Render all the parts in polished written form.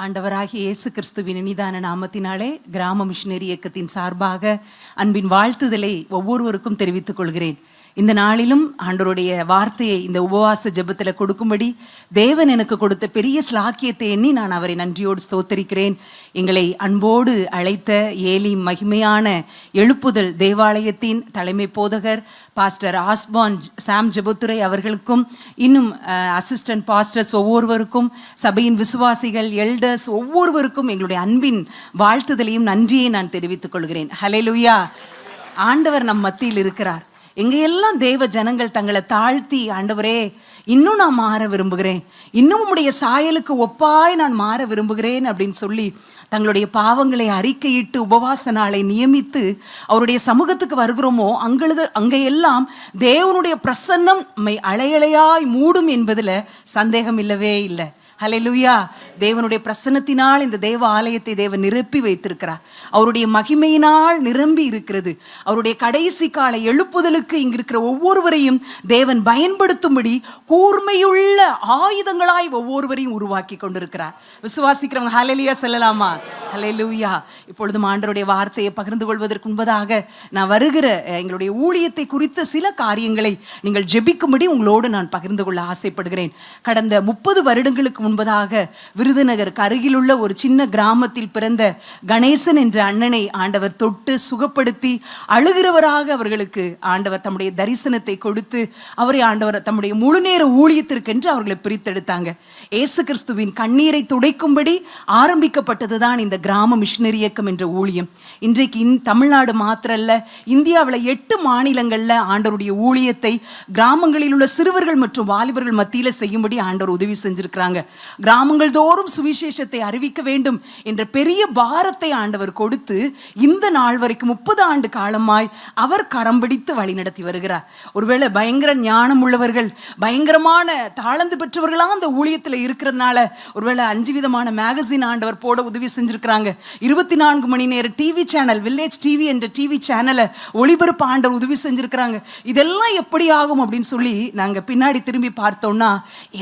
ஆண்டவராகிய இயேசு கிறிஸ்துவின் இனிதான நாமத்தினாலே கிராம மிஷனரி இயக்கத்தின் சார்பாக அன்பின் வாழ்த்துதலை ஒவ்வொருவருக்கும் தெரிவித்துக் கொள்கிறேன். இந்த நாளிலும் ஆண்டவருடைய வார்த்தையை இந்த உபவாச ஜெபத்தில் கொடுக்கும்படி தேவன் எனக்கு கொடுத்த பெரிய ஸ்லாக்கியத்தை எண்ணி நான் அவரை நன்றியோடு ஸ்தோத்தரிக்கிறேன். எங்களை அன்போடு அழைத்த ஏலி மகிமையான எழுப்புதல் தேவாலயத்தின் தலைமை போதகர் பாஸ்டர் ஆஸ்பான் சாம் ஜெபத்துரை அவர்களுக்கும், இன்னும் அசிஸ்டன்ட் பாஸ்டர்ஸ் ஒவ்வொருவருக்கும், சபையின் விசுவாசிகள் எல்டர்ஸ் ஒவ்வொருவருக்கும் எங்களுடைய அன்பின் வாழ்த்துதலையும் நன்றியை நான் தெரிவித்துக் கொள்கிறேன். ஹல்லேலூயா. ஆண்டவர் நம் மத்தியில் இருக்கிறார். எங்கெல்லாம் தேவ ஜனங்கள் தங்களை தாழ்த்தி, ஆண்டவரே இன்னும் நான் மாற விரும்புகிறேன், இன்னும் உம்முடைய சாயலுக்கு ஒப்பாய் நான் மாற விரும்புகிறேன் அப்படின்னு சொல்லி தங்களுடைய பாவங்களை அறிக்கையிட்டு உபவாச நாளை நியமித்து அவருடைய சமூகத்துக்கு வருகிறோமோ அங்கெல்லாம் தேவனுடைய பிரசன்னம் நம்மை அலையலையாய் மூடும் என்பதில் சந்தேகம் இல்லவே இல்லை. ஹல்லேலூயா. தேவனுடைய பிரசன்னத்தினால் இந்த தேவ ஆலயத்தை தேவன் நிரப்பி வைத்திருக்கிறார். அவருடைய மகிமையினால் நிரம்பி இருக்கிறது. அவருடைய கடைசி கால எழுப்புதலுக்கு இங்கு இருக்கிற ஒவ்வொருவரையும் தேவன் பயன்படுத்தும்படி கூர்மையுள்ள ஆயுதங்களாய் ஒவ்வொருவரையும் உருவாக்கி கொண்டிருக்கிறார். விசுவாசிக்கிறவங்க ஹல்லேலூயா சொல்லலாமா? ஹல்லேலூயா. இப்பொழுதும் ஆண்டவருடைய வார்த்தையை பகிர்ந்து கொள்வதற்கு முன்பதாக நான் வருகிற எங்களுடைய ஊழியத்தை குறித்த சில காரியங்களை நீங்கள் ஜெபிக்கும்படி உங்களோடு நான் பகிர்ந்து கொள்ள ஆசைப்படுகிறேன். கடந்த 30 வருடங்களுக்கு முன்பதாக விருதுநகருக்கு அருகிலுள்ள ஒரு சின்ன கிராமத்தில் பிறந்த கணேசன் என்ற அண்ணனை ஆண்டவர் தொட்டு சுகப்படுத்தி அழுகிறவராக அவர்களுக்கு ஆண்டவர் தம்முடைய தரிசனத்தை கொடுத்து அவரை ஆண்டவர் தம்முடைய முழுநேர ஊழியத்திற்கென்று அவர்களை பிரித்தெடுத்தாங்க. இயேசு கிறிஸ்துவின் கண்ணீரை துடைக்கும்படி ஆரம்பிக்கப்பட்டதுதான் இந்த கிராம மிஷனரி இயக்கம் என்ற ஊழியம். இன்றைக்கு தமிழ்நாடு மாத்திரல்ல, இந்தியாவில் 8 மாநிலங்களில் ஆண்டவருடைய ஊழியத்தை கிராமங்களில் உள்ள சிறுவர்கள் மற்றும் வாலிபர்கள் மத்தியில் செய்யும்படி ஆண்டவர் உதவி செஞ்சிருக்கிறாங்க. கிராமங்கள் தோறும் சுவிசேஷத்தை அறிவிக்க வேண்டும் என்ற பெரிய பாரத்தை ஆண்டவர் கொடுத்து இந்த நாள் வரைக்கும் 30 ஆண்டு காலமாய் அவர் கரம் பிடித்து வழி நடத்தி வருகிறார். ஒருவேளை பயங்கர ஞானம் உள்ளவர்கள், பயங்கரமான தாளந்து பெற்றவர்களா அந்த ஊழியத்தில் இருக்கிறதுனால ஒருவேளை 5 விதமான மேகசின் ஆண்டவர் போட உதவி செஞ்சிருக்கிறாங்க. 24 மணி நேர டிவி சேனல், வில்லேஜ் டிவி என்ற டிவி சேனலை ஒளிபரப்பு ஆண்டவர் உதவி செஞ்சிருக்கிறாங்க. இதெல்லாம் எப்படி ஆகும் அப்படின்னு சொல்லி நாங்க பின்னாடி திரும்பி பார்த்தோம்னா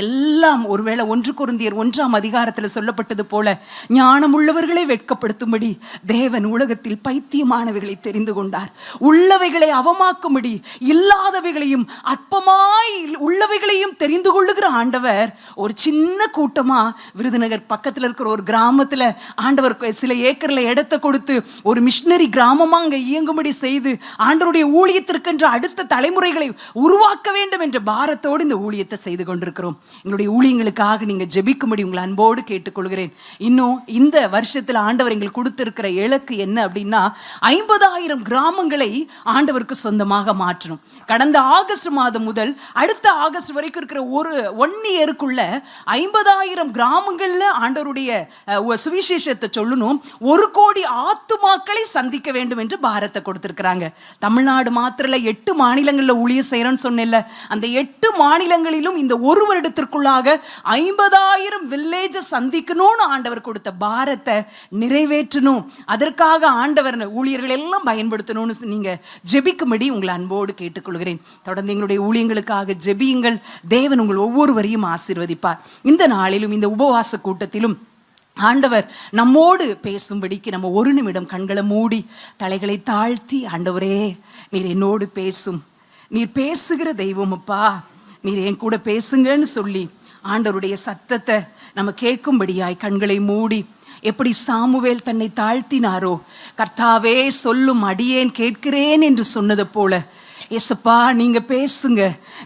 எல்லாம் ஒருவேளை 1 கொரிந்தியர் 1ஆம் அதிகாரத்தில் சொல்லப்பட்டது போல ஞானமுள்ளவர்களை வெட்கப்படுத்தும்படி தேவன் உலகத்தில் பைத்தியமானவைகளை தெரிந்து கொண்டார். உள்ளவைகளை அவமாக்கும்படி இல்லாதவைகளையும் அற்பமாய் உள்ளவைகளையும் தெரிந்து கொள்ளுகிற ஆண்டவர் ஒரு சின்ன கூட்டமா விருதுநகர் பக்கத்தில் இருக்கிற ஒரு கிராமத்தில் ஆண்டவர் சில ஏக்கர்ல இடத்தை கொடுத்து ஒரு மிஷனரி கிராமமா அங்க இயங்கும்படி செய்து ஆண்டவருடைய ஊழியத்திற்கென்று அடுத்த தலைமுறைகளை உருவாக்க வேண்டும் என்ற பாரத்தோடு இந்த ஊழியத்தை செய்து கொண்டிருக்கிறோம். எங்களுடைய ஊழியங்களுக்காக நீங்க ஜெபிக்கும்படி உங்களை அன்போடு கேட்டுக்கொள்கிறேன். இன்னும் இந்த வருஷத்தில் ஆண்டவர் எங்களுக்கு கொடுத்திருக்கிற இலக்கு என்ன அப்படின்னா 50,000 கிராமங்களை ஆண்டவருக்கு சொந்தமாக மாற்றணும். கடந்த ஆகஸ்ட் மாதம் முதல் அடுத்த ஆகஸ்ட் வரைக்கும் இருக்கிற ஒரு 1 இயருக்குள்ள 50,000 கிராமங்கள்ல ஆண்டவருடைய சுவிசேஷத்தை சொல்லணும். 1 கோடி ஆத்துமாக்களை சந்திக்க வேண்டும் என்று பாரத்தை கொடுத்திருக்கிறாங்க. தமிழ்நாடு மாத்திரல 8 மாநிலங்களில் ஊழியம் செய்யறோம்னு சொன்னேன்ல, அந்த 8 மாநிலங்களிலும் இந்த ஒரு வருடத்திற்குள்ளாக 50,000 வில்லேஜை சந்திக்கணும்னு ஆண்டவர் கொடுத்த பாரத்தை நிறைவேற்றணும். அதற்காக ஆண்டவர் ஊழியர்கள் எல்லாம் பயன்படுத்தணும்னு நீங்க ஜெபிக்கும்படி உங்களை அன்போடு கேட்டுக்கொள்கிறேன். தொடர்ந்து எங்களுடைய ஊழியங்களுக்காக ஜெபியுங்கள். தேவன் உங்கள் ஒவ்வொருவரையும் ஆசீர்வதிப்பார். இந்த நாளிலும் இந்த உபவாச கூட்டத்திலும் ஆண்டவர் நம்மோடு பேசும்படிக்கு நம்ம 1 நிமிடம் கண்களை மூடி தலைகளை தாழ்த்தி, ஆண்டவரே நீர் என்னோடு பேசும், நீர் பேசுகிற தெய்வம் அப்பா, நீர் என் கூட பேசுங்கன்னு சொல்லி ஆண்டவருடைய சத்தத்தை நம்ம கேட்கும்படியாய் கண்களை மூடி, எப்படி சாமுவேல் தன்னை தாழ்த்தினாரோ, கர்த்தாவே சொல்லும் அடியேன் கேட்கிறேன் என்று சொன்னது போல, ஏசப்பா நீங்க பேசுங்க,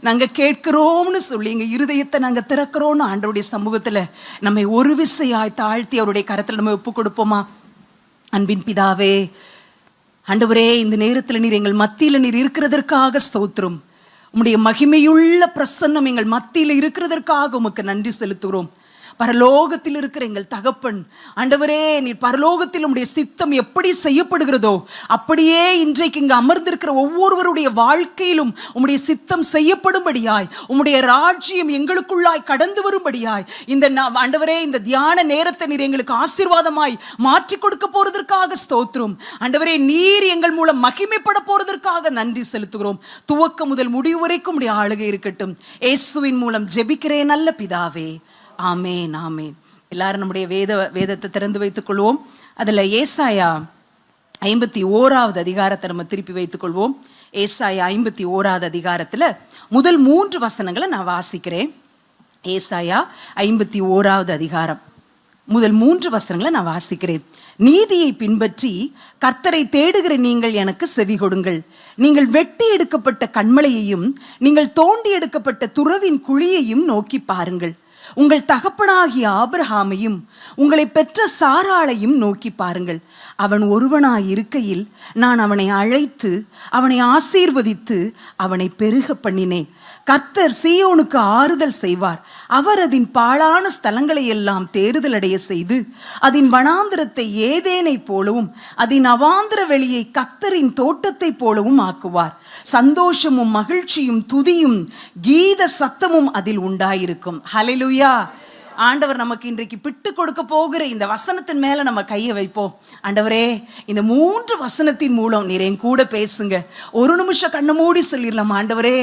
நாங்க கேட்கிறோம்னு சொல்லி எங்க இருதயத்தை நாங்க திறக்கிறோம்னு ஆண்டவருடைய சமூகத்துல நம்மை ஒரு விசையாய் தாழ்த்தி அவருடைய கரத்துல நம்ம ஒப்பு கொடுப்போமா? அன்பின் பிதாவே, ஆண்டவரே இந்த நேரத்துல நீர் எங்கள் மத்தியில நீர் இருக்கிறதற்காக ஸ்தோத்திரம். உம்முடைய மகிமையுள்ள பிரசன்னம் எங்கள் மத்தியில் இருக்கிறதற்காக உமக்கு நன்றி செலுத்துகிறோம். பரலோகத்தில் இருக்கிற எங்கள் தகப்பன், ஆண்டவரே நீர் பரலோகத்தில் உம்முடைய சித்தம் எப்படி செய்யப்படுகிறதோ அப்படியே இன்றைக்கு இங்கு அமர்ந்திருக்கிற ஒவ்வொருவருடைய வாழ்க்கையிலும் உம்முடைய சித்தம் செய்யப்படும்படியாய், உம்முடைய ராஜ்யம் எங்களுக்குள்ளாய் கடந்து வரும்படியாய் இந்த ஆண்டவரே இந்த தியான நேரத்தை நீர் எங்களுக்கு ஆசீர்வாதமாய் மாற்றி கொடுக்க போறதற்காக ஸ்தோத்திரம். ஆண்டவரே நீர் எங்கள் மூலம் மகிமைப்பட போறதற்காக நன்றி செலுத்துகிறோம். துவக்கம் முதல் முடிவு வரைக்கும் உடைய ஆளுகை இருக்கட்டும். இயேசுவின் மூலம் ஜெபிக்கிறேன் நல்ல பிதாவே, ஆமேன் ஆமேன். எல்லாரும் நம்முடைய வேதத்தை திறந்து வைத்துக் கொள்வோம். அதுல ஏசாயா 51வது அதிகாரத்தை நம்ம திருப்பி வைத்துக் கொள்வோம். ஏசாயா 51வது அதிகாரத்துல முதல் 3 வசனங்களை நான் வாசிக்கிறேன். ஏசாயா 51வது அதிகாரம் முதல் 3 வசனங்களை நான் வாசிக்கிறேன். நீதியை பின்பற்றி கர்த்தரை தேடுகிற நீங்கள் எனக்கு செவி கொடுங்கள். நீங்கள் வெட்டி எடுக்கப்பட்ட கன்மலையையும் நீங்கள் தோண்டி எடுக்கப்பட்ட துறவின் குழியையும் நோக்கி பாருங்கள். உங்கள் தகப்பனாகிய ஆபிரகாமையும் உங்களை பெற்ற சாராளையும் நோக்கி பாருங்கள். அவன் ஒருவனாய் இருக்கையில் நான் அவனை அழைத்து அவனை ஆசீர்வதித்து அவனை பெருக பண்ணினேன். கர்த்தர் சீயோனுக்கு ஆறுதல் செய்வார். அவர் அதன் பாழான ஸ்தலங்களை எல்லாம் தேறுதல் அடைய செய்து அதன் வனாந்திரத்தை ஏதேனை போலவும் அதன் அவாந்திர வெளியை கர்த்தரின் தோட்டத்தை போலவும் ஆக்குவார். சந்தோஷமும் மகிழ்ச்சியும் துதியும் கீத சத்தமும் அதில் உண்டாயிருக்கும். ஹல்லேலூயா. ஆண்டவர் நமக்கு இன்றைக்கு பிட்டு கொடுக்க போகிற இந்த வசனத்தின் மேல நம்ம கையை வைப்போம். ஆண்டவரே, இந்த 3 வசனத்தின் மூலம் நீர் என் கூட பேசுங்க. ஒரு நிமிஷம் கண்ணை மூடி சொல்லிடலாம். ஆண்டவரே,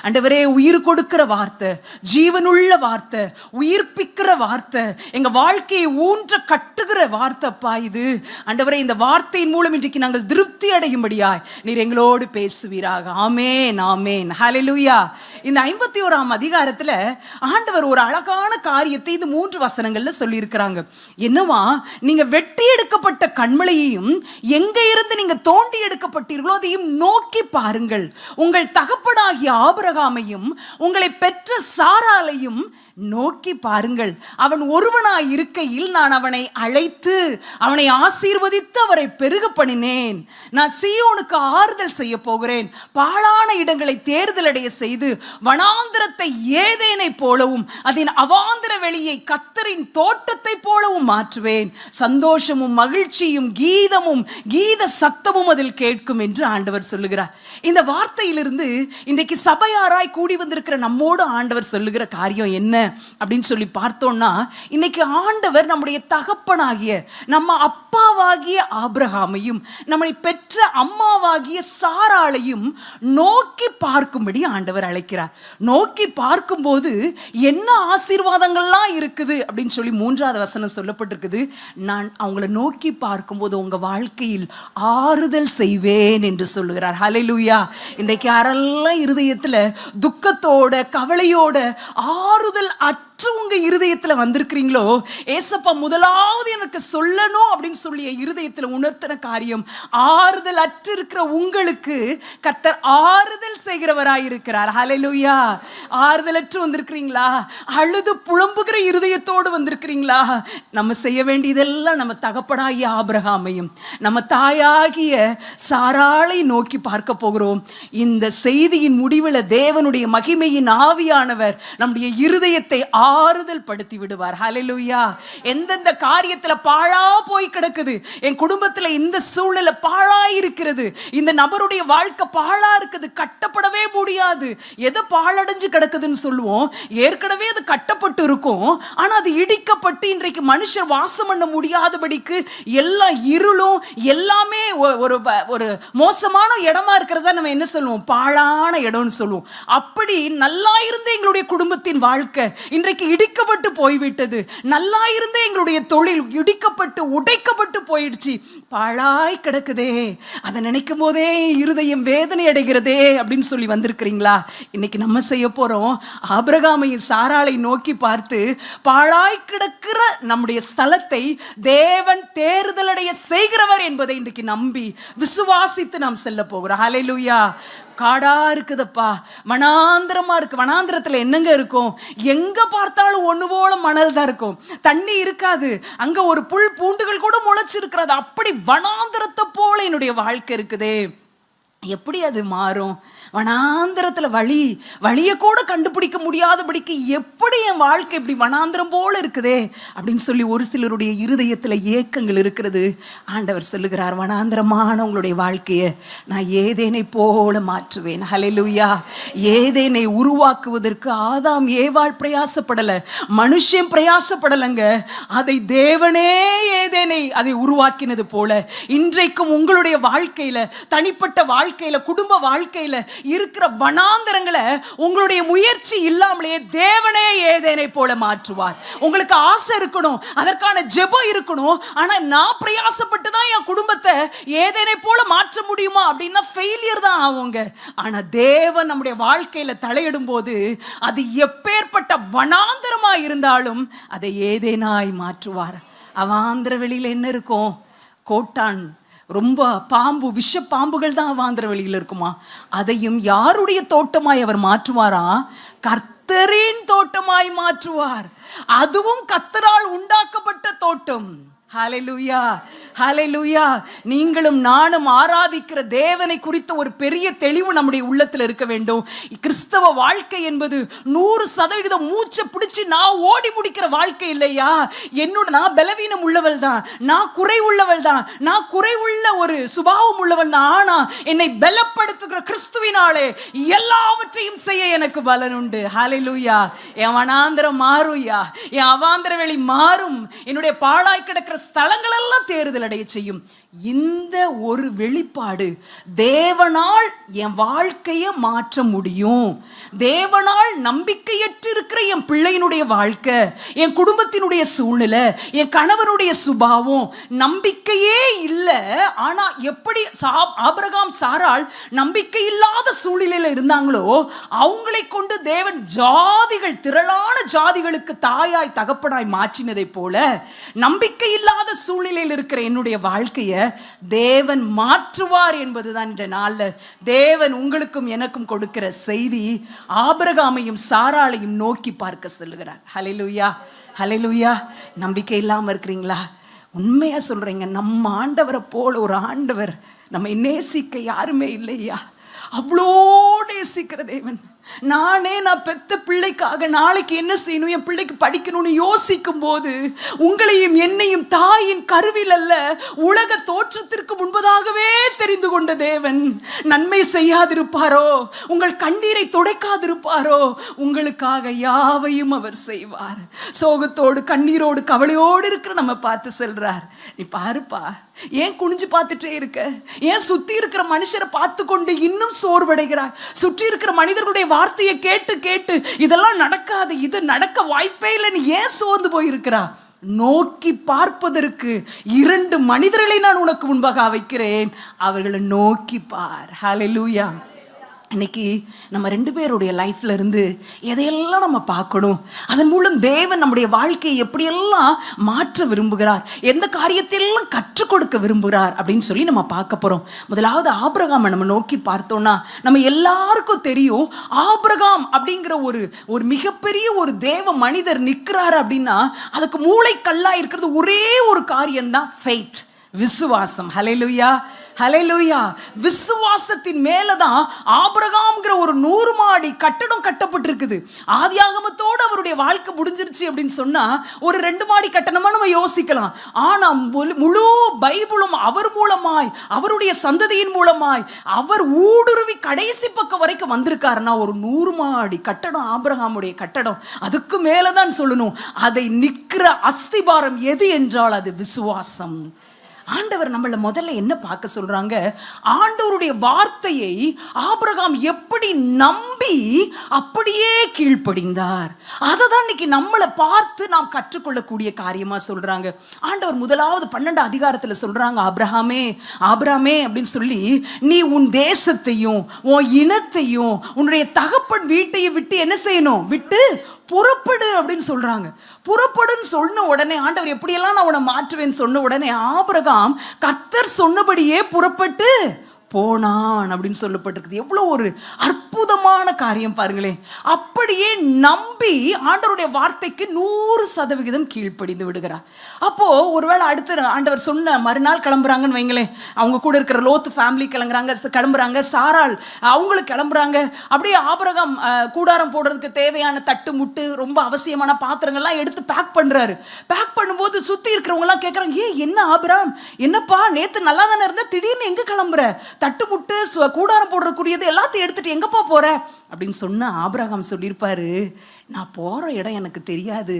ஆண்டவரே, உயிர் கொடுக்கிற வார்த்தை, ஜீவனுள்ள வார்த்தை, உயிர்ப்பிக்கிற வார்த்தை, எங்க வாழ்க்கையை ஊன்ற கட்டுகிற வார்த்தைப்பா இது. ஆண்டவரே, இந்த வார்த்தையின் மூலம் இன்றைக்கு நாங்கள் திருப்தி அடையும்படியாய் நீர் எங்களோடு பேசுவீராக. ஆமேன், ஆமேன், ஹல்லேலூயா. இந்த 51ஆம் அதிகாரத்துல ஆண்டவர் ஒரு அழகான காரியத்தை இந்த 3 வசனங்கள்ல சொல்லி இருக்கிறாங்க. என்னவா, நீங்க வெட்டி எடுக்கப்பட்ட கன்மலையையும் எங்க இருந்து நீங்க தோண்டி எடுக்கப்பட்டீர்களோ அதையும் நோக்கி பாருங்கள். உங்கள் தகப்பனாகிய ஆபிரகாமையும் உங்களை பெற்ற சாராளையும் நோக்கி பாருங்கள். அவன் ஒருவனாய் இருக்கையில் நான் அவனை அழைத்து அவனை ஆசீர்வதித்து அவரை பெருக பண்ணினேன். நான் சீயோனுக்கு ஆறுதல் செய்ய போகிறேன். பாழான இடங்களை தேறுதல் அடைய செய்து வனாந்திரத்தை ஏதேனை போலவும் அதன் அவாந்திர வெளியை கர்த்தரின் தோட்டத்தை போலவும் மாற்றுவேன். சந்தோஷமும் மகிழ்ச்சியும் கீதமும் கீத சத்தமும் அதில் கேட்கும் என்று ஆண்டவர் சொல்லுகிறார். இந்த வார்த்தையிலிருந்து இன்றைக்கு சபையாராய் கூடி வந்திருக்கிற நம்மோடு ஆண்டவர் சொல்லுகிற காரியம் என்ன அப்படின்னு சொல்லி பார்த்தோம்னா, இன்னைக்கு ஆண்டவர் நம்முடைய தகப்பனாகிய நம்ம அப்பாவாகிய ஆபிரகாமையும் நம்மை பெற்ற அம்மாவாகிய சாராளையும் நோக்கி பார்க்கும்படி ஆண்டவர் அழைக்கிறார். நோக்கி பார்க்கும்போது என்ன ஆசீர்வாதங்கள்லாம் இருக்குது அப்படின்னு சொல்லி 3வது வசனம் சொல்லப்பட்டிருக்குது. நான் அவங்கள நோக்கி பார்க்கும்போது உங்க வாழ்க்கையில் ஆறுதல் செய்வேன் என்று சொல்லுகிறார். ஹல்லேலூயா. இன்றைக்கு யாரெல்லாம் இருதயத்துல துக்கத்தோட கவலையோட ஆறுதல் அற்று உங்க இருதயத்துல வந்திருக்கிறீங்களோ, ஏசப்பா முதலாவது எனக்கு சொல்லணும் அப்படின்னு சொல்லி இருதயத்துல உணர்த்தின காரியம், ஆறுதல் அற்று இருக்கிற உங்களுக்கு கர்த்தர் ஆறுதல் செய்கிறவராயிருக்கிறார். ஹல்லேலூயா. ஆறுதல் அற்று வந்திருக்கிறீங்களா? அழுது புலம்புகிற இருதயத்தோடு வந்திருக்கிறீங்களா? நம்ம செய்ய வேண்டியதெல்லாம் நம்ம தகப்பனாகிய ஆபிரகாமையும் நம்ம தாயாகிய சாராளை நோக்கி பார்க்க போகிறோம். இந்த செய்தியின் முடிவில் தேவனுடைய மகிமையின் ஆவியானவர் நம்முடைய இருதயத்தை ஆறுதல் படுத்தி விடுவார். ஹல்லேலூயா. எந்தெந்த காரியத்துல பாழா போய் கிடக்குது, என் குடும்பத்துல இந்த சூழ்நிலை பாழா இருக்கிறது, இந்த நபருடைய வாழ்க்கை பாழா இருக்குது, கட்டப்படவே முடியாது, எதை பாழடைஞ்சு கிடக்குதுன்னு சொல்லுவோம். ஏற்கனவே அது கட்டப்பட்டு இருக்கும், ஆனா அது இடிக்கப்பட்டு இன்றைக்கு மனுஷர் வாசம் பண்ண முடியாதபடிக்கு எல்லா இருளும் எல்லாமே ஒரு மோசமான இடமா இருக்கிறதா நம்ம என்ன சொல்லுவோம்? பாழான இடம்னு சொல்லுவோம். அப்படி நல்லா இருந்த எங்களுடைய குடும்பத்தின் வாழ்க்கை இன்றைக்கு இடிக்கப்பட்டு போய்விட்டது. நல்லா இருந்த எங்களுடைய தொழில் இடிக்கப்பட்டு உடைக்கப்பட்டு போயிடுச்சு, பாழாய் கிடக்குதே, அதை நினைக்கும் போதே இருதயம் வேதனை அடைகிறதே அப்படின்னு சொல்லி வந்திருக்கிறீங்களா? இன்னைக்கு நம்ம செய்ய போறோம், ஆபிரகாமையும் சாராளை நோக்கி பார்த்து பாழாய் கிடக்கிற நம்முடைய ஸ்தலத்தை தேவன் தேறுதலடைய செய்கிறவர் என்பதை இன்றைக்கு நம்பி விசுவாசித்து நாம் செல்ல போகிறோம். ஹல்லேலூயா. காடா இருக்குதுப்பா, வனாந்திரமா இருக்கு. வனாந்திரத்துல என்னங்க இருக்கும்? எங்க பார்த்தாலும் ஒண்ணு போல மணல் தான் இருக்கும், தண்ணி இருக்காது, அங்க ஒரு புல் பூண்டுகள் கூட முளைச்சு இருக்கிறது. அப்படி வனாந்திரத்தை போல என்னுடைய வாழ்க்கை இருக்குதே, எப்படி அது மாறும்? வனாந்திரத்துல வழியை கூட கண்டுபிடிக்க முடியாதபடிக்கு எப்படி என் வாழ்க்கை இப்படி வனாந்திரம் போல இருக்குதே அப்படின்னு சொல்லி ஒரு சிலருடைய இருதயத்துல ஏக்கங்கள் இருக்கிறது. ஆண்டவர் சொல்லுகிறார், வனாந்திரமான உங்களுடைய வாழ்க்கையை நான் ஏதேனை போல மாற்றுவேன். ஹல்லேலூயா. ஏதேனை உருவாக்குவதற்கு ஆதாம் ஏவாள் பிரயாசப்படல, மனுஷன் பிரயாசப்படலங்க, அதை தேவனே ஏதேனை அதை உருவாக்கினது போல இன்றைக்கும் உங்களுடைய வாழ்க்கையில, தனிப்பட்ட வாழ்க்கையில, குடும்ப வாழ்க்கையில இருக்கிற வனாந்தரங்களை உங்களுடைய முயற்சி இல்லாமலே தேவனே ஏதேனை போல மாற்றுவார். உங்களுக்கு ஆசை இருக்கணும், அதற்கான ஜெபம் இருக்கணும். ஆனா நான் பிரயாசப்பட்டு தான் என் குடும்பத்தை ஏதேனை போல மாற்ற முடியுமா அப்படின்னா ஃபெயிலியர் தான் ஆகுங்க. ஆனா தேவன் நம்முடைய வாழ்க்கையில தலையிடும் போது அது எப்பேற்பட்ட வனாந்தரமா இருந்தாலும் அதை ஏதேனாய் மாற்றுவார். அவாந்திர வெளியில என்ன இருக்கும்? கோட்டான், ரொம்ப பாம்பு, விஷ பாம்புகள் தான் அவாந்திர வெளியில இருக்குமா. அதையும் யாருடைய தோட்டமாய் அவர் மாற்றுவாரா? கர்த்தரின் தோட்டமாய் மாற்றுவார். அதுவும் கர்த்தரால் உண்டாக்கப்பட்ட தோட்டம். ஹல்லேலூயா, ஹல்லேலூயா. நீங்களும் நானும் ஆராதிக்கிற தேவனை குறித்த ஒரு பெரிய தெளிவு நம்முடைய உள்ளத்தில் இருக்க வேண்டும். கிறிஸ்தவ வாழ்க்கை என்பது 100% மூச்சை பிடிச்சி நான் ஓடி முடிக்கிற வாழ்க்கை இல்லையா. நான் பலவீனம் உள்ளவள் தான், நான் குறை உள்ளவள் தான், நான் குறைவுள்ள ஒரு சுபாவம் உள்ளவள் தான். ஆனா என்னை பலப்படுத்துகிற கிறிஸ்துவினாலே எல்லாவற்றையும் செய்ய எனக்கு பலன் உண்டு. ஹல்லேலூயா. என் வனாந்திரம் மாறுயா, என் அவாந்திர வெளி மாறும், என்னுடைய பாழாய் கிடக்கிற ஸ்தலங்கள் எல்லாம் தேறுதல் அடைய செய்யும். இந்த ஒரு வெளிப்பாடு தேவனால் என் வாழ்க்கையை மாற்ற முடியும். தேவனால் நம்பிக்கையற்று இருக்கிற என் பிள்ளையினுடைய வாழ்க்கை, என் குடும்பத்தினுடைய சூழ்நிலை, என் கணவனுடைய சுபாவம் நம்பிக்கையே இல்லை. ஆனா எப்படி ஆபிரகாம் சாராள் நம்பிக்கை இல்லாத சூழ்நிலையில இருந்தாங்களோ அவங்களை கொண்டு தேவன் ஜாதிகள், திரளான ஜாதிகளுக்கு தாயாய் தகப்பனாய் மாற்றினதை போல நம்பிக்கை இல்லாத சூழ்நிலையில் இருக்கிற என்னுடைய வாழ்க்கையை தேவன் மாற்றுவார் என்பதுதான் இந்த நாள்ல தேவன் உங்களுக்கும் எனக்கும் கொடுக்கிற செய்தி. ஆபிரகாமையும் சாராளையும் நோக்கி பார்க்க சொல்லுகிறார். ஹல்லேலூயா, ஹல்லேலூயா. நம்பிக்கை இல்லாம இருக்கிறீங்களா? உண்மையா சொல்றீங்க, நம்ம ஆண்டவரை போல ஒரு ஆண்டவர் நம்ம நேசிக்க யாருமே இல்லையா. அவ்வளோ நேசிக்கிற தேவன். நான் பெத்த பிள்ளைக்காக நாளைக்கு என்ன செய்யணும், என் பிள்ளைக்கு படிக்கணும்னு யோசிக்கும் போது உங்களையும் என்னையும் தாயின் கருவில் அல்ல உலக தோற்றத்திற்கு முன்பதாகவே தெரிந்து கொண்ட தேவன் நன்மை செய்யாதிருப்பாரோ, உங்கள் கண்ணீரை துடைக்காதிருப்பாரோ? உங்களுக்காக யாவையும் அவர் செய்வார். சோகத்தோடு கண்ணீரோடு கவலையோடு இருக்கிற நம்ம பார்த்து செல்றார். நீ பாருப்பா, ஏன் குனிஞ்சு பார்த்துட்டே இருக்க? ஏன் சுத்தி இருக்கிற மனுஷரை பார்த்து கொண்டு இன்னும் சோர்வடைகிறார்? சுற்றி இருக்கிற மனிதர்களுடைய வார்த்தையை கேட்டு கேட்டு இதெல்லாம் நடக்காது, இது நடக்க வாய்ப்பே இல்லைன்னு ஏன் சோர்ந்து போயிருக்கிறா? நோக்கி பார்ப்பதற்கு 2 மனிதர்களை நான் உனக்கு முன்பாக வைக்கிறேன், அவர்களை நோக்கி பார். ஹல்லேலூயா. இன்னைக்கு நம்ம 2 பேருடைய லைஃப்ல இருந்து எதையெல்லாம் நம்ம பார்க்கணும், அதன் மூலம் தேவன் நம்முடைய வாழ்க்கையை எப்படியெல்லாம் மாற்ற விரும்புகிறார், எந்த காரியத்தையெல்லாம் கற்றுக் கொடுக்க விரும்புகிறார் அப்படின்னு சொல்லி நம்ம பார்க்க போறோம். முதலாவது ஆபிரகாமை நம்ம நோக்கி பார்த்தோம்னா நம்ம எல்லாருக்கும் தெரியும், ஆபிரகாம் அப்படிங்கிற ஒரு மிகப்பெரிய ஒரு தேவ மனிதர் நிற்கிறாரு அப்படின்னா அதுக்கு மூளைக்கல்லா இருக்கிறது ஒரே ஒரு காரியம்தான், ஃபெய்த், விசுவாசம். ஹல்லேலூயா, ஹல்லேலூயா. விசுவாசத்தின் மேலதான் ஆபிரகாம்ங்கிற ஒரு 100 மாடி கட்டடம் கட்டப்பட்டிருக்குது. ஆதியாகமத்தோடு அவருடைய வாழ்க்கை முடிஞ்சிருச்சு அப்படின்னு சொன்னா ஒரு 2 மாடி கட்டணமா நம்ம யோசிக்கலாம். ஆனா முழு பைபிளும் அவர் மூலமாய், அவருடைய சந்ததியின் மூலமாய் அவர் ஊடுருவி கடைசி பக்கம் வரைக்கும் வந்திருக்காருன்னா ஒரு 100 மாடி கட்டடம் ஆபிரகாமுடைய கட்டடம். அதுக்கு மேலதான் சொல்லணும், அதை நிற்கிற அஸ்திபாரம் எது என்றால் அது விசுவாசம். ஆண்டவர் நம்மள முதல்ல என்ன பார்க்க சொல்றாங்க? ஆண்டவருடைய வார்த்தையை ஆபிரகாம் எப்படி நம்பி அப்படியே கீழ்ப்படிந்தார். அதை தான் இன்னைக்கு நம்மளை பார்த்து நாம் கற்றுக்கொள்ளக்கூடிய காரியமா சொல்றாங்க. ஆண்டவர் முதலாவது 12 அதிகாரத்துல சொல்றாங்க, ஆபிரகாமே ஆபிரகாமே அப்படின்னு சொல்லி, நீ உன் தேசத்தையும் உன் இனத்தையும் உன்னுடைய தகப்பன் வீட்டையும் விட்டு என்ன செய்யணும்? விட்டு புறப்படு அப்படின்னு சொல்றாங்க. புறப்படுன்னு சொன்ன உடனே ஆண்டவர் எப்படியெல்லாம் நான் உன்னை மாற்றுவேன்னு சொன்ன உடனே ஆபிரகாம் கர்த்தர் சொன்னபடியே புறப்பட்டு போனான் அப்படின்னு சொல்லப்பட்டிருக்குது. எவ்வளவு ஒரு அற்புதமான காரியம் பாருங்களேன். அப்படியே நம்பி ஆண்டவருடைய வார்த்தைக்கு 100% கீழ்ப்படிந்து விடுகிறார். அப்போ ஒருவேளை அடுத்து ஆண்டவர் சொன்ன மறுநாள் கிளம்புறாங்கன்னு வைங்களேன், அவங்க கூட இருக்கிற லோத்து ஃபேமிலி கிளம்புறாங்க, சாராள் அவங்களுக்கு கிளம்புறாங்க. அப்படியே ஆபிரகாம் கூடாரம் போடுறதுக்கு தேவையான தட்டு முட்டு ரொம்ப அவசியமான பாத்திரங்கள்லாம் எடுத்து பேக் பண்றாரு. பேக் பண்ணும்போது சுத்தி இருக்கிறவங்க எல்லாம் கேட்கறாங்க, என்ன ஆபிரகாம், என்னப்பா நேத்து நல்லா தானே இருந்த, திடீர்னு எங்க கிளம்புற? தட்டு முட்டு கூடாரம் போடுறதுக்குரியது எல்லாத்தையும் எடுத்துட்டு எங்கப்பா போற அப்படின்னு சொன்ன ஆபிரகாம் சொல்லியிருப்பாரு, நான் போகிற இடம் எனக்கு தெரியாது,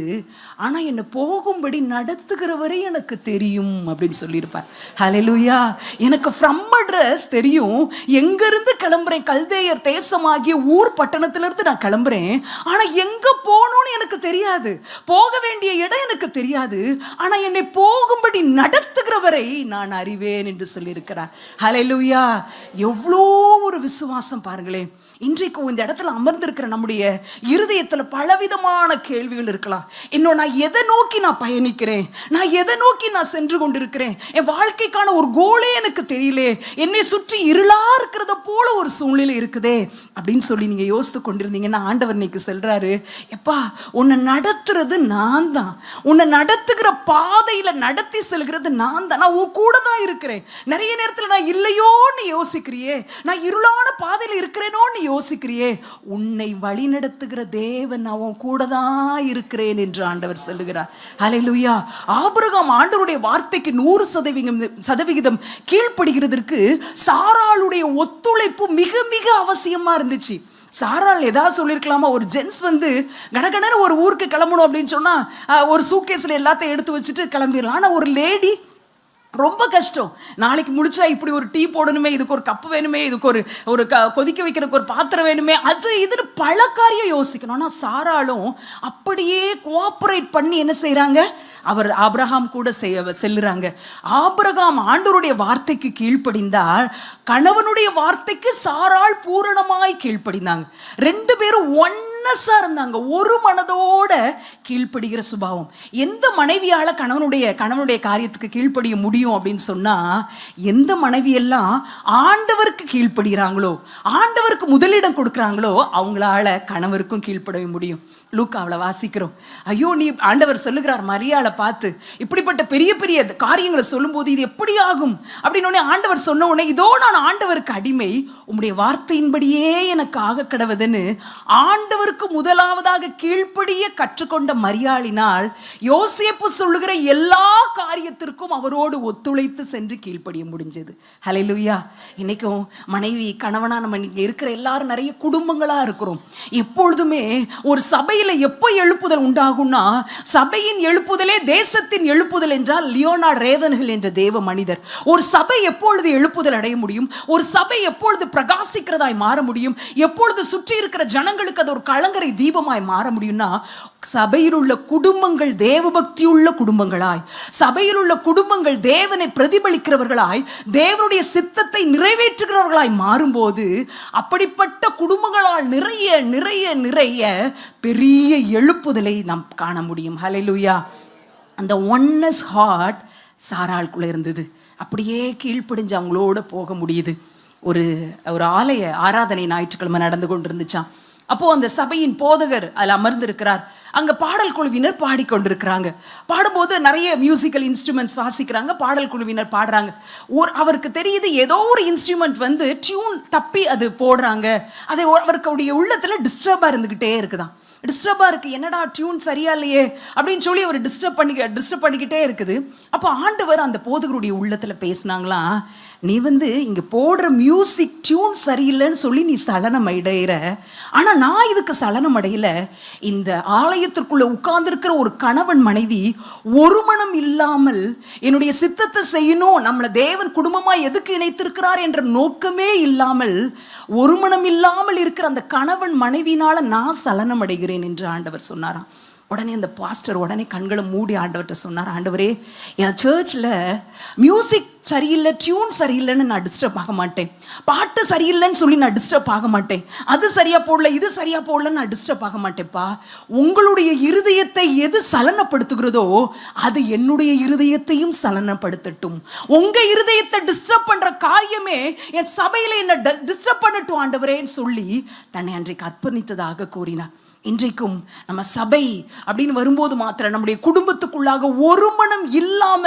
ஆனால் என்னை போகும்படி நடத்துகிறவரே எனக்கு தெரியும் அப்படின்னு சொல்லியிருப்பார். ஹல்லேலூயா. எனக்கு ஃப்ரம் அட்ரஸ் தெரியும், எங்கேருந்து கிளம்புறேன், கல்தேயர் தேசமாகிய ஊர் பட்டணத்திலிருந்து நான் கிளம்புறேன், ஆனால் எங்கே போகணும்னு எனக்கு தெரியாது, போக வேண்டிய இடம் எனக்கு தெரியாது, ஆனால் என்னை போகும்படி நடத்துகிறவரை நான் அறிவேன் என்று சொல்லியிருக்கிறார். ஹல்லேலூயா. எவ்வளோ ஒரு விசுவாசம் பாருங்களேன். இன்றைக்கு இந்த இடத்துல அமர்ந்திருக்கிற நம்முடைய இருதயத்தில் பலவிதமான கேள்விகள் இருக்கலாம். இன்னும் நான் எதை நோக்கி நான் பயணிக்கிறேன், நான் எதை நோக்கி நான் சென்று கொண்டிருக்கிறேன், என் வாழ்க்கைக்கான ஒரு கோலே எனக்கு தெரியல, என்னை சுற்றி இருளா இருக்கிறத போல ஒரு சூழ்நிலை இருக்குதே அப்படின்னு சொல்லி நீங்க யோசித்து கொண்டிருந்தீங்கன்னா ஆண்டவர் இன்னைக்கு சொல்றாரு, எப்பா உன்னை நடத்துறது நான் தான், உன்னை நடத்துகிற பாதையில நடத்தி செல்கிறது நான் தான், நான் உன் கூட தான் இருக்கிறேன். நிறைய நேரத்தில் நான் இல்லையோன்னு யோசிக்கிறியே, நான் இருளான பாதையில் இருக்கிறேனோன்னு யோசிக்கிறியே, உன்னை வழி நடத்துகிற தேவன் அவன் கூட தான் இருக்கிறேன் என்று ஆண்டவர் சொல்லுகிறார். ஹல்லேலூயா. ஆபிரகாம் ஆண்டவருடைய வார்த்தைக்கு 100% கீழ்ப்படுகிறதற்கு சாராளுடைய ஒத்துழைப்பு மிக மிக அவசியமா இருந்துச்சு. சாராள் ஏதாவது சொல்லியிருக்கலாமா? ஒரு ஜென்ஸ் வந்து கடகடன்னு ஒரு ஊருக்கு கிளம்பணும் அப்படின்னு சொன்னா ஒரு சூட்கேஸ்ல எல்லாத்தையும் எடுத்து வச்சுட்டு கிளம்பிடலாம். ஆனால் ஒரு லேடி ரொம்ப கஷ்டம். நாளைக்கு முடிச்சா இப்படி ஒரு டீ போடணுமே, இதுக்கு ஒரு கப்பு வேணுமே, இதுக்கு ஒரு கொதிக்க வைக்கிறதுக்கு ஒரு பாத்திரம் வேணுமே, அது இதுன்னு பல காரியம் யோசிக்கணும். ஆனால் சாராளும் அப்படியே கோஆப்ரேட் பண்ணி என்ன செய்கிறாங்க, அவர் ஆபிரகாம் கூட செல்லுறாங்க. ஆபிரகாம் ஆண்டவருடைய வார்த்தைக்கு கீழ்ப்படிந்தால் கணவனுடைய வார்த்தைக்கு சாராள் பூரணமாய் கீழ்ப்படிந்தாங்க. 2 பேரும் ஒன்னஸா இருந்தாங்க, ஒரு மனதோட கீழ்ப்படுகிற சுபாவம். எந்த மனைவியால கணவனுடைய காரியத்துக்கு கீழ்ப்படிய முடியும் அப்படின்னு சொன்னா, எந்த மனைவியெல்லாம் ஆண்டவருக்கு கீழ்ப்படுகிறாங்களோ, ஆண்டவருக்கு முதலிடம் கொடுக்குறாங்களோ, அவங்களால கணவருக்கும் கீழ்ப்பட முடியும். லூக்காவுல வாசிக்கிறோம். ஐயோ, நீ ஆண்டவர் சொல்லுகிறார் மரியாளை பார்த்து, இப்படிப்பட்ட பெரிய பெரிய காரியங்களை சொல்லும்போது இது எப்படி ஆகும் அப்படின்னு ஆண்டவர் சொன்ன உடனே, இதோ நான் ஆண்டவருக்கு அடிமை, உம்முடைய வார்த்தையின்படியே எனக்கு ஆக கடவுதுன்னு ஆண்டவருக்கு முதலாவதாக கீழ்ப்படிய கற்றுக்கொண்ட மரியாளினால் யோசேப்பு சொல்லுகிற எல்லா காரியத்திற்கும் அவரோடு ஒத்துழைத்து சென்று கீழ்ப்படிய முடிஞ்சது. ஹல்லேலூயா. இன்னைக்கும் மனைவி கணவனா நம்ம இருக்கிற எல்லாரும் நிறைய குடும்பங்களா இருக்கிறோம். எப்பொழுதுமே ஒரு சபையில எப்போ எழுப்புதல் உண்டாகும்னா, சபையின் எழுப்புதலே தேசத்தின் எழுப்புதல் என்றால் லியோனார்ட் ரேவன்ஹில் என்ற தேவ மனிதர். ஒரு சபை எப்பொழுது எழுப்புதல் அடைய முடியும், ஒரு சபை எப்பொழுது பிரகாசிக்கிறதாய் மாற முடியும், எப்பொழுது சுற்றி இருக்கிற ஜனங்களுக்கு அது ஒரு கலங்கரை தீபமாய் மாற முடியும்னா, சபையில் உள்ள குடும்பங்கள் தேவபக்தி உள்ள குடும்பங்களாய், சபையில் உள்ள குடும்பங்கள் தேவனை பிரதிபலிக்கிறவர்களாய், தேவனுடைய சித்தத்தை நிறைவேற்றுகிறவர்களாய் மாறும்போது, அப்படிப்பட்ட குடும்பங்களால் நிறைய நிறைய நிறைய பெரிய எழுப்புதலை நாம் காண முடியும். ஹல்லேலூயா. அந்த ஒன்னஸ் ஹார்ட் சாராளுக்குள்ள இருந்தது. அப்படியே கீழ்ப்படிஞ்சு அவங்களோட போக முடியுது. ஒரு ஆலய ஆராதனை ஞாயிற்றுக்கிழமை நடந்து கொண்டிருந்துச்சான். அப்போ அந்த சபையின் போதகர் அதில் அமர்ந்திருக்கிறார். அங்க பாடல் குழுவினர் பாடிக்கொண்டிருக்கிறாங்க. பாடும்போது நிறைய மியூசிக்கல் இன்ஸ்ட்ருமெண்ட்ஸ் வாசிக்கிறாங்க, பாடல் குழுவினர் பாடுறாங்க. அவருக்கு தெரியுது ஏதோ ஒரு இன்ஸ்ட்ருமெண்ட் வந்து டியூன் தப்பி அது போடுறாங்க. அதை அவருடைய உள்ளத்துல டிஸ்டர்பா இருந்துகிட்டே இருக்குதான். டிஸ்டர்பா இருக்கு, என்னடா டியூன் சரியா இல்லையே அப்படின்னு சொல்லி அவர் டிஸ்டர்ப் பண்ணிக்கிட்டே இருக்குது. அப்போ ஆண்டவர் அந்த போதகருடைய உள்ளத்துல பேசினாங்களாம், நீ வந்து இங்க போடுற மியூசிக் டியூன் சரியில்லைன்னு சொல்லி நீ சலனம் அடைகிற, ஆனா நான் இதுக்கு சலனம் அடையல. இந்த ஆலயத்திற்குள்ள உட்கார்ந்துருக்கிற ஒரு கணவன் மனைவி ஒரு மனம் இல்லாமல் என்னுடைய சித்தத்தை செய்யணும், நம்மளை தேவன் குடும்பமா எதுக்கு இணைத்திருக்கிறார் என்ற நோக்கமே இல்லாமல் ஒரு மனம் இல்லாமல் இருக்கிற அந்த கணவன் மனைவினால நான் சலனம் அடைகிறேன் என்று ஆண்டவர் சொன்னாராம். உடனே அந்த பாஸ்டர் உடனே கண்களை மூடி ஆண்டவர்கிட்ட சொன்னார், ஆண்டவரே, என் சர்ச்சில் மியூசிக் சரியில்லை, டியூன் சரியில்லைன்னு நான் டிஸ்டர்ப் ஆக மாட்டேன், பாட்டு சரியில்லைன்னு சொல்லி நான் டிஸ்டர்ப் ஆக மாட்டேன், அது சரியா போடல இது சரியா போடலன்னு நான் டிஸ்டர்ப் ஆக மாட்டேன்ப்பா. உங்களுடைய இருதயத்தை எது சலனப்படுத்துகிறதோ அது என்னுடைய இருதயத்தையும் சலனப்படுத்தட்டும். உங்க இருதயத்தை டிஸ்டர்ப் பண்ற காரியமே என் சபையில என்ன டிஸ்டர்ப் பண்ணட்டும் ஆண்டவரேன்னு சொல்லி தன்னை அன்றைக்கு அர்ப்பணித்ததாக கூறினார். இன்றைக்கும் நம்ம சபை அப்படின்னு வரும்போது மாத்திரம் நம்முடைய குடும்பத்துக்குள்ளாக ஒரு மனம் இல்லாம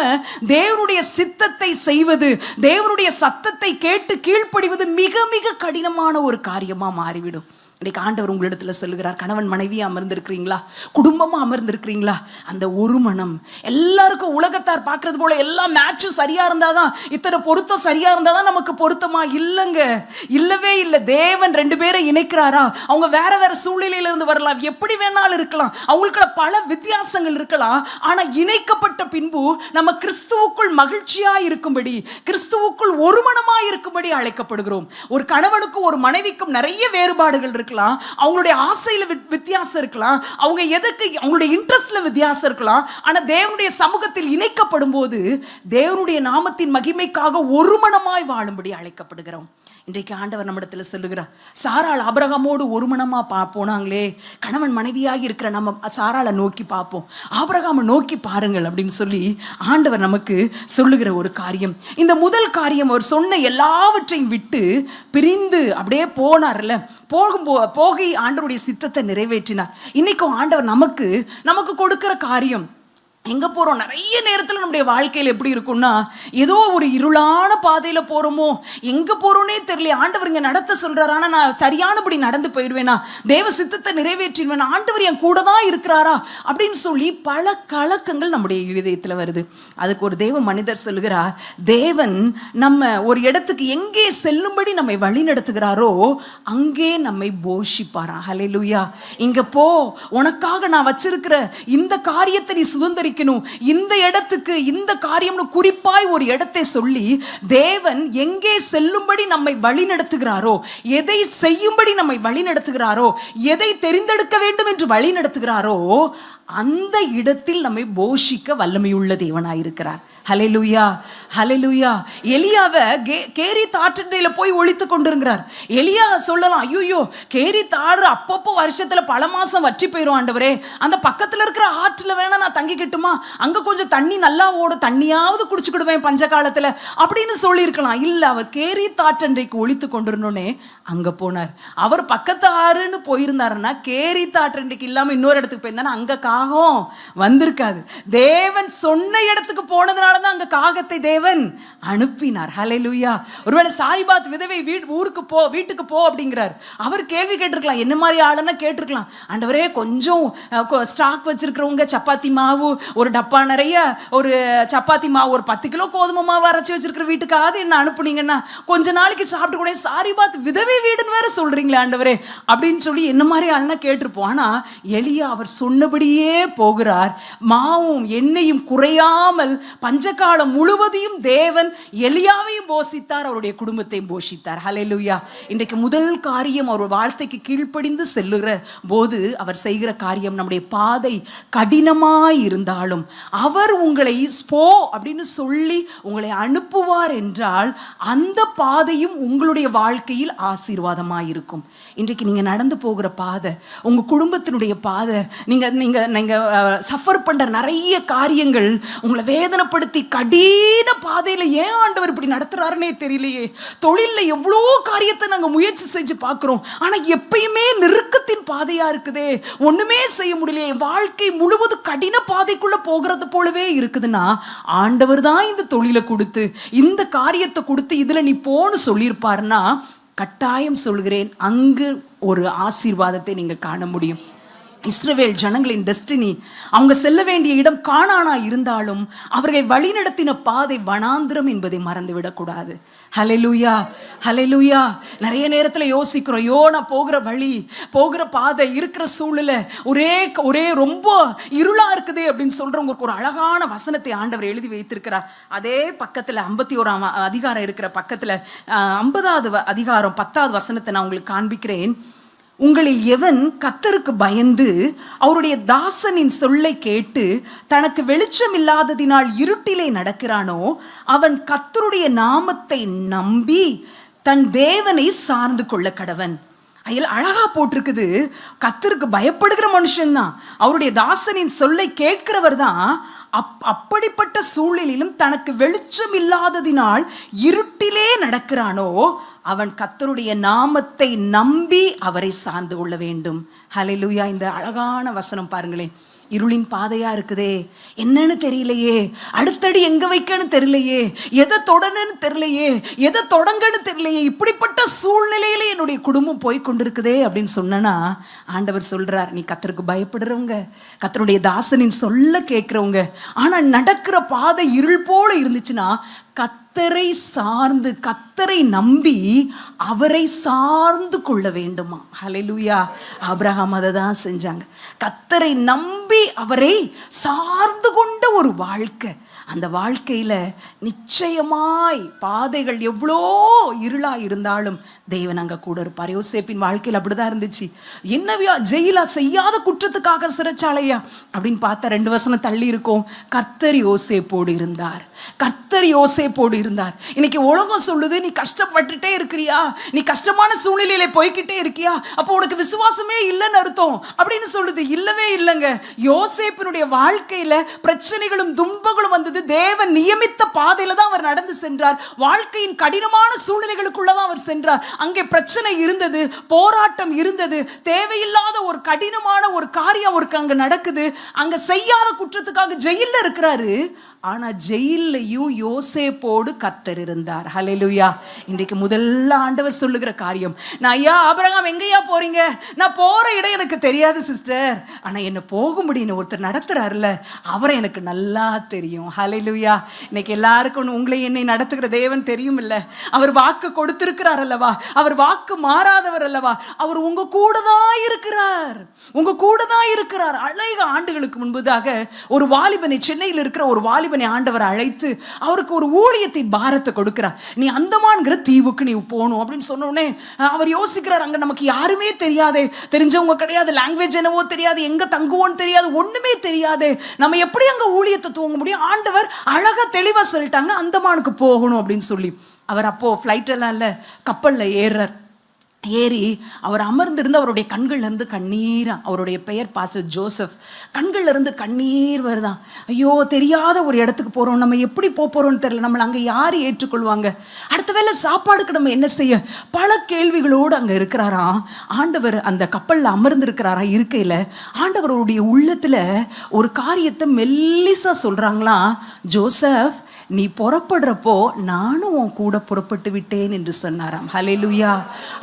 தேவனுடைய சித்தத்தை செய்வது, தேவனுடைய சத்தத்தை கேட்டு கீழ்ப்படிவது மிக மிக கடினமான ஒரு காரியமா மாறிவிடும். இன்னைக்கு ஆண்டவர் உங்களிடத்துல சொல்லுகிறார், கணவன் மனைவியா அமர்ந்திருக்கிறீங்களா, குடும்பமா அமர்ந்திருக்கிறீங்களா, அந்த ஒரு மனம். எல்லாருக்கும் உலகத்தார் பார்க்கறது போல எல்லா மேட்சும் சரியா இருந்தாதான், இத்தனை பொருத்தம் சரியா இருந்தாதான் நமக்கு பொருத்தமா? இல்லைங்க, இல்லவே இல்லை. தேவன் ரெண்டு பேரை இணைக்கிறாரா? அவங்க வேற வேற சூழ்நிலையில இருந்து வரலாம், எப்படி வேணாலும் இருக்கலாம், அவங்களுக்குள்ள பல வித்தியாசங்கள் இருக்கலாம். ஆனா இணைக்கப்பட்ட பின்பு நம்ம கிறிஸ்துவுக்குள் மகிழ்ச்சியா இருக்கும்படி, கிறிஸ்துவுக்குள் ஒரு மனமா இருக்கும்படி அழைக்கப்படுகிறோம். ஒரு கணவனுக்கும் ஒரு மனைவிக்கும் நிறைய வேறுபாடுகள் இருக்கலாம், அவங்களுடைய ஆசையில வித்தியாசம் இருக்கலாம், அவங்க எதுக்கு அவங்களுடைய இன்ட்ரெஸ்ட்ல வித்தியாசம் இருக்கலாம். ஆனா தேவனுடைய சமூகத்தில் இணைக்கப்படும் போது தேவனுடைய நாமத்தின் மகிமைக்காக ஒரு மனமாய் வாழும்படி அழைக்கப்படுகிறோம். இன்றைக்கு ஆண்டவர் நம்மிடத்துல சொல்லுகிறார், சாராள் ஆபிரகாமோடு ஒரு மனமா போனாங்களே, கணவன் மனைவியாகி இருக்கிற நம்ம சாராளை நோக்கி பார்ப்போம், ஆபிரகாமை நோக்கி பாருங்கள் அப்படின்னு சொல்லி ஆண்டவர் நமக்கு சொல்லுகிற ஒரு காரியம். இந்த முதல் காரியம், அவர் சொன்ன எல்லாவற்றையும் விட்டு பிரிந்து அப்படியே போனார்ல, போகி ஆண்டவருடைய சித்தத்தை நிறைவேற்றினார். இன்னைக்கும் ஆண்டவர் நமக்கு கொடுக்கிற காரியம், எங்கே போகிறோம்? நிறைய நேரத்தில் நம்முடைய வாழ்க்கையில் எப்படி இருக்கும்னா, ஏதோ ஒரு இருளான பாதையில் போகிறோமோ, எங்கே போகிறோன்னே தெரியல. ஆண்டவர் இங்கே நடத்த சொல்கிறார், ஆனால் நான் சரியானபடி நடந்து போயிடுவேனா, தேவ சித்தத்தை நிறைவேற்றிடுவேன், ஆண்டவர் என் கூட தான் இருக்கிறாரா அப்படின்னு சொல்லி பல கலக்கங்கள் நம்முடைய இதயத்தில் வருது. அதுக்கு ஒரு தேவ மனிதர் சொல்லுகிறார், தேவன் நம்ம ஒரு இடத்துக்கு எங்கே செல்லும்படி நம்மை வழி நடத்துகிறாரோ அங்கே நம்மை போஷிப்பாரா. ஹல்லேலூயா. இங்கே போ, உனக்காக நான் வச்சிருக்கிற இந்த காரியத்தை நீ சுதந்திரி, இந்த இடத்துக்கு இந்த காரியம்னு குறிப்பாய் ஒரு இடத்தை சொல்லி தேவன் எங்கே செல்லும்படி நம்மை வழி நடத்துகிறாரோ, எதை செய்யும்படி நம்மை வழி நடத்துகிறாரோ, எதை தெரிந்தெடுக்க வேண்டும் என்று வழி நடத்துகிறாரோ அந்த இடத்தில் நம்மை போஷிக்க வல்லமையுள்ள தேவனாயிருக்கிறார். ஹல்லேலூயா, ஹல்லேலூயா. எலியாவை கேரித் ஆற்றண்டையில போய் ஒழித்து கொண்டிருக்கிறார். எலியா சொல்லலாம், ஐயோ கேரித் ஆறு அப்பப்போ வருஷத்துல பல மாசம் வற்றி போயிடும் ஆண்டவரே, அந்த பக்கத்துல இருக்கிற ஆற்றுல வேணா நான் தங்கிக்கிட்டுமா, அங்க கொஞ்சம் தண்ணி நல்லா ஓடும், தண்ணியாவது குடிச்சுக்கிடுவேன் பஞ்ச காலத்துல அப்படின்னு சொல்லியிருக்கலாம். இல்ல, அவர் கேரித் ஆற்றண்டைக்கு ஒழித்து கொண்டிருந்தோன்னே அங்க போனார். அவர் பக்கத்து ஆறுன்னு போயிருந்தாருன்னா கேரித் ஆற்றண்டைக்கு இல்லாம இன்னொரு இடத்துக்கு போயிருந்தாரு, அங்க காகம் வந்திருக்காது. தேவன் சொன்ன இடத்துக்கு போனதுனால தான் அங்க காகத்தை தேவன் அனுப்பினார். ஹல்லேலூயா. ஒருவேளை சாய்பாத் விதவை வீட்டுக்கு போ அப்படிங்கிறார். அவர் கேள்வி கேட்டிருக்கலாம், என்ன மாதிரி ஆளுன்னா கேட்டிருக்கலாம், ஆண்டவரே கொஞ்சம் ஸ்டாக் வச்சிருக்கிறவங்க சப்பாத்தி மாவு ஒரு டப்பா நிறைய ஒரு சப்பாத்தி மாவு ஒரு 10 கிலோ கோதுமை மாவு அரைச்சி வச்சிருக்கிற வீட்டுக்காவது என்ன அனுப்புனீங்கன்னா கொஞ்ச நாளைக்கு சாப்பிட்டு கூட, சாரிபாத் விதவை வீடுன்னு வேற சொல்றீங்களே ஆண்டவரே அப்படின்னு சொல்லி என்ன மாதிரி ஆளுன்னா கேட்டிருப்போம். ஆனா எலியா அவர் சொன்னபடியே போகிறார். மாவும் எண்ணெயும் குறையாமல் பஞ்சகாலம் முழுவதையும் தேவன் எலியாவையும் போஷித்தார், அவருடைய குடும்பத்தையும் போஷித்தார். ஹல்லேலூயா. இன்றைக்கு முதல் காரியம், அவர் வார்த்தைக்கு கீழ்ப்படிந்து செல்லுகிற போது அவர் செய்கிற காரியம், நம்முடைய பாதை கடினமாய் இருந்தாலும் அவர் உங்களை போ அப்படின்னு சொல்லி உங்களை அனுப்புவார் என்றால் அந்த பாதையும் உங்களுடைய வாழ்க்கையில் ஆசீர்வாதமாய் இருக்கும். இன்றைக்கு நீங்க நடந்து போகிற பாதை, உங்க குடும்பத்தினுடைய பாதை, நீங்க சஃபர் பண்ற நிறைய காரியங்கள் உங்களை வேதனைப்படுத்தி கடின பாதையில ஏன் ஆண்டவர் இப்படி நடத்துறாருன்னே தெரியலையே. தொழில்ல எவ்வளோ காரியத்தை நாங்க முயற்சி செஞ்சு பார்க்கிறோம், ஆனா எப்பயுமே நெருக்கத்தின் பாதையா இருக்குதே, ஒண்ணுமே செய்ய முடியலையே, வாழ்க்கை முழுவதும் கடின பாதைக்குள்ள போகிறது போலவே இருக்குதுன்னா ஆண்டவர் தான் இந்த தொழிலை கொடுத்து இந்த காரியத்தை கொடுத்து இதுல நீ போன்னு சொல்லியிருப்பாருன்னா கட்டாயம் சொல்கிறேன், அங்கு ஒரு ஆசீர்வாதத்தை நீங்க காண முடியும். இஸ்ரவேல் ஜனங்களின் டெஸ்டினி, அவங்க செல்ல வேண்டிய இடம் கானானா இருந்தாலும் அவர்கள் வழிநடத்தின பாதை வனாந்திரம் என்பதை மறந்துவிடக்கூடாது. ஹல்லேலூயா, ஹல்லேலூயா. நிறைய நேரத்தில் யோசிக்கிறோம், நான் போகிற வழி, போகிற பாதை, இருக்கிற சூழ்நிலை ஒரே ரொம்ப இருளா இருக்குது அப்படின்னு சொல்றவங்களுக்கு ஒரு அழகான வசனத்தை ஆண்டவர் எழுதி வைத்திருக்கிறார். அதே பக்கத்துல 51ஆம் அதிகாரம் இருக்கிற பக்கத்துல 50வது அதிகாரம் 10வது வசனத்தை நான் உங்களுக்கு காண்பிக்கிறேன். உங்களில் எவன் கர்த்தருக்கு பயந்து அவருடைய தாசனின் சொல்லை கேட்டு தனக்கு வெளிச்சம் இல்லாததினால் இருட்டிலே நடக்கிறானோ அவன் கர்த்தருடைய நாமத்தை நம்பி தன் தேவனை சார்ந்து கொள்ள கடவன். அழகா போட்டிருக்குது. கர்த்தருக்கு பயப்படுகிற மனுஷன்தான், அவருடைய தாசனின் சொல்லை கேட்கிறவர் தான். அப்படிப்பட்ட சூழ்நிலையிலும் தனக்கு வெளிச்சம் இல்லாததினால் இருட்டிலே நடக்கிறானோ அவன் கர்த்தருடைய நாமத்தை நம்பி அவரை சார்ந்து கொள்ள வேண்டும். ஹல்லேலூயா. இந்த அழகான வசனம் பாருங்களேன். இருளின் பாதையா இருக்குதே, என்னன்னு தெரியலையே, அடுத்தடி எங்க வைக்கன்னு தெரியலையே, எதை தொடணுன்னு தெரியலையே, எதை தொடங்கன்னு தெரியலையே, இப்படிப்பட்ட சூழ்நிலையில என்னுடைய குடும்பம் போய் கொண்டிருக்குதே அப்படின்னு சொன்னா, ஆண்டவர் சொல்றார், நீ கர்த்தருக்கு பயப்படுறவங்க, கர்த்தருடைய தாசனின் சொல்ல கேட்கிறவங்க, ஆனா நடக்கிற பாதை இருள் போல இருந்துச்சுன்னா கர்த்தரை சார்ந்து, கர்த்தரை நம்பி அவரை சார்ந்து கொள்ள வேண்டுமா. ஹல்லேலூயா. ஆபிரகாம் அதை தான் செஞ்சாங்க. கர்த்தரை நம்பி அவரை சார்ந்து கொண்ட ஒரு வாழ்க்கை. அந்த வாழ்க்கையில நிச்சயமாய் பாதைகள் எவ்வளோ இருளா இருந்தாலும் தேவன் அங்க கூட இருப்பார். யோசேப்பின் வாழ்க்கையில் அப்படிதான் இருந்துச்சு. என்னவியா ஜெயிலா, செய்யாத குற்றத்துக்காக சிறைச்சாலையா அப்படின்னு பார்த்தா 2 வசனம் தள்ளி இருக்கும், கர்த்தர் யோசேப்போடு இருந்தார். கர்த்தர் யோசேப்போடு இருந்தார். இன்னைக்கு உலகம் சொல்லுது, நீ கஷ்டப்பட்டுட்டே இருக்கிறியா, நீ கஷ்டமான சூழ்நிலையில போய்கிட்டே இருக்கியா, அப்போ உனக்கு விசுவாசமே இல்லைன்னு அர்த்தம் அப்படின்னு சொல்லுது. இல்லவே இல்லைங்க. யோசேப்பினுடைய வாழ்க்கையில பிரச்சனைகளும் துன்பங்களும் வந்தது. தேவன் நியமித்த பாதையில தான் அவர் நடந்து சென்றார். வாழ்க்கையின் கடினமான சூழ்நிலைகளுக்குள்ளதான் அவர் சென்றார். அங்கே பிரச்சனை இருந்தது, போராட்டம் இருந்தது, தேவையில்லாத ஒரு கடினமான ஒரு காரியம் அவருக்கு அங்க நடக்குது. அங்க செய்யாத குற்றத்துக்காக ஜெயில்ல இருக்கிறாரு. ஆனா ஜெயிலையும் யோசேப்போடு கர்த்தர் இருந்தார். ஹல்லேலூயா. இன்றைக்கு முதல்ல ஆண்டவர் சொல்லுகிற காரியம், நான் ஐயா ஆபிரகாம் எங்கேயா போறீங்க, நான் போற இடம் எனக்கு தெரியாது சிஸ்டர், ஆனா என்ன போக முடியும் ஒருத்தர் நடத்துறாருல, அவரை எனக்கு நல்லா தெரியும். ஹல்லேலூயா. இன்னைக்கு எல்லாருக்கும் உங்களை என்னை நடத்துகிற தேவன் தெரியும் இல்ல, அவர் வாக்கு கொடுத்திருக்கிறார் அல்லவா, அவர் வாக்கு மாறாதவர் அல்லவா, அவர் உங்க கூட தான் இருக்கிறார், உங்க கூட தான் இருக்கிறார். அநேக ஆண்டுகளுக்கு முன்பதாக ஒரு வாலிபனை, சென்னையில் இருக்கிற ஒரு வாலிபனை ஆண்டவர் அழைத்து அவருக்கு ஒரு ஊழியத்தின் பாரத்தை கொடுக்கிறார். நீ அந்தமான்கிற தீவுக்கு நீ போகணும் அப்படின்னு சொன்ன உடனே அவர் யோசிக்கிறார், அங்க நமக்கு யாருமே தெரியாதே, தெரிஞ்சவங்க கிடையாது, லாங்குவேஜ் என்னவோ தெரியாது, எங்க தங்குவோன்னு தெரியாது, ஒண்ணுமே தெரியாது, நம்ம எப்படி அங்க ஊழியத்தை துவங்க முடியும். ஆண்டவர் அழகா தெளிவா சொல்லிட்டாங்க, அந்தமானுக்கு போகணும் அப்படின்னு சொல்லி. அவர் அப்போ ஃப்ளைட் எல்லாம் இல்ல, கப்பல்ல ஏறி அவர் அமர்ந்திருந்து அவருடைய கண்கள்ல இருந்து கண்ணீரா, அவருடைய பெயர் பாஸ்டர் ஜோசப், கண்கள்ல இருந்து கண்ணீர் வருதான். ஐயோ, தெரியாத ஒரு இடத்துக்கு போறோம், நம்ம எப்படி போறோம்னு தெரியல, நம்மளை அங்க யாரு ஏற்றுக்கொள்வாங்க, அடுத்த வேளை சாப்பாடுக்கு நம்ம என்ன செய்ய, பல கேள்விகளோடு அங்க இருக்கிறாராம். ஆண்டவர் அந்த கப்பல்ல அமர்ந்து இருக்கிறாரா, இருக்கையில ஆண்டவருடைய உள்ளத்துல ஒரு காரியத்தை மெல்லிசா சொல்றாங்களாம், ஜோசப் நீ புறப்படுறப்போ நானும் உன் கூட புறப்பட்டு விட்டேன் என்று சொன்னாராம். ஹல்லேலூயா.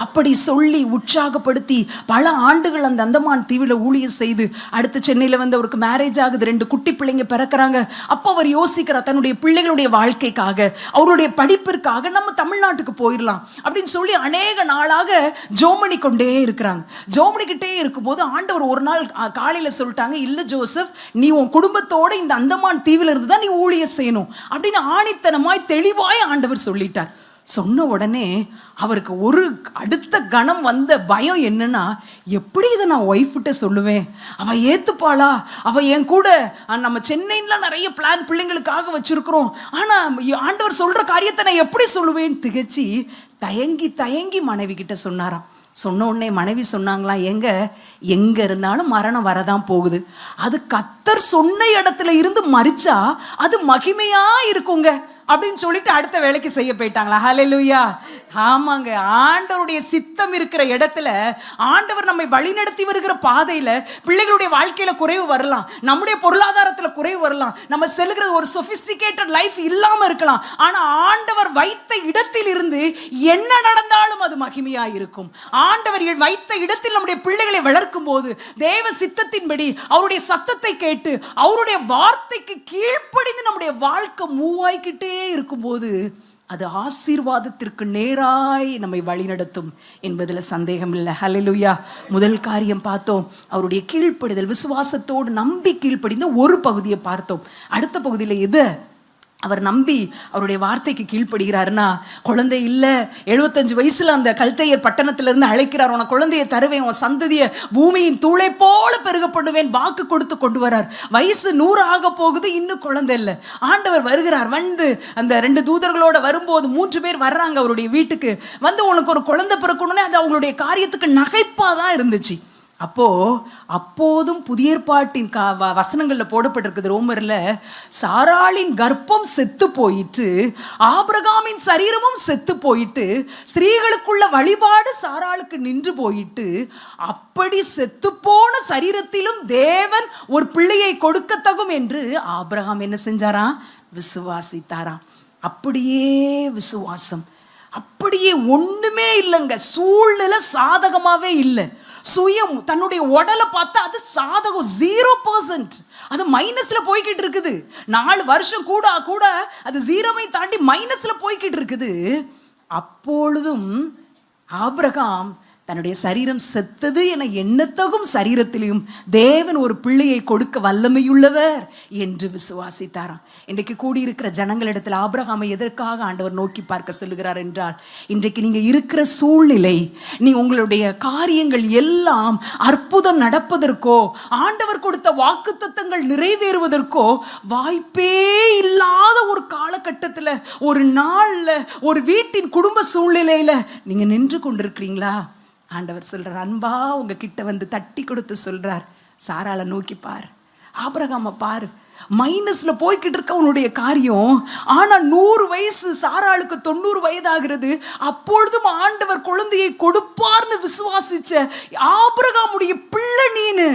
அப்படி சொல்லி உற்சாகப்படுத்தி பல ஆண்டுகள் அந்த அந்தமான் தீவில் ஊழியம் செய்து அடுத்து சென்னையில் வந்து அவருக்கு மேரேஜ் ஆகுது, 2 குட்டி பிள்ளைங்க பிறக்கிறாங்க. அப்போ அவர் யோசிக்கிறார், தன்னுடைய பிள்ளைகளுடைய வாழ்க்கைக்காக, அவருடைய படிப்பிற்காக நம்ம தமிழ்நாட்டுக்கு போயிடலாம் அப்படின்னு சொல்லி அநேக நாளாக ஜோமணி கொண்டே இருக்கிறாங்க. ஜோமணிக்கிட்டே இருக்கும்போது ஆண்டவர் ஒரு நாள் காலையில சொல்லிட்டாங்க, இல்ல ஜோசப், நீ உன் குடும்பத்தோட இந்த அந்தமான் தீவில் இருந்து தான் நீ ஊழியம் செய்யணும் அப்படின்னு ஆணித்தனமாய் தெளிவாய் ஆண்டவர் சொல்லிட்டார். சொன்ன உடனே அவருக்கு ஒரு அடுத்த கணம் வந்த பயம் என்னன்னா, எப்படி இதை நான் ஒய்ஃப்கிட்ட சொல்லுவேன், அவ ஏத்துப்பாளா, அவ என் கூட, நம்ம சென்னையில நிறைய பிளான் பிள்ளைங்களுக்காக வச்சிருக்கிறோம், ஆனா ஆண்டவர் சொல்ற காரியத்தை நான் எப்படி சொல்லுவேன் திகச்சு தயங்கி தயங்கி மனைவி கிட்ட சொன்னாராம். சொன்ன உடனே மனைவி சொன்னாங்களா, எங்க இருந்தாலும் மரணம் வரதான் போகுது, அது கர்த்தர் சொன்ன இடத்துல இருந்து மரிச்சா அது மகிமையா இருக்குங்க அப்படின்னு சொல்லிட்டு அடுத்த வேலைக்கு செய்ய போயிட்டாங்களா. ஹல்லேலூயா. ஆமாங்க, ஆண்டவருடைய சித்தம் இருக்கிற இடத்துல, ஆண்டவர் நம்மை வழிநடத்தி வருகிற பாதையில பிள்ளைகளுடைய வாழ்க்கையில குறைவு வரலாம், நம்முடைய பொருளாதாரத்துல குறைவு வரலாம், நம்ம செல்கிற ஒரு சொபிஸ்டிகேட்டட் லைஃப் இல்லாம இருக்கலாம், ஆனா ஆண்டவர் வைத்த இடத்தில் இருந்து என்ன நடந்தாலும் அது மகிமையா இருக்கும். ஆண்டவர் வைத்த இடத்தில் நம்முடைய பிள்ளைகளை வளர்க்கும் போது தேவ சித்தத்தின்படி அவருடைய சத்தத்தை கேட்டு அவருடைய வார்த்தைக்கு கீழ்ப்படிந்து நம்முடைய வாழ்க்கை மூவாய்க்கிட்டே இருக்கும்போது அது ஆசீர்வாதத்திற்கு நேராய் நம்மை வழிநடத்தும் என்பதில் சந்தேகம் இல்லை. ஹல்லேலூயா. முதல் காரியம் பார்த்தோம், அவருடைய கீழ்ப்படிதல், விசுவாசத்தோடு நம்பி கீழ்ப்படிந்த ஒரு பகுதியை பார்த்தோம். அடுத்த பகுதியில் எது அவர் நம்பி அவருடைய வார்த்தைக்கு கீழ்ப்படுகிறாருன்னா, குழந்தை இல்லை, 75 வயசுல அந்த கல்தையர் பட்டணத்திலிருந்து அழைக்கிறார், உன குழந்தையை தருவேன், உன் சந்ததியை பூமியின் தூளை போல பெருக பண்ணுவேன், வாக்கு கொடுத்து கொண்டு வரார். வயசு 100 ஆக போகுது, இன்னும் குழந்தை இல்லை. ஆண்டவர் வருகிறார். வந்து அந்த 2 தூதர்களோட வரும்போது 3 பேர் வர்றாங்க அவருடைய வீட்டுக்கு. வந்து உனக்கு ஒரு குழந்தை பிறக்கணும்னே அது அவங்களுடைய காரியத்துக்கு நகைப்பாதான் இருந்துச்சு. அப்போதும் புதிய ஏற்பாட்டின் வசனங்கள்ல போடப்பட்டிருக்குது ரோமர்ல, சாராளின் கர்ப்பம் செத்து போயிட்டு, ஆபிரகாமின் சரீரமும் செத்து போயிட்டு, ஸ்திரீகளுக்குள்ள வழிபாடு சாராளுக்கு நின்று போயிட்டு, அப்படி செத்து போன சரீரத்திலும் தேவன் ஒரு பிள்ளையை கொடுக்கத்தகும் என்று ஆபிரகாம் என்ன செஞ்சாராம்? விசுவாசித்தாராம். அப்படியே விசுவாசம், அப்படியே ஒண்ணுமே இல்லைங்க, சூழ்நிலை சாதகமாவே இல்லை. சுயம் தன்னுடைய உடலை பார்த்தா அது சாதகம் 0%, அது மைனஸ்ல போய்கிட்டு இருக்குது. 4 வருஷம் கூட கூட அது 0வை தாண்டி மைனஸ்ல போய்கிட்டு இருக்குது. அப்பொழுதும் ஆபிரகாம் தன்னுடைய சரீரம் செத்தது என எண்ணத்தகும் சரீரத்திலையும் தேவன் ஒரு பிள்ளையை கொடுக்க வல்லமையுள்ளவர் என்று விசுவாசித்தாராம். இன்றைக்கு கூடியிருக்கிற ஜனங்களிடத்தில் ஆபிரகாமை எதற்காக ஆண்டவர் நோக்கி பார்க்க சொல்லுகிறார் என்றால், இன்றைக்கு நீங்க இருக்கிற சூழ்நிலை, நீ உங்களுடைய காரியங்கள் எல்லாம் அற்புதம் நடப்பதற்கோ ஆண்டவர் கொடுத்த வாக்குத்தத்தங்கள் நிறைவேறுவதற்கோ வாய்ப்பே இல்லாத ஒரு காலகட்டத்தில், ஒரு நாள்ல, ஒரு வீட்டின் குடும்ப சூழ்நிலையில நீங்க நின்று கொண்டிருக்கிறீங்களா? ஆண்டவர் சொல்றார், அன்பா உங்ககிட்ட வந்து தட்டி கொடுத்து சொல்றார், சாராளை நோக்கி பாரு, ஆபிரகாம பாரு. மைனஸ்ல போய்கிட்டு இருக்க உன்னுடைய காரியம், ஆனா 100 வயசு சாராளுக்கு 90 வயதாகிறது. அப்பொழுதும் ஆண்டவர் குழந்தையை கொடுப்பார்னு விசுவாசிச்ச ஆபிரகாமுடைய பிள்ளை நீனு.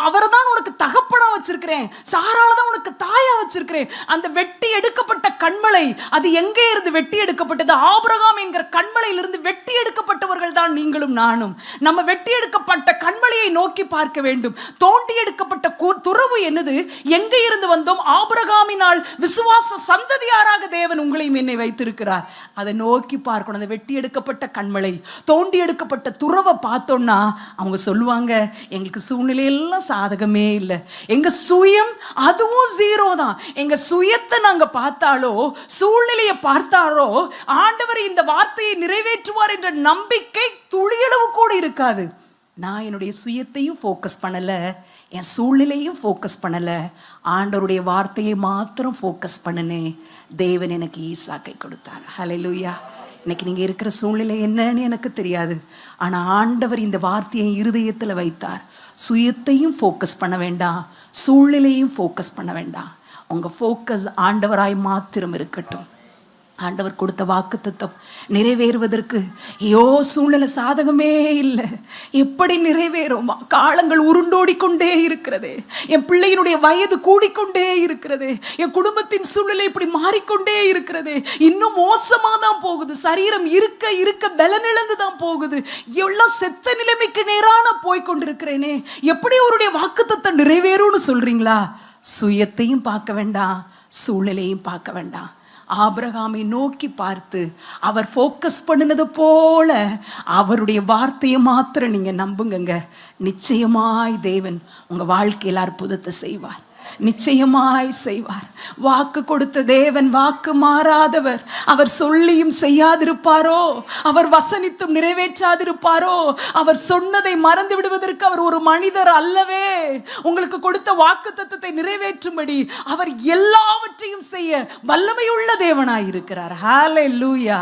அவரை தான் உனக்கு தகப்பனா வச்சிருக்கிறேன், சாராளை தான் உனக்கு தாயா வச்சிருக்கிறேன். அந்த வெட்டி எடுக்கப்பட்ட கண்மலை, அது எங்கே இருந்து வெட்டி எடுக்கப்பட்டது? ஆபிரகாம் என்கிற கண்மலையிலிருந்து வெட்டி எடுக்கப்பட்டவர்கள் தான் நீங்களும் நானும். நம்ம வெட்டி எடுக்கப்பட்ட கண்மலையை நோக்கி பார்க்க வேண்டும். தோண்டி எடுக்கப்பட்ட துறவு என்னது? எங்கே இருந்து வந்தோம்? ஆபிரகாமினால் விசுவாச சந்ததியாராக தேவன் உங்களையும் என்னை வைத்திருக்கிறார். அதை நோக்கி பார்க்கணும். அந்த வெட்டி எடுக்கப்பட்ட கண்மலை, தோண்டி எடுக்கப்பட்ட துறவை பார்த்தோம்னா அவங்க சொல்லுவாங்க, எங்களுக்கு சூழ்நிலை எல்லாம் சாதகமே இல்லை, எங்க சுயம் அதுவும் 0 தான். எங்க சுயத்தை நாங்க பார்த்தாலோ சூழ்நிலையை பார்த்தாலோ ஆண்டவர் இந்த வார்த்தையை நிறைவேற்றுவார் என்ற நம்பிக்கை துளியளவு கூட இருக்காது. நான் என்னுடைய சுயத்தையும் ஃபோக்கஸ் பண்ணல, என் சூழ்நிலையும் ஃபோக்கஸ் பண்ணல, ஆண்டவருடைய வார்த்தையை மாத்திரம் ஃபோக்கஸ் பண்ணினேன். தேவன் எனக்கு ஈசாக்கை கொடுத்தார். ஹல்லேலூயா. இன்னைக்கு நீங்க இருக்கிற சூழ்நிலை என்னன்னு எனக்கு தெரியாது, ஆனா ஆண்டவர் இந்த வார்த்தையை இருதயத்தில் வைத்தார். சுயத்தையும் ஃபோக்கஸ் பண்ண வேண்டாம், சூழ்நிலையும் ஃபோக்கஸ் பண்ண வேண்டாம். உங்க ஃபோக்கஸ் ஆண்டவராய் மாத்திரம் இருக்கட்டும். ஆண்டவர் கொடுத்த வாக்குத்தத்தம் நிறைவேறுவதற்கு ஐயோ சூழ்நிலை சாதகமே இல்லை, எப்படி நிறைவேறும்? காலங்கள் உருண்டோடிக்கொண்டே இருக்கிறதே, என் பிள்ளையினுடைய வயது கூடிக்கொண்டே இருக்கிறது, என் குடும்பத்தின் சூழ்நிலை இப்படி மாறிக்கொண்டே இருக்கிறது, இன்னும் மோசமா தான் போகுது, சரீரம் இருக்க இருக்க பலனிழந்து தான் போகுது, எவ்வளவு செத்த நிலைமைக்கு நேரான போய்கொண்டிருக்கிறேனே, எப்படி அவருடைய வாக்குத்தத்தம் நிறைவேறும்னு சொல்றீங்களா? சுயத்தையும் பார்க்க வேண்டாம், சூழ்நிலையும் பார்க்க வேண்டாம். ஆபிரகாமை நோக்கி பார்த்து அவர் ஃபோக்கஸ் பண்ணினது போல அவருடைய வார்த்தையை மாத்திரம் நீங்க நம்புங்க. நிச்சயமாய் தேவன் உங்க வாழ்க்கையில் அற்புதத்தை செய்வார், நிச்சயமாய் செய்வார். வாக்கு கொடுத்த தேவன் வாக்கு மாறாதவர். அவர் சொல்லியும் செய்யாதிருப்பாரோ? அவர் வசனித்தும் நிறைவேற்றாதிருப்பாரோ? அவர் சொன்னதை மறந்து விடுவதற்கு அவர் ஒரு மனிதர் அல்லவே. உங்களுக்கு கொடுத்த வாக்கு தத்தத்தை நிறைவேற்றும்படி அவர் எல்லாவற்றையும் செய்ய வல்லமையுள்ள தேவனாய் இருக்கிறார். ஹல்லேலூயா,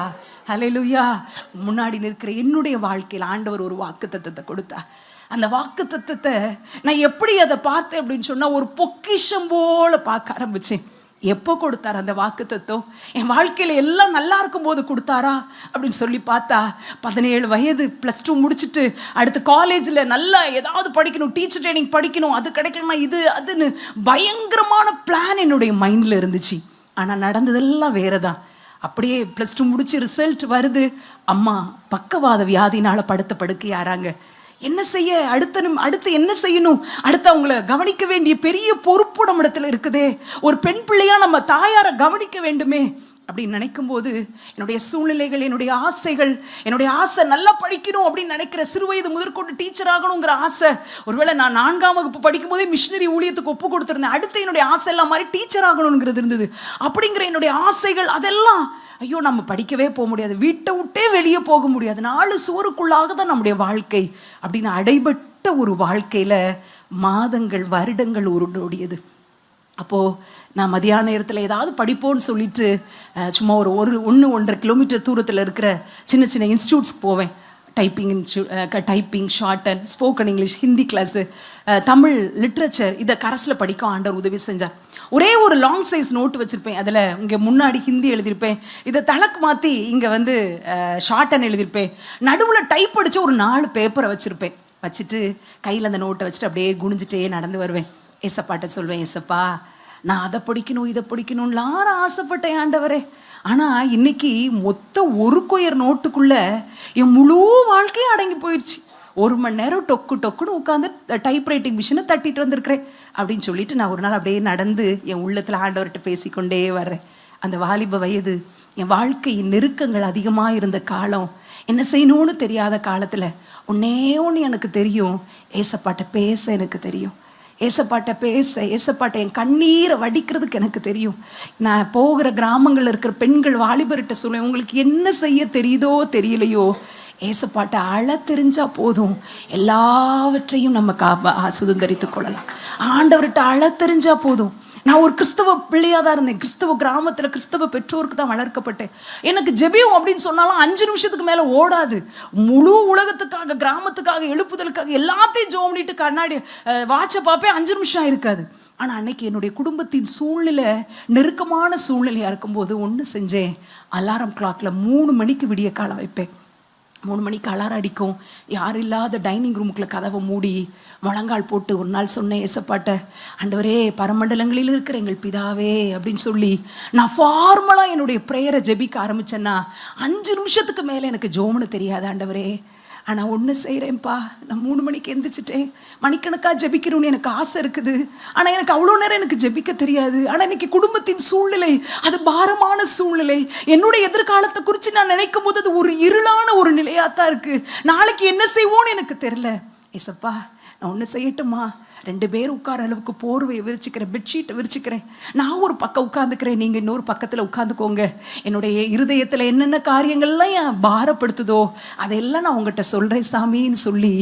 ஹல்லேலூயா. முன்னாடி நிற்கிற என்னுடைய வாழ்க்கையில் ஆண்டவர் ஒரு வாக்கு தத்தத்தை கொடுத்தார். அந்த வாக்கு தத்தத்தை நான் எப்படி அதை பார்த்தேன் அப்படின்னு சொன்னா, ஒரு பொக்கிஷம் போல பார்க்க ஆரம்பிச்சேன். எப்போ கொடுத்தார் அந்த வாக்கு தத்தம்? என் வாழ்க்கையில எல்லாம் நல்லா இருக்கும் போது கொடுத்தாரா அப்படின்னு சொல்லி பார்த்தா, 17 வயது +2 முடிச்சுட்டு அடுத்து காலேஜ்ல நல்லா ஏதாவது படிக்கணும், டீச்சர் ட்ரைனிங் படிக்கணும், அது கிடைக்கலன்னா இது அதுன்னு பயங்கரமான பிளான் என்னுடைய மைண்ட்ல இருந்துச்சு. ஆனா நடந்ததெல்லாம் வேறதான். அப்படியே +2 முடிச்சு ரிசல்ட் வருது, அம்மா பக்கவாத வியாதினால படுத்த படுக்கையாராங்க. என்ன செய்ய? அடுத்து என்ன செய்யணும்? அடுத்து அவங்கள கவனிக்க வேண்டிய பெரிய பொறுப்பு நம்ம இடத்துல இருக்குதே. ஒரு பெண் பிள்ளையா நம்ம தாயாரை கவனிக்க வேண்டுமே அப்படின்னு நினைக்கும் போது என்னுடைய சூழ்நிலைகள், என்னுடைய ஆசைகள், என்னுடைய ஆசை நல்லா படிக்கணும் அப்படின்னு நினைக்கிற சிறுவயது முதற்கொண்டு டீச்சர் ஆகணுங்கிற ஆசை. ஒருவேளை நான் 4ஆம் வகுப்பு படிக்கும் போதே மிஷினரி ஊழியத்துக்கு ஒப்பு கொடுத்துருந்தேன். அடுத்து என்னுடைய ஆசை எல்லாம் மாதிரி டீச்சர் ஆகணுங்கிறது இருந்தது. அப்படிங்கிற என்னுடைய ஆசைகள் அதெல்லாம் ஐயோ நம்ம படிக்கவே போக முடியாது, வீட்டை விட்டே வெளியே போக முடியாது, 4 சுவருக்குள்ளாக தான் நம்முடைய வாழ்க்கை அப்படின்னு அடைபட்ட ஒரு வாழ்க்கையில மாதங்கள் வருடங்கள் உருண்டோடியது. அப்போது நான் மதியான நேரத்தில் ஏதாவது படிப்போன்னு சொல்லிட்டு சும்மா ஒரு 1-1.5 கிலோமீட்டர் தூரத்தில் இருக்கிற சின்ன சின்ன இன்ஸ்டியூட்ஸ்க்கு போவேன். Typing, short and spoken English, Hindi class, Tamil literature, இதை கரஸில் படிக்க ஆண்டவர் உதவி செஞ்சார். ஒரே ஒரு லாங் சைஸ் நோட்டு வச்சுருப்பேன், அதில் இங்கே முன்னாடி ஹிந்தி எழுதியிருப்பேன், இதை தலக்கு மாற்றி இங்கே வந்து ஷார்ட் அண்ட் எழுதியிருப்பேன், நடுவில் டைப் அடித்து ஒரு 4 பேப்பரை வச்சுருப்பேன். வச்சுட்டு கையில் அந்த நோட்டை வச்சுட்டு அப்படியே குனிஞ்சிட்டே நடந்து வருவேன். ஏசப்பாட்ட சொல்வேன், ஏசப்பா நான் அதை படிக்கணும் இதை படிக்கணும்லாம் ஆசைப்பட்டேன் ஆண்டவரே. ஆனால் இன்னைக்கு மொத்த ஒரு கொயர் நோட்டுக்குள்ளே என் முழு வாழ்க்கையும் அடங்கி போயிடுச்சு. 1 மணி நேரம் டொக்குன்னு உட்காந்து டைப்ரைட்டிங் மிஷினை தட்டிட்டு வந்திருக்கிறேன் அப்படின்னு சொல்லிட்டு நான் ஒரு நாள் அப்படியே நடந்து என் உள்ளத்தில் ஆண்டவர்கிட்ட பேசிக்கொண்டே வர்றேன். அந்த வாலிப வயது, என் வாழ்க்கையின் நெருக்கங்கள் அதிகமாக இருந்த காலம், என்ன செய்யணும்னு தெரியாத காலத்தில் ஒன்னே ஒன்று எனக்கு தெரியும், ஏசப்பாட்ட பேச எனக்கு தெரியும். ஏசப்பாட்ட பேச, ஏசப்பாட்ட என் கண்ணீரை வடிக்கிறதுக்கு எனக்கு தெரியும். நான் போகிற கிராமங்களில் இருக்கிற பெண்கள் வாலிபர்கிட்ட சொல்லுவேன், உங்களுக்கு என்ன செய்ய தெரியுதோ தெரியலையோ, ஏசப்பாட்ட அழ தெரிஞ்சா போதும், எல்லாவற்றையும் நம்ம சுதந்திரித்து கொள்ளலாம். ஆண்டவர்கிட்ட அழ தெரிஞ்சா போதும். நான் ஒரு கிறிஸ்தவ பிள்ளையாக தான் இருந்தேன். கிறிஸ்தவ கிராமத்தில் கிறிஸ்தவ பெற்றோருக்கு தான் வளர்க்கப்பட்டேன். எனக்கு ஜெபியம் அப்படின்னு சொன்னாலும் 5 நிமிஷத்துக்கு மேலே ஓடாது. முழு உலகத்துக்காக, கிராமத்துக்காக, எழுப்புதலுக்காக எல்லாத்தையும் ஜோம் பண்ணிட்டு கண்ணாடி வாட்சை பார்ப்பேன், 5 நிமிஷம் இருக்காது. ஆனால் அன்னைக்கு என்னுடைய குடும்பத்தின் சூழ்நிலை நெருக்கமான சூழ்நிலையாக இருக்கும்போது ஒன்று செஞ்சேன். அலாரம் கிளாக்கில் 3 மணிக்கு விடிய காலம் வைப்பேன். 3 மணிக்கு அலாரம் அடிக்கும். யாரும் இல்லாத டைனிங் ரூமுக்குள்ள கதவை மூடி முழங்கால் போட்டு ஒரு நாள் சொன்னேன், ஏசப்பாட்ட, ஆண்டவரே பரமண்டலங்களில் இருக்கிற எங்கள் பிதாவே அப்படின்னு சொல்லி நான் ஃபார்மலாக என்னுடைய ப்ரேயரை ஜெபிக்க ஆரம்பிச்சேன்னா 5 நிமிஷத்துக்கு மேலே எனக்கு ஜோம்னு தெரியாது ஆண்டவரே. ஆனால் ஒன்று செய்கிறேன்ப்பா, நான் 3 மணிக்கு எந்திரிச்சிட்டேன். மணிக்கணக்காக ஜெபிக்கணும்னு எனக்கு ஆசை இருக்குது. ஆனால் எனக்கு அவ்வளோ நேரம் எனக்கு ஜெபிக்க தெரியாது. ஆனால் இன்னைக்கு குடும்பத்தின் சூழ்நிலை அது பாரமான சூழ்நிலை. என்னுடைய எதிர்காலத்தை குறித்து நான் நினைக்கும் போது அது ஒரு இருளான ஒரு நிலையாக தான் இருக்குது. நாளைக்கு என்ன செய்வோன்னு எனக்கு தெரில. ஏசப்பா நான் ஒன்று செய்யட்டுமா, 2 பேர் உட்கார அளவுக்கு போர்வையை விரிச்சிக்கிறேன், பெட்ஷீட்டை விரிச்சிக்கிறேன். நான் ஒரு பக்கம் உட்காந்துக்கிறேன், நீங்கள் இன்னொரு பக்கத்தில் உட்காந்துக்கோங்க. என்னுடைய இருதயத்தில் என்னென்ன காரியங்கள்லாம் என் பாரப்படுத்துதோ அதையெல்லாம் நான் உங்கள்கிட்ட சொல்கிறேன் சாமின்னு சொல்லி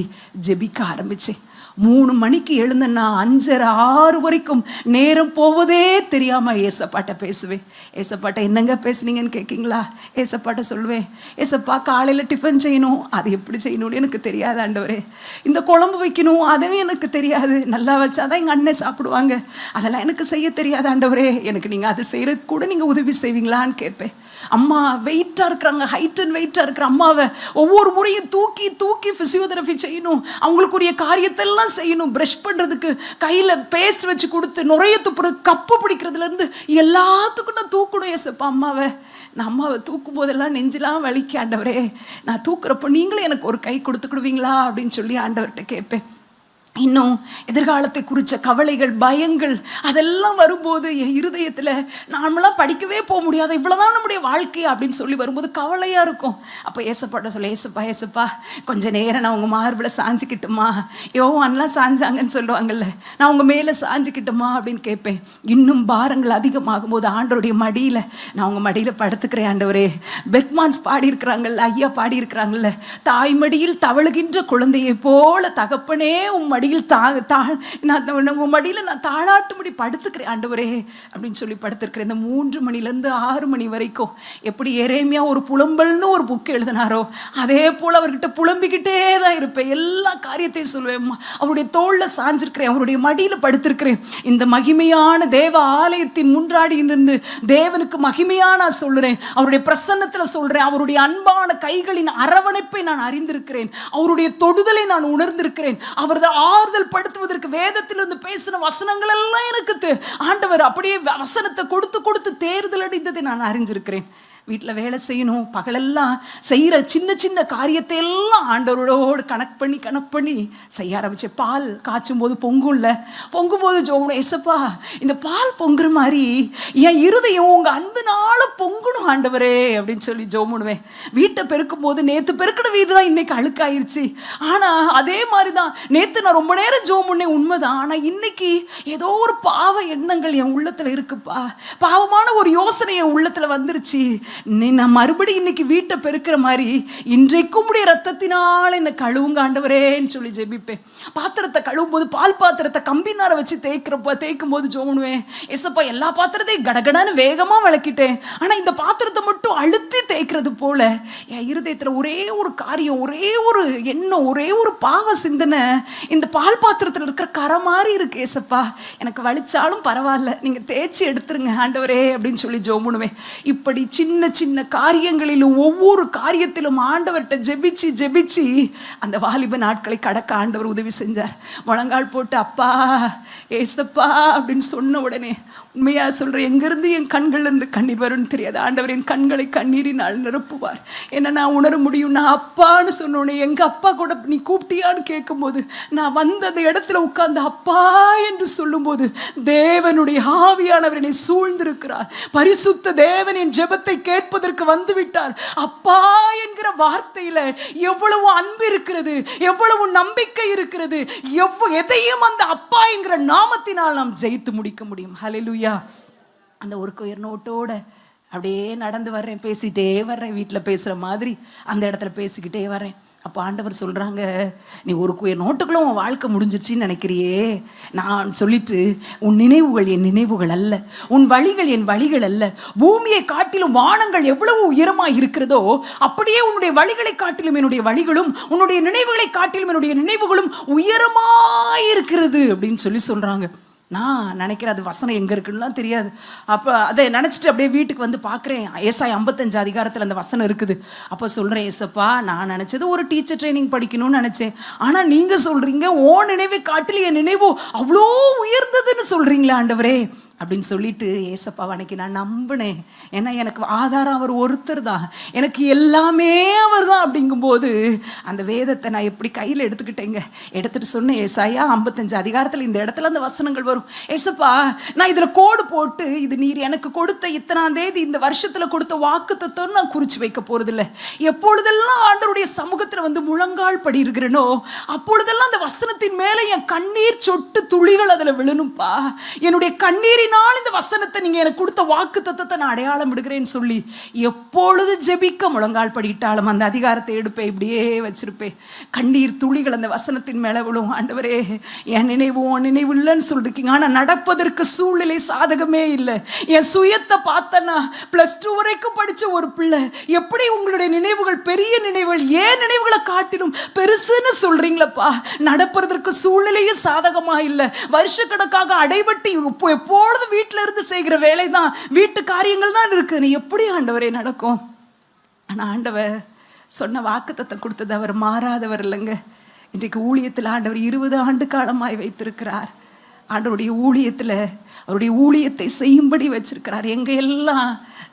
ஜெபிக்க ஆரம்பித்தேன். 3 மணிக்கு எழுந்தேன்னா 5:30 6 வரைக்கும் நேரம் போவதே தெரியாமல் ஏசப்பாட்ட பேசுவேன். ஏசப்பாட்ட என்னங்க பேசுனீங்கன்னு கேட்கிங்களா? ஏசப்பாட்ட சொல்லுவேன், ஏசப்பா காலையில் டிஃபன் செய்யணும், அது எப்படி செய்யணும்னு எனக்கு தெரியாது ஆண்டவரே. இந்த குழம்பு வைக்கணும், அதுவும் எனக்கு தெரியாது. நல்லா வச்சாதான் எங்கள் அண்ணன் சாப்பிடுவாங்க, அதெல்லாம் எனக்கு செய்ய தெரியாது ஆண்டவரே. எனக்கு நீங்கள் அது செய்கிறதுக்கு கூட நீங்கள் உதவி செய்வீங்களான்னு கேட்பேன். அம்மா வெயிட்டாக இருக்கிறாங்க, ஹைட் அண்ட் வெயிட்டாக இருக்கிற அம்மாவை ஒவ்வொரு முறையும் தூக்கி தூக்கி ஃபிசியோதெரபி செய்யணும், அவங்களுக்குரிய காரியத்தெல்லாம் செய்யணும். ப்ரஷ் பண்ணுறதுக்கு கையில் பேஸ்ட் வச்சு கொடுத்து, நுரைய துப்புறது, கப்பு பிடிக்கிறதுலேருந்து எல்லாத்துக்கும் நான் தூக்கணும் ஏசப்பா அம்மாவை. நான் அம்மாவை தூக்கும் போதெல்லாம் நெஞ்செல்லாம் வலிக்க ஆண்டவரே. நான் தூக்குறப்போ நீங்களும் எனக்கு ஒரு கை கொடுத்துக்கிடுவீங்களா அப்படின்னு சொல்லி ஆண்டவர்கிட்ட கேட்பேன். இன்னும் எதிர்காலத்தை குறித்த கவலைகள், பயங்கள் அதெல்லாம் வரும்போது என் இருதயத்தில் நாமெல்லாம் படிக்கவே போக முடியாது, இவ்வளோதான் நம்முடைய வாழ்க்கை அப்படின்னு சொல்லி வரும்போது கவலையாக இருக்கும். அப்போ ஏசப்பாட்ட சொல்ல, ஏசப்பா ஏசப்பா கொஞ்சம் நேரம் நான் உங்கள் மார்பில் சாஞ்சிக்கிட்டுமா, யோவான்லாம் சாஞ்சாங்கன்னு சொல்லுவாங்கல்ல, நான் உங்கள் மேலே சாஞ்சிக்கிட்டுமா அப்படின்னு கேட்பேன். இன்னும் பாரங்கள் அதிகமாகும் போது ஆண்டவருடைய மடியில் நான் உங்கள் மடியில் படுத்துக்கிறேன் ஆண்டவரே. பெர்க்மான்ஸ் பாடியிருக்கிறாங்கல்ல, ஐயா பாடியிருக்கிறாங்கல்ல, தாய்மடியில் தவழுகின்ற குழந்தையை போல தகப்பனே உம் மடியில் உங்கள் மடியில் நான் தாளாட்டும்படி படுத்துக்கிறேன் ஆண்டவரே அப்படின்னு சொல்லி படுத்துருக்கிறேன். இந்த 3 மணிலேருந்து 6 மணி வரைக்கும் எப்படி எரேமியா ஒரு புலம்பல்னு ஒரு புக் எழுதினாரோ அதே போல் அவர்கிட்ட புலம்பிக்கிட்டே தான் இருப்பேன். எல்லா காரியத்தையும் சொல்லுவேன். அவருடைய தோளில் சாஞ்சிருக்கிறேன், அவருடைய மடியில் படுத்திருக்கிறேன். இந்த மகிமையான தேவ ஆலயத்தின் முன்றாடி நின்று தேவனுக்கு மகிமையாக நான் சொல்லுறேன், அவருடைய பிரசன்னத்தில் சொல்கிறேன். அவருடைய அன்பான கைகளின் அரவணைப்பை நான் அறிந்திருக்கிறேன், அவருடைய தொடுதலை நான் உணர்ந்திருக்கிறேன். அவரது ஆறுதல் படுத்துவதற்கு வேதத்திலிருந்து பேசின வசனங்கள் எல்லாம் எனக்கு ஆண்டவர் அப்படியே வசனத்தை கொடுத்து கொடுத்து தேர்தல் அடைந்ததை நான் அறிஞ்சிருக்கிறேன். வீட்டில் வேலை செய்யணும், பகலெல்லாம் செய்கிற சின்ன சின்ன காரியத்தை எல்லாம் ஆண்டவரோடு கனெக்ட் பண்ணி செய்ய ஆரம்பித்தேன். பால் காய்ச்சும் போது பொங்கும்ல, பொங்கும்போது ஜோமணும், ஏசப்பா இந்த பால் பொங்குற மாதிரி என் இருதயம் உங்கள் அன்புனால பொங்கணும் ஆண்டவரே அப்படின்னு சொல்லி ஜோமுடுவேன். வீட்டை பெருக்கும் போது நேற்று பெருக்கிற வீடு தான் இன்னைக்கு அழுக்காயிருச்சு, ஆனால் அதே மாதிரி தான் நேற்று நான் ரொம்ப நேரம் ஜோமுன்னே உண்மைதான், ஆனால் இன்னைக்கு ஏதோ ஒரு பாவ எண்ணங்கள் என் உள்ளத்தில் இருக்குப்பா, பாவமான ஒரு யோசனை என் உள்ளத்தில் வந்துருச்சு. நான் மறுபடியும் இன்னைக்கு வீட்டை பெருக்கிற மாதிரி இன்றைக்கும் உடைய ரத்தத்தினால் என்னை கழுவுங்க ஆண்டவரேன்னு சொல்லி ஜெபிப்பேன். பாத்திரத்தை கழுவும் போது பால் பாத்திரத்தை கம்பினார வச்சு தேய்க்கும் போது ஜோமுனுவேன், ஏசப்பா எல்லா பாத்திரத்தையும் கடகடான்னு வேகமா விளக்கிட்டேன், ஆனா இந்த பாத்திரத்தை மட்டும் அழுத்தி தேய்க்கிறது போல என் இருதயத்துல ஒரே ஒரு காரியம், ஒரே ஒரு எண்ணம், ஒரே ஒரு பாவ சிந்தனை இந்த பால் பாத்திரத்துல இருக்கிற கரை மாதிரி இருக்கு. ஏசப்பா எனக்கு வலிச்சாலும் பரவாயில்ல, நீங்க தேய்ச்சி எடுத்துருங்க ஆண்டவரே அப்படின்னு சொல்லி ஜோமுனுவேன். இப்படி சின்ன சின்ன காரியங்களிலும் ஒவ்வொரு காரியத்திலும் ஆண்டவர்கிட்ட ஜெபிச்சு ஜெபிச்சு அந்த வாலிப நாட்களை கடக்க ஆண்டவர் உதவி செஞ்சார். முழங்கால் போட்டு அப்பா ஏசப்பா அப்படின்னு சொன்ன உடனே உண்மையா சொல்றேன், எங்கிருந்து என் கண்கள்ல இருந்து கண்ணீர் வரும்னு தெரியாது. ஆண்டவர் என் கண்களை கண்ணீரினால் நிரப்புவார். என்ன நான் உணர முடியும். நான் அப்பான்னு சொன்னோடனே எங்க அப்பா கூட நீ கூப்பிட்டியான்னு கேட்கும் போது நான் வந்த அந்த இடத்துல உட்கார்ந்து அப்பா என்று சொல்லும் போது தேவனுடைய ஆவியானவர் என்னை சூழ்ந்திருக்கிறார். பரிசுத்த தேவன் என் ஜெபத்தை கேட்பதற்கு வந்து விட்டார். அப்பா என்கிற வார்த்தையில எவ்வளவு அன்பு இருக்கிறது, எவ்வளவு நம்பிக்கை இருக்கிறது, எதையும் அந்த அப்பா என்கிற நாமத்தினால் நாம் ஜெயித்து முடிக்க முடியும். ஹல்லேலூயா. அந்த ஒரு கொயர் நோட்டோட அப்படியே நடந்து வர்றேன், பேசிட்டே வர்றேன், வீட்டில் பேசுற மாதிரி அந்த இடத்துல பேசிக்கிட்டே வர்றேன். அப்போ ஆண்டவர் சொல்றாங்க, நீ ஒரு குயர் நோட்டுக்குள்ள உன் வாழ்க்கை முடிஞ்சிருச்சின்னு நினைக்கிறியே, நான் சொல்லிட்டு உன் நினைவுகள் என் நினைவுகள் அல்ல, உன் வழிகள் என் வழிகள் அல்ல. பூமியை காட்டிலும் வானங்கள் எவ்வளவு உயரமாக இருக்கிறதோ அப்படியே உன்னுடைய வழிகளை காட்டிலும் என்னுடைய வழிகளும், உன்னுடைய நினைவுகளை காட்டிலும் என்னுடைய நினைவுகளும் உயரமாயிருக்கிறது அப்படின்னு சொல்றாங்க. நான் நினைக்கிறேன் அது வசனம் எங்கே இருக்குன்னுலாம் தெரியாது. அப்போ அதை நினச்சிட்டு அப்படியே வீட்டுக்கு வந்து பார்க்குறேன். ஏசாயா 55 அதிகாரத்தில் அந்த வசனம் இருக்குது. அப்போ சொல்கிறேன், ஏசப்பா நான் நினச்சது ஒரு டீச்சர் ட்ரைனிங் படிக்கணும்னு நினச்சேன், ஆனால் நீங்கள் சொல்கிறீங்க ஓ நினைவை காட்டில் என் நினைவோ அவ்வளோ உயர்ந்ததுன்னு சொல்கிறீங்களா ஆண்டவரே அப்படின்னு சொல்லிட்டு ஏசப்பா அன்னைக்கு நான் நம்பினேன். ஏன்னா எனக்கு ஆதாரம் அவர் ஒருத்தர் தான், எனக்கு எல்லாமே அவர் தான். அப்படிங்கும்போது அந்த வேதத்தை நான் எப்படி கையில் எடுத்துக்கிட்டேங்க, எடுத்துட்டு சொன்னேன், ஏசாயா 55 அதிகாரத்தில் இந்த இடத்துல அந்த வசனங்கள் வரும். ஏசப்பா நான் இதில் கோடு போட்டு இது நீர் எனக்கு கொடுத்த இத்தனாம் தேதி இந்த வருஷத்தில் கொடுத்த வாக்கு தத்துவம் நான் குறித்து வைக்க போறதில்லை. எப்பொழுதெல்லாம் ஆண்டவருடைய சமூகத்தில் வந்து முழங்கால் படி இருக்கிறேனோ அப்பொழுதெல்லாம் அந்த வசனத்தின் மேலே என் கண்ணீர் சொட்டு துளிகள் அதில் விழணும்ப்பா. என்னுடைய கண்ணீர் இந்த வசனத்தை நீங்க எனக்கு கொடுத்த வாக்கு தத்தத்தை நான் அடையாளம் விடுகிறேன்னு சொல்லி எப்பொழுது ஜெபிக்க முழங்கால் படிட்டாலும் அந்த அதிகாரத்தை எடுப்பேன், இப்படியே வச்சிருப்பேன். கண்ணீர் துளிகள் அந்த வசனத்தின் மேல விழும். ஆண்டவரே என் நினைவு உன் நினைவு இல்லைன்னு சொல்லிருக்கீங்க, ஆனா நடப்பதற்கு சூழ்நிலை சாதகமே இல்லை. என் சுயத்தை பார்த்தனா +2 வரைக்கும் படிச்ச ஒரு பிள்ளை எப்படி உங்களுடைய நினைவுகள் பெரிய நினைவுகள் ஏன் நினைவுகளை காட்டிலும் பெருசுன்னு சொல்றீங்களப்பா. நடப்பதற்கு சூழ்நிலையும் சாதகமா இல்லை. வருஷக்கணக்காக அடைபட்டி எப்பொழுது வீட்டில இருந்து செய்கிற வேலை தான், வீட்டு காரியங்கள் தான் இருக்கு. நீ எப்படி ஆண்டவரே நடக்கும்? ஆனா ஆண்டவர் சொன்ன வாக்குத்தத்தம் கொடுத்தது அவர் மாறாதவர் இல்லைங்க. இன்றைக்கு ஊழியத்தில் ஆண்டவர் 20 ஆண்டு காலமாய் வைத்திருக்கிறார். ஆண்டவருடைய ஊழியத்தில் அவருடைய ஊழியத்தை செய்யும்படி வச்சிருக்கிறார். எங்க எல்லாம்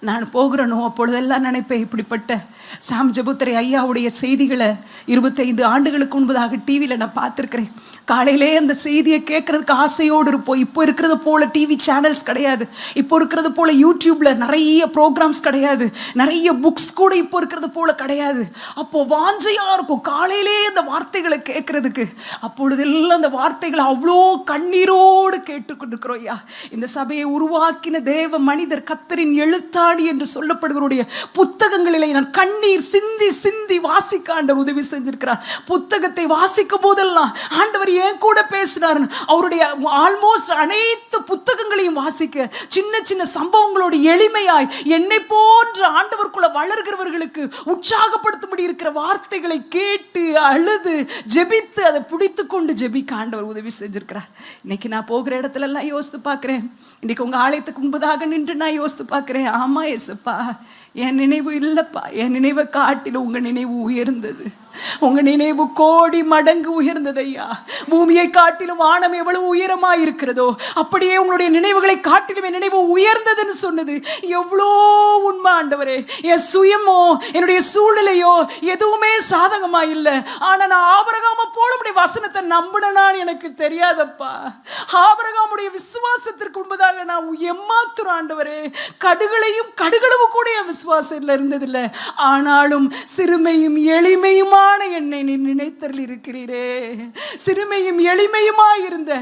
நான் போகிறனோ அப்பொழுதெல்லாம் நினைப்பேன், இப்படிப்பட்ட சாம் ஜெபுத்துரை ஐயாவுடைய செய்திகளை 25 ஆண்டுகளுக்கு முன்பதாக டிவியில் நான் பார்த்துருக்கிறேன். காலையிலே அந்த செய்தியை கேட்கறதுக்கு ஆசையோடு இருப்போம். இப்போ இருக்கிறது போல டிவி சேனல்ஸ் கிடையாது, இப்போ இருக்கிறது போல யூடியூப்ல நிறைய ப்ரோக்ராம்ஸ் கிடையாது, நிறைய புக்ஸ் கூட இப்போ இருக்கிறது போல கிடையாது. அப்போ வாஞ்சையா இருக்கும் காலையிலே அந்த வார்த்தைகளை கேட்கறதுக்கு. அப்பொழுதெல்லாம் அந்த வார்த்தைகளை அவ்வளோ கண்ணீரோடு கேட்டுக்கொண்டிருக்கிறோம். ஐயா, இந்த சபையை உருவாக்கின தேவ மனிதர் கர்த்தரின் எழுத்தாணி என்று சொல்லப்படுவருடைய புத்தகங்களிலே நான் கண்ணீர் சிந்தி சிந்தி வாசிக்க ஆண்டவர் உதவி செஞ்சிருக்கிறார். புத்தகத்தை வாசிக்கும் போதெல்லாம் ஆண்டவர் ஏன் கூட பேசினார். அவருடைய ஆல்மோஸ்ட் அனைத்து புத்தகங்களையும் வாசிக்க சின்ன சின்ன சம்பவங்களோடு எளிமையாய் என்னை போன்ற ஆண்டவருக்குள்ள வளர்கிறவர்களுக்கு உற்சாகப்படுத்தும்படி இருக்கிற வார்த்தைகளை கேட்டு அழுது ஜெபித்து அதை பிடித்து கொண்டு ஜெபிக்க ஆண்டவர் உதவி செஞ்சிருக்கிறார். இன்னைக்கு நான் போகிற இடத்துல எல்லாம் யோசித்து பார்க்கிறேன். இன்னைக்கு உங்க ஆலயத்துக்கு முன்பதாக நின்று நான் யோசித்து பார்க்கிறேன், ஆமா ஏசப்பா என் நினைவு இல்லப்பா, என் நினைவை காட்டிலும் உங்க நினைவு உயர்ந்தது. உங்க நினைவு கோடி மடங்கு உயர்ந்தது ஐயா. பூமியை காட்டிலும் வானம் எவ்வளவு உயரமா இருக்கிறதோ அப்படியே உங்களுடைய நினைவுகளை காட்டிலும் என் நினைவு உயர்ந்ததுன்னு சொன்னது எவ்வளோ உண்மை ஆண்டவரே. என் சுயமோ என்னுடைய சூழ்நிலையோ எதுவுமே சாதகமா இல்லை. ஆனா நான் ஆபிரகாமை போல உடைய வசனத்தை நம்பினான்னு எனக்கு தெரியாதப்பா. ஆபிரகாமுடைய விசுவாசத்திற்கு முன்பதாக நான் எம்மாத்திரம் ஆண்டவரே, கடுகளையும் கடுகளவு கூட என் விசுவாசத்தில் இருந்ததில்லை. ஆனாலும் சிறுமையும் எளிமையுமான என்னை நீ நினைத்தரில் இருக்கிறீரே. சிறுமையும் எளிமையுமாய் இருந்த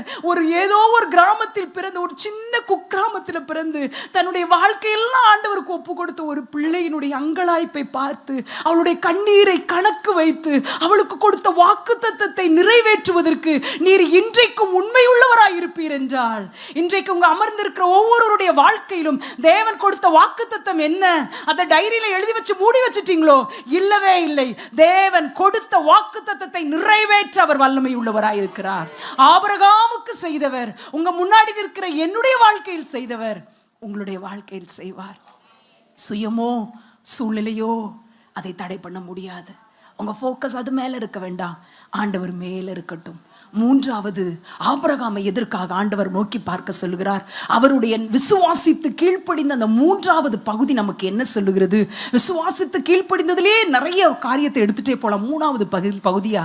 ஏதோ ஒரு கிராமத்தில் பிறந்த, ஒரு சின்ன குக்கிராமத்தில் பிறந்து தன்னுடைய வாழ்க்கையெல்லாம் ஆண்டவருக்கு ஒப்பு கொடுத்த ஒரு பிள்ளையினுடைய அங்கலாய்ப்பை பார்த்து அவளுடைய கண்ணீரை கணக்கு வைத்து அவளுக்கு கொடுத்த வாக்குத்தத்தத்தை நிறைவேற்றுவதற்கு நீர் இன்றைக்கும் உண்மையுள்ளவராய் இருப்பீர் என்றால், இன்றைக்கு உங்க அமர்ந்திருக்கிற ஒவ்வொருவருடைய வாழ்க்கையிலும் தேவன் கொடுத்த வாக்குத்தத்தம் என்ன? அதை டைரியில எழுதி வச்சு மூடி வச்சிட்டீங்களோ? இல்லவே இல்லை. தேவன் கொடுத்த வாக்குத்தத்தத்தை நிறைவேற்ற அவர் வல்லமை உள்ளவராய் இருக்கிறார். ஆபிரகாமுக்கு செய்தவர் உங்க முன்னாடி நிற்கிற என்னுடைய வாழ்க்கையில் செய்தவர் உங்களுடைய வாழ்க்கையில் செய்வார். சுயமோ சூழ்நிலையோ அதை தடை பண்ண முடியாது. உங்க ஃபோக்கஸ் அது மேல இருக்க வேண்டாம், ஆண்டவர் மேல இருக்கட்டும். மூன்றாவது, ஆபிரகாமை எதற்காக ஆண்டவர் நோக்கி பார்க்க சொல்லுகிறார்? அவருடைய விசுவாசித்து கீழ்ப்படிந்த அந்த மூன்றாவது பகுதி நமக்கு என்ன சொல்லுகிறது? விசுவாசித்து கீழ்ப்படிந்ததிலே நிறைய காரியத்தை எடுத்துட்டே போலாம். மூணாவது பகுதியா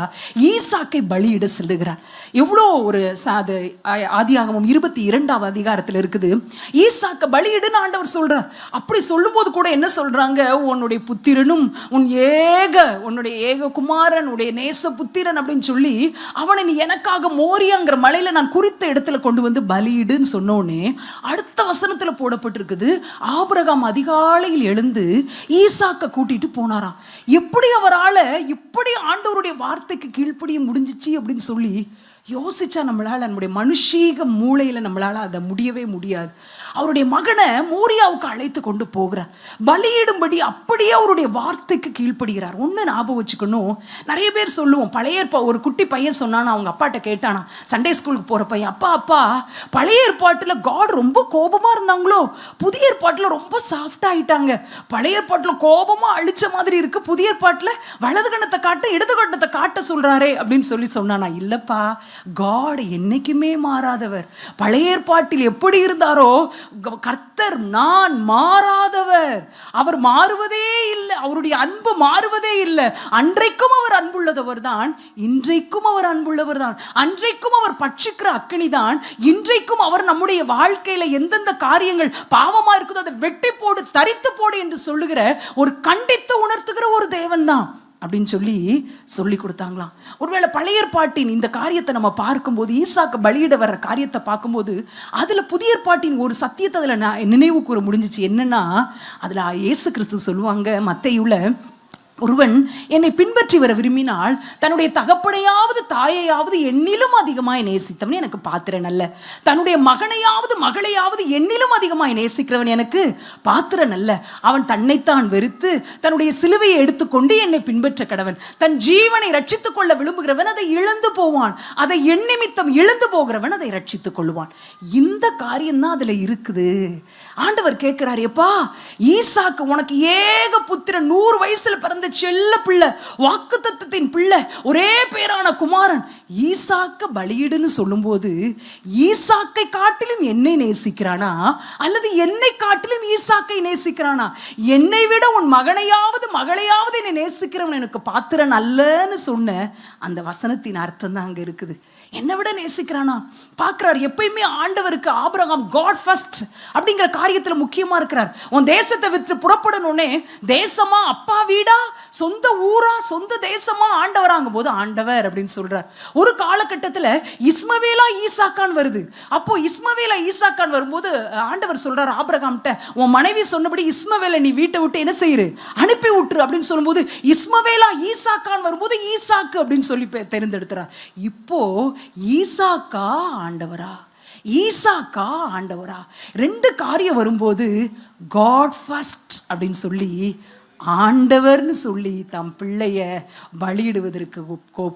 ஈசாக்கை பலியிட சொல்லுகிறார். எவ்வளோ ஒரு ஆதியாகமம் 22ஆம் அதிகாரத்தில் இருக்குது. ஈசாக்கை பலியிடுன்னு ஆண்டவர் சொல்றார். அப்படி சொல்லும் போது கூட என்ன சொல்றாங்க? உன்னுடைய புத்திரனும் உன்னுடைய ஏக குமாரன், உடைய நேச புத்திரன் அப்படின்னு சொல்லி அவனை நீ எனக்காக மோரியாங்கிற மலையில நான் குறித்த இடத்துல கொண்டு வந்து பலியிடுன்னு சொன்னோன்னே அடுத்த வசனத்துல போடப்பட்டிருக்குது, ஆபிரகாம் அதிகாலையில் எழுந்து ஈசாக்க கூட்டிட்டு போனாராம். எப்படி அவரால் இப்படி ஆண்டவருடைய வார்த்தைக்கு கீழ்ப்படிய முடிஞ்சிச்சு அப்படின்னு சொல்லி யோசிச்சா நம்முடைய மனுஷீக மூளையில நம்மளால அதை முடியவே முடியாது. அவருடைய மகனை மோரியாவுக்கு அழைத்து கொண்டு போகிறார். பலியிடும்படி அப்படியே அவருடைய வார்த்தைக்கு கீழ்ப்படுகிறார். ஒன்று ஞாபகம் வச்சுக்கணும், நிறைய பேர் சொல்லுவோம், பழைய ஒரு குட்டி பையன் சொன்னானா, அவங்க அப்பாட்ட கேட்டானா, சண்டே ஸ்கூலுக்கு போகிற பையன், அப்பா பழைய ஏற்பாட்டில் காட் ரொம்ப கோபமாக இருந்தாங்களோ, புதிய ஏற்பாட்டில் ரொம்ப சாஃப்டாக ஆயிட்டாங்க. பழைய ஏற்பாட்டில் கோபமாக அழிச்ச மாதிரி இருக்கு, புதிய ஏற்பாட்டில் வலது கண்ணத்தை காட்ட இடது கண்ணத்தை காட்ட சொல்கிறாரே அப்படின்னு சொன்னானா. இல்லைப்பா, காட் என்னைக்குமே மாறாதவர். பழைய ஏற்பாட்டில் எப்படி இருந்தாரோ கர்த்தர் நான் மாறாதவர். அவர் மாறுவதே இல்லை, அவருடைய அன்பு மாறுவதே இல்லை. அன்றைக்கும் அவர் அன்புள்ளவர் தான், இன்றைக்கும் அவர் அன்புள்ளவர் தான். அன்றைக்கும் அவர் பட்சிக்கிற அக்கினி தான், இன்றைக்கும் அவர் நம்முடைய வாழ்க்கையில எந்தெந்த காரியங்கள் பாவமா இருக்குதோ அதை வெட்டி போடு, தரித்து போடு என்று சொல்லுகிற ஒரு கண்டித்து உணர்த்துகிற ஒரு தேவன் தான் அப்படின்னு சொல்லி கொடுத்தாங்களாம். ஒருவேளை பழைய ஏற்பாட்டின் இந்த காரியத்தை நம்ம பார்க்கும்போது, ஈசாக்கு பலியிட வர்ற காரியத்தை பார்க்கும்போது அதுல புதிய ஏற்பாட்டின் ஒரு சத்தியத்தை அதுல நினைவு கூற முடிஞ்சிச்சு. என்னன்னா, அதுல இயேசு கிறிஸ்து சொல்லுவாங்க, மத்தேயுல, ஒருவன் என்னை பின்பற்றி வர விரும்பினால் தன்னுடைய தகப்பனையாவது தாயையாவது என்னிலும் அதிகமாய் நேசித்தவன் எனக்கு பாத்திரன் அல்ல. தன்னுடைய மகனையாவது மகளையாவது என்னிலும் அதிகமாய் நேசிக்கிறவன் எனக்கு பாத்திரன் அல்ல. அவன் தன்னைத்தான் வெறுத்து தன்னுடைய சிலுவையை எடுத்துக்கொண்டு என்னை பின்பற்ற கடவன். தன் ஜீவனை ரட்சித்துக் கொள்ள விரும்புகிறவன் அதை இழந்து போவான், அதை என் நிமித்தம் இழந்து போகிறவன் அதை ரட்சித்துக் கொள்வான். இந்த காரியம்தான் அதுல இருக்குது. ஆண்டவர் கேட்கிறார், எப்பா ஈசாக்கு உனக்கு ஏக புத்திரன், 100 வயசுல பிறந்த செல்ல பிள்ளை, வாக்குத்தத்தத்தின் பிள்ளை, ஒரே பேரான குமாரன், ஈசாக்க பலியிடுன்னு சொல்லும் போது ஈசாக்கை காட்டிலும் என்னை நேசிக்கிறானா அல்லது என்னை காட்டிலும் ஈசாக்கை நேசிக்கிறானா? என்னை விட உன் மகனையாவது மகளையாவது என்னை நேசிக்கிறவன் எனக்கு பாத்திரன் அல்லன்னு சொன்ன அந்த வசனத்தின் அர்த்தம் தான் அங்க இருக்குது. என்னை விட நேசிக்கிறானா பார்க்கிறார். எப்பயுமே ஆண்டவருக்கு ஆபிரகாம் காட் ஃபர்ஸ்ட் அப்படிங்கிற காரியத்தில் முக்கியமா இருக்கிறார். உன் தேசத்தை விட்டு புறப்படணுன்னே, தேசமா, அப்பா வீடா, சொந்த ஊரா, சொந்த தேசமா, ஆண்டவராங்க போது ஆண்டவர் அப்படின்னு சொல்றார். ஒரு காலகட்டத்தில் இஸ்மவேலா ஈசாக்கான் வருது. அப்போ இஸ்மவேலா ஈசாக்கான் வரும்போது ஆண்டவர் சொல்றார் ஆபிரகாம்கிட்ட, உன் மனைவி சொன்னபடி இஸ்மவேலை நீ வீட்டை விட்டு என்ன செய்யுரு, அனுப்பி விட்டுரு அப்படின்னு சொல்லும்போது இஸ்மவேலா ஈசாக்கான் வரும்போது ஈசாக்கு அப்படின்னு சொல்லி தெரிந்தெடுக்கிறார். இப்போ ஈசாக்கா ஆண்டவரா, ஈசாக்கா ஆண்டவரா, 2 காரியம் வரும்போது காட் ஃபர்ஸ்ட் அப்படின்னு சொல்லி ஆண்டவர்னு சொல்லி தம் பிள்ளைய பலியிடுவதற்கு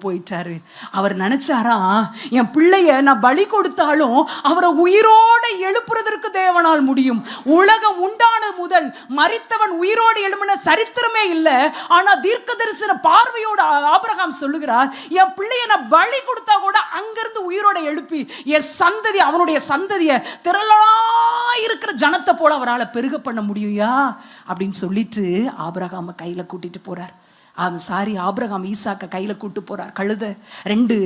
போயிட்டாரு. அவர் நினைச்சாரா, என் பிள்ளைய நான் பலி கொடுத்தாலும் அவரை உயிரோடு எழுப்புறதற்கு தேவனால் முடியும். உலகம் உண்டான முதல் மரித்தவன் உயிரோடு எழுப்பின சரித்திரமே இல்லை. ஆனா தீர்க்க தரிசன பார்வையோட ஆபிரகாம் சொல்லுகிறார், என் பிள்ளைய நான் பலி கொடுத்தா கூட அங்கிருந்து உயிரோட எழுப்பி என் சந்ததி, அவனுடைய சந்ததியை திரளா இருக்கிற ஜனத்தை போல அவரால் பெருக பண்ண முடியுயா அப்படின்னு சொல்லிட்டு ஆபிரகாம கையில கூட்டிட்டு போறார். ஆபிரகாம் ஈசாக்க கையில கூட்டு போறார். கழுத 2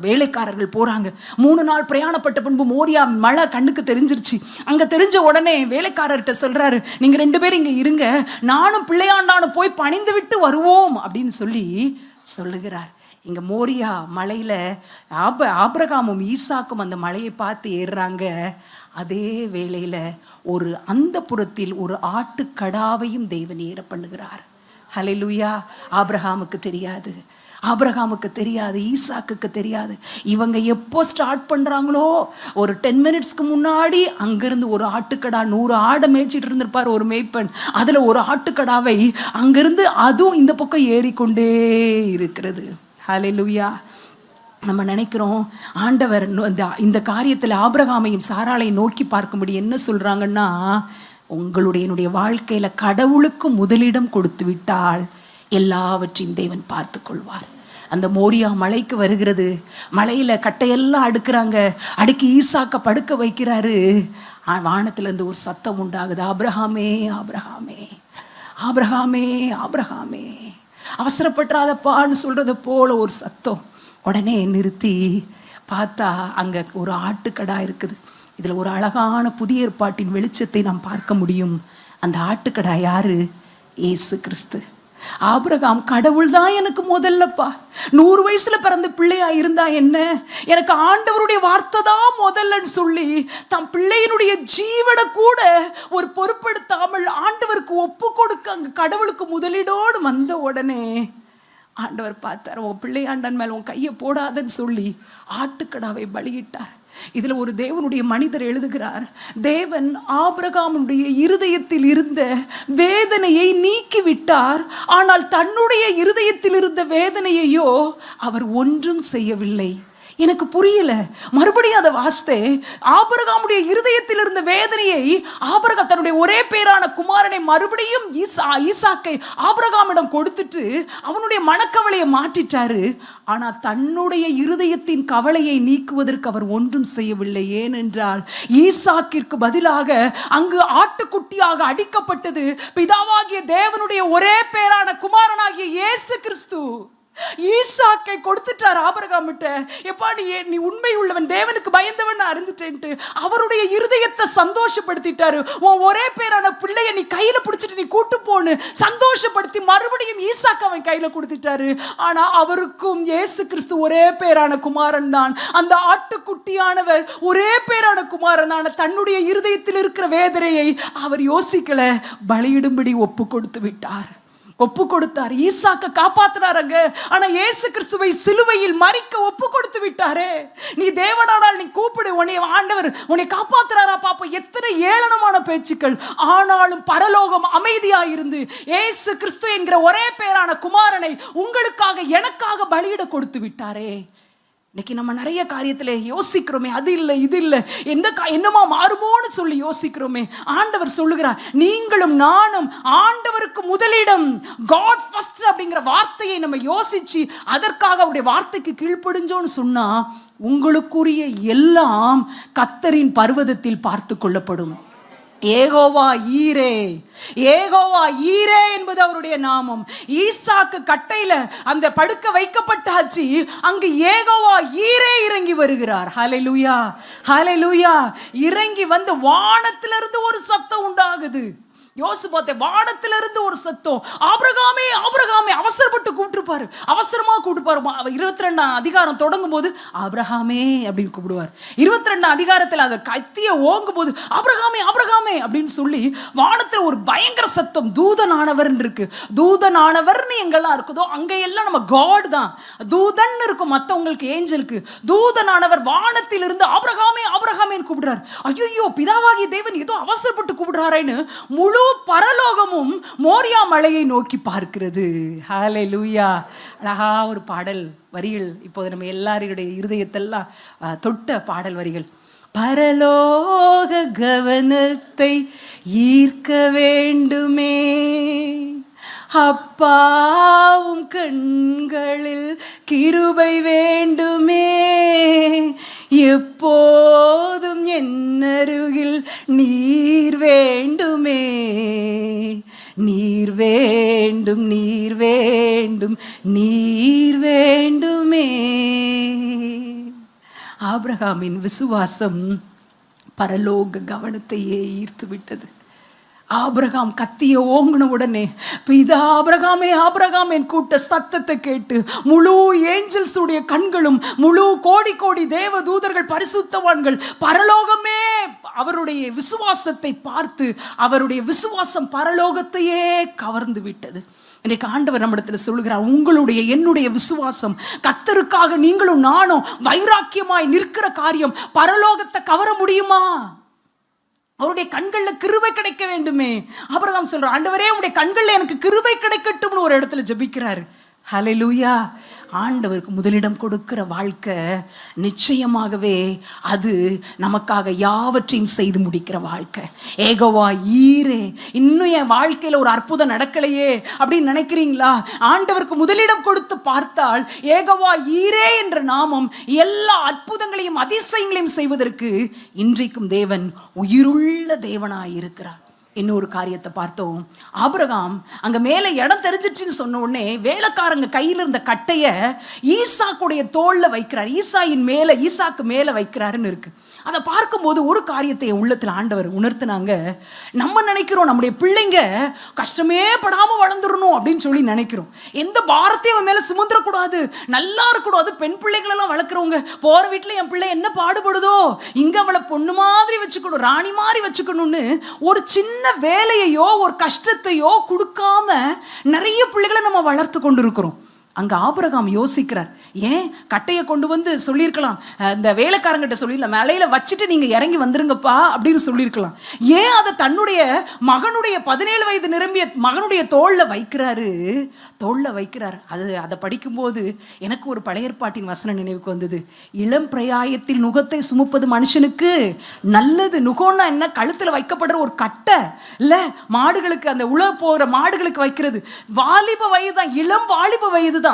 வேலைக்காரர்கள் போறாங்க. 3 நாள் பிரயாணப்பட்ட பின்பு மோரியா மழை கண்ணுக்கு தெரிஞ்சிருச்சு. அங்க தெரிஞ்ச உடனே வேலைக்காரர்கிட்ட சொல்றாரு, நீங்க 2 பேரும் இங்க இருங்க, நானும் பிள்ளையாண்டானு போய் பணிந்து விட்டு வருவோம் அப்படின்னு சொல்லுகிறார். இங்க மோரியா மலையில ஆபிரகாமும் ஈசாக்கும் அந்த மலையை பார்த்து ஏறுறாங்க. அதே வேளையில ஒரு அந்தப்புறத்தில் ஒரு ஆட்டுக்கடாவையும் தேவன் ஏற பண்ணுகிறார். ஹல்லேலூயா. ஆபிரகாமுக்கு தெரியாது, ஈசாக்குக்கு தெரியாது. இவங்க எப்போ ஸ்டார்ட் பண்றாங்களோ ஒரு 10 மினிட்ஸ்க்கு முன்னாடி அங்கிருந்து ஒரு ஆட்டுக்கடா, 100 ஆடை மேய்ச்சிட்டு இருந்திருப்பார் ஒரு மேய்ப்பன், அதுல ஒரு ஆட்டுக்கடாவை அங்கிருந்து அதுவும் இந்த பக்கம் ஏறிக்கொண்டே இருக்கிறது. ஹல்லேலூயா. நம்ம நினைக்கிறோம் ஆண்டவர் இந்த காரியத்தில் ஆபிரகாமையும் சாராளை நோக்கி பார்க்கும்படி என்ன சொல்றாங்கன்னா, என்னுடைய வாழ்க்கையில கடவுளுக்கு முதலிடம் கொடுத்து விட்டால் எல்லாவற்றையும் தேவன் பார்த்து கொள்வார். அந்த மோரியா மலைக்கு வருகிறது. மலையில கட்டையெல்லாம் அடுக்கி ஈசாக்க படுக்க வைக்கிறாரு. வானத்துல இருந்து ஒரு சத்தம் உண்டாகுது, ஆபிரகாமே ஆபிரகாமே ஆபிரகாமே ஆபிரகாமே. அவசரப்பட்டாதப்பான்னு சொல்றது போல ஒரு சத்தம். உடனே நிறுத்தி பார்த்தா அங்க ஒரு ஆட்டுக்கடா இருக்குது. இதுல ஒரு அழகான புதிய ஏற்பாட்டின் வெளிச்சத்தை நாம் பார்க்க முடியும். அந்த ஆட்டுக்கடா யாரு? இயேசு கிறிஸ்து. ஆபிரகாம், கடவுள் தான் எனக்கு முதல்லப்பா. 100 வயசுல பிறந்த பிள்ளையா இருந்தா என்ன, எனக்கு ஆண்டவருடைய வார்த்தை தான் முதல்லன்னு சொல்லி தம் பிள்ளையினுடைய ஜீவனை கூட ஒரு பொறுப்படுத்தாமல் ஆண்டவருக்கு ஒப்பு கொடுக்க அங்க கடவுளுக்கு முதலீடோடு வந்த உடனே ஆண்டவர் பார்த்தார், உன் பிள்ளையாண்டன் மேல உன் கையை போடாதன்னு சொல்லி ஆட்டுக்கடாவை பலியிட்டார். இதுல ஒரு தேவனுடைய மனிதர் எழுதுகிறார், தேவன் ஆபிரகாமுடைய இருதயத்தில் இருந்த வேதனையை நீக்கிவிட்டார், ஆனால் தன்னுடைய இருதயத்தில் இருந்த வேதனையையோ அவர் ஒன்றும் செய்யவில்லை. எனக்கு புரியல. மறுபடியும் அதை வாசித்தே, ஆபிரகாமுடைய இருதயத்தில் இருந்த வேதனையை ஆபிரகாம் தன்னுடைய ஒரே பேரான குமாரனை மறுபடியும் ஈசாக்கை ஆபிரகாமிடம் கொடுத்துட்டு அவனுடைய மனக்கவலையை மாற்றிட்டாரு. ஆனா தன்னுடைய இருதயத்தின் கவலையை நீக்குவதற்கு அவர் ஒன்றும் செய்யவில்லை. ஏனென்றால் ஈசாக்கிற்கு பதிலாக அங்கு ஆட்டுக்குட்டியாக அடிக்கப்பட்டது பிதாவாகிய தேவனுடைய ஒரே பேரான குமாரனாகிய இயேசு கிறிஸ்து. ஈசாக்கை கொடுத்துட்டார் ஆபிரகாமிட்ட. எப்பா நீ உண்மை உள்ளவன், தேவனுக்கு பயந்தவன் அறிஞ்சிட்டேன்ட்டு அவருடைய இருதயத்தை சந்தோஷப்படுத்திட்டாரு. உன் ஒரே பேரான பிள்ளைய நீ கையில பிடிச்சிட்டு நீ கூட்டு போன்னு சந்தோஷப்படுத்தி மறுபடியும் ஈசாக்கு அவன் கையில கொடுத்துட்டாரு. ஆனா அவருக்கும் இயேசு கிறிஸ்து ஒரே பேரான குமாரன் தான். அந்த ஆட்டுக்குட்டியானவர் ஒரே பேரான குமாரன் தான். தன்னுடைய இருதயத்தில் இருக்கிற வேதனையை அவர் யோசிக்கல, பலியிடும்படி ஒப்பு கொடுத்தார். ஈசாக்க காப்பாத்தினாருங்க. ஆனா இயேசு கிறிஸ்துவை சிலுவையில் மரிக்க ஒப்பு கொடுத்து விட்டாரே. நீ தேவனானால் நீ கூப்பிடு, ஆண்டவர் உன்னை காப்பாத்துறாரா பாப்பா. எத்தனை ஏளனமான பேச்சுக்கள். ஆனாலும் பரலோகம் அமைதியாயிருந்து இயேசு கிறிஸ்து என்கிற ஒரே பேரான குமாரனை உங்களுக்காக எனக்காக பலியிட கொடுத்து விட்டாரே. இன்னைக்கு நம்ம நிறைய காரியத்துல யோசிக்கிறோமே, அது இல்லை இது இல்லை, என்னமா மாறுமோன்னு சொல்லி யோசிக்கிறோமே. ஆண்டவர் சொல்லுகிறார், நீங்களும் நானும் ஆண்டவருக்கு முதலிடம், காட் ஃபர்ஸ்ட் அப்படிங்கிற வார்த்தையை நம்ம யோசிச்சு அதற்காக அவருடைய வார்த்தைக்கு கீழ்ப்படிஞ்சோன்னு சொன்னா உங்களுக்குரிய எல்லாம் கர்த்தரின் பர்வதத்தில் பார்த்து கொள்ளப்படும். ஏகோவா ஈரே என்பது அவருடைய நாமம். ஈசாக்கு கட்டையில அந்த படுக்க வைக்கப்பட்டாச்சு, அங்கு ஏகோவா ஈரே இறங்கி வருகிறார். ஹல்லேலூயா ஹல்லேலூயா. இறங்கி வந்து வானத்திலிருந்து ஒரு சத்தம் உண்டாகுது. யோசிப்பாத்தே, வானத்திலிருந்து ஒரு சத்தம், ஆபிரகாமே ஆபிரகாமே. அவசரப்பட்டு கூப்பிட்டுருப்பாரு, அவசரமா கூப்பிட்டுப்பாரு. 22ஆம் அதிகாரம் தொடங்கும் போது ஆபிரகாமே அப்படின்னு கூப்பிடுவார். 22ஆம் அதிகாரத்தில் அதை கத்திய ஓங்கும் போது ஆபிரகாமே ஆபிரகாமே அப்படின்னு சொல்லி வானத்தில் ஒரு பயங்கர சத்தம். தூதனானவர் இருக்கு. தூதனானவர்னு எங்கெல்லாம் இருக்குதோ அங்கெல்லாம் நம்ம காட் தான். தூதன் இருக்கும் மற்றவங்களுக்கு, ஏஞ்சலுக்கு. தூதனானவர் வானத்தில் இருந்து ஆபிரகாமே ஆபிரகாமேன்னு கூப்பிடுறாரு. ஐயோ, பிதாவாகிய தேவன் ஏதோ அவசரப்பட்டு கூப்பிடுறாரேன்னு முழு பரலோகமும் மோரியா மலையை நோக்கி பார்க்கிறது. ஹல்லேலூயா. அழகா ஒரு பாடல் வரிகள் இப்போது நம்ம எல்லாருடைய இருதயத்தெல்லாம் தொட்ட பாடல் வரிகள். பரலோக கவனத்தை ஈர்க்க வேண்டுமே, அப்பாவும் கண்களில் கிருபை வேண்டுமே, எப்போதும் என்னருகில் நீர் வேண்டுமே, நீர் வேண்டும், நீர் வேண்டும், நீர் வேண்டுமே. ஆபிரகாமின் விசுவாசம் பரலோக கவனத்தையே ஈர்த்து விட்டது. ஆபிரகாம் கத்திய ஓங்கின உடனே, பிதா ஆபிரகாமே ஆபிரகாம் கூட்ட சத்தத்தை கேட்டு முழு ஏஞ்சல்ஸ் உடைய கண்களும், முழு கோடி கோடி தேவ தூதர்கள், பரிசுத்தவான்கள், பரலோகமே அவருடைய விசுவாசத்தை பார்த்து அவருடைய விசுவாசம் பரலோகத்தையே கவர்ந்து விட்டது. இன்றைக்கு ஆண்டவர் நம்மிடத்தில் சொல்கிறார், உங்களுடைய என்னுடைய விசுவாசம், கர்த்தருக்காக நீங்களும் நானும் வைராக்கியமாய் நிற்கிற காரியம் பரலோகத்தை கவர முடியுமா? அவருடைய கண்கள்ல கிருபை கிடைக்க வேண்டுமே. ஆபிரகாம் சொல்ற, ஆண்டவரே உங்களுடைய கண்கள்ல எனக்கு கிருபை கிடைக்கட்டும்னு ஒரு இடத்துல ஜெபிக்கிறாரு. ஹல்லேலூயா. ஆண்டவருக்கு முதலிடம் கொடுக்கிற வாழ்க்கை நிச்சயமாகவே அது நமக்காக யாவற்றையும் செய்து முடிக்கிற வாழ்க்கை. ஏகோவா ஈரே, இன்னும் என் வாழ்க்கையில ஒரு அற்புதம் நடக்கலையே அப்படின்னு நினைக்கிறீங்களா? ஆண்டவருக்கு முதலிடம் கொடுத்து பார்த்தால் ஏகோவா ஈரே என்ற நாமம் எல்லா அற்புதங்களையும் அதிசயங்களையும் செய்வதற்கு இன்றைக்கும் தேவன் உயிருள்ள தேவனாய் இருக்கிறார். இன்னொரு காரியத்தை பார்த்தோம். ஆபிரகாம் அங்க மேல இடம் தெரிஞ்சிச்சுன்னு சொன்ன உடனே வேலைக்காரங்க கையில இருந்த கட்டைய ஈசாக்குடைய தோல்ல வைக்கிறார், ஈசாக்கு மேல வைக்கிறாருன்னு இருக்கு. அதை பார்க்கும்போது ஒரு காரியத்தை உள்ளத்துல ஆண்டவர் உணர்த்தினாங்க. நம்ம நினைக்கிறோம் நம்முடைய பிள்ளைங்க கஷ்டமே படாம வளர்ந்துடணும் அப்படின்னு சொல்லி நினைக்கிறோம். எந்த பாரத்தையும் அவன் மேல சுமந்துடக்கூடாது, நல்லா இருக்கணும். அது பெண் பிள்ளைகளெல்லாம் வளர்க்குறவங்க, போற வீட்டுல என் பிள்ளை என்ன பாடுபடுதோ இங்க அவளை பொண்ணு மாதிரி வச்சுக்கணும், ராணி மாதிரி வச்சுக்கணும்னு ஒரு சின்ன வேலையையோ ஒரு கஷ்டத்தையோ கொடுக்காம நிறைய பிள்ளைகளை நம்ம வளர்த்து கொண்டு இருக்கிறோம். அங்க ஆபிரகாம் யோசிக்கிறார், ஏன் கட்டையை கொண்டு வந்து சொல்லியிருக்கலாம், இந்த வேலைக்காரங்கிட்ட சொல்லிடலாம், மலையில வச்சுட்டு நீங்க இறங்கி வந்துருங்கப்பா அப்படின்னு சொல்லியிருக்கலாம். ஏன் அதை தன்னுடைய மகனுடைய 17 வயது நிரம்பிய மகனுடைய தோல்ல வைக்கிறாரு? அதை படிக்கும்போது எனக்கு ஒரு பழைய ஏற்பாட்டின் வசனம் நினைவுக்கு வந்தது. இளம் பிரயாயத்தில் நுகத்தை சுமப்பது மனுஷனுக்கு நல்லது. நுகம்னா என்ன? கழுத்துல வைக்கப்படுற ஒரு கட்டை இல்ல, மாடுகளுக்கு அந்த உழ போகிற மாடுகளுக்கு வைக்கிறது. வாலிப வயது தான், இளம் வாலிப வயது தான்.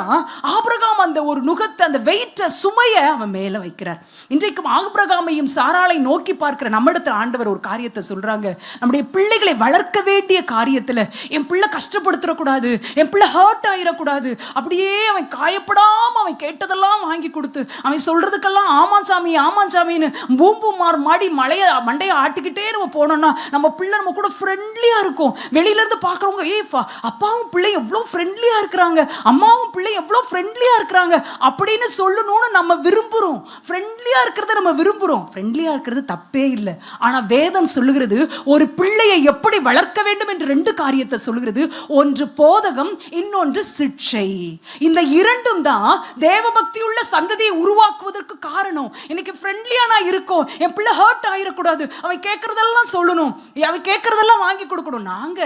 ஆபிரகாம் அந்த ஒரு நுகத்தை, அந்த வெயிட்ட, சுமையை அவன் மேல வைக்கிறார். இன்றைக்கும் ஆபிரகாமையும் சாராளை நோக்கி பார்க்கிற நம்மிடத்தில் ஆண்டவர் ஒரு காரியத்தை சொல்றாங்க. நம்முடைய பிள்ளைகளை வளர்க்க வேண்டிய காரியத்துல என் பிள்ளை கஷ்டப்படுத்திடக்கூடாது, என் பிள்ளை ஹர்ட் ஆயிடக்கூடாது. அப்படியே அவன் காயப்படாம அவன் கேட்டதெல்லாம் வாங்கி கொடுத்து அவன் சொல்றதுக்கெல்லாம் ஆமான் சாமின்னு பூம்பும் மாடி மண்டையை ஆட்டிக்கிட்டே நம்ம போனோம்னா நம்ம பிள்ளை நம்ம கூட ஃப்ரெண்ட்லியா இருக்கும். வெளியில இருந்து பாக்குறவங்க, அப்பாவும் பிள்ளை எவ்வளவு ஃப்ரெண்ட்லியா இருக்கிறாங்க, அம்மாவும் பிள்ளை எவ்வளவு ஃப்ரெண்ட்லியா இருக்கிறாங்க அப்படின்னு சொல்லணும்னு நம்ம விரும்புறோம். ஃப்ரெண்ட்லியா இருக்கிறத நம்ம விரும்புறோம். ஃப்ரெண்ட்லியா இருக்கிறது தப்பே இல்லை. ஆனா வேதம் சொல்லுகிறது ஒரு பிள்ளையை எப்படி வளர்க்க வேண்டும் என்று 2 காரியத்தை சொல்லுகிறது. ஒன்று போதகம், இன்னொன்று சிட்சை. இந்த 2ம் தான் தேவபக்தியுள்ள சந்ததியை உருவாக்குவதற்கு காரணம். இன்னைக்கு ஃப்ரெண்ட்லியா நான் இருக்கோம், என் பிள்ளை ஹர்ட் ஆயிடக்கூடாது, அவன் கேட்கறதெல்லாம் சொல்லணும், அவன் கேட்கறதெல்லாம் வாங்கி கொடுக்கணும். நாங்க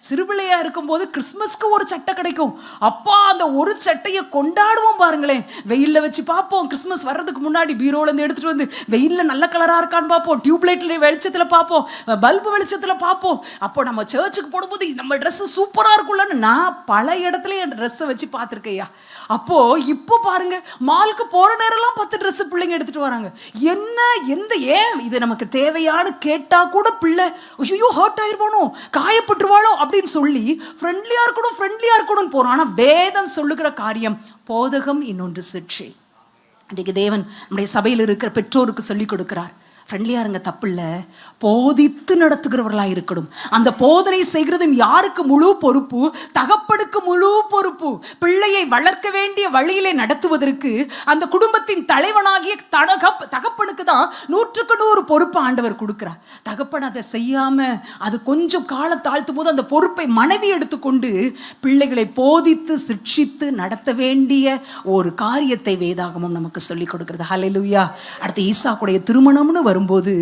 சிறுபிள்ளையா இருக்கும் போது கிறிஸ்துமஸ்க்கு ஒரு சட்டை கிடைக்கும், அப்பா அந்த ஒரு சட்டையை கொண்டாடுவோம் பாருங்களேன். வெயில்ல வச்சு பார்ப்போம், கிறிஸ்துமஸ் வர்றதுக்கு முன்னாடி பீரோல இருந்து எடுத்துட்டு வந்து வெயில்ல நல்ல கலரா இருக்கான்னு பார்ப்போம், டியூப்லைட்ல வெளிச்சத்துல பார்ப்போம், பல்பு வெளிச்சத்துல பார்ப்போம். அப்போ நம்ம சர்ச்சுக்கு போடும்போது நம்ம ட்ரெஸ் சூப்பரா இருக்கும்லன்னு நான் பல இடத்துல என் ட்ரெஸ்ஸை வச்சு பார்த்துருக்கையா. அப்போ இப்போ பாருங்க, மாலுக்கு போற நேரம்லாம் 10 ட்ரெஸ் பிள்ளைங்க எடுத்துட்டு வராங்க. ஏன் இது நமக்கு தேவையானு கேட்டா கூட பிள்ளை ஐயோ ஹர்ட் ஆயிருவானோ, காயப்பட்டுருவாளோ அப்படின்னு சொல்லி ஃப்ரெண்ட்லியா இருக்கணும் போறோம். ஆனா வேதம் சொல்லுகிற காரியம் போதகம், இன்னொன்று சிட்சை. இன்றைக்கு தேவன் நம்முடைய சபையில் இருக்கிற பெற்றோருக்கு சொல்லிக் கொடுக்கிறார். ஃப்ரெண்ட்லியா இருங்க, தப்பு இல்லை, போதித்து நடத்துகிறவர்களா இருக்கணும். அந்த போதனை செய்கிறதும் யாருக்கு முழு பொறுப்பு? தகப்பனுக்கு முழு பொறுப்பு. பிள்ளையை வளர்க்க வேண்டிய வழியிலே நடத்துவதற்கு அந்த குடும்பத்தின் தலைவனாகிய தகப்பனுக்கு தான் 100% பொறுப்பு ஆண்டவர் கொடுக்கிறார். தகப்பன் அதை செய்யாம அது கொஞ்சம் காலம் தாழ்த்தும் போது அந்த பொறுப்பை மனைவி எடுத்துக்கொண்டு பிள்ளைகளை போதித்து சிட்சித்து நடத்த வேண்டிய ஒரு காரியத்தை வேதாகமம் நமக்கு சொல்லிக் கொடுக்கிறது. ஹல்லேலூயா. அடுத்து ஈசாக்குடைய திருமணம்னு வரும்போது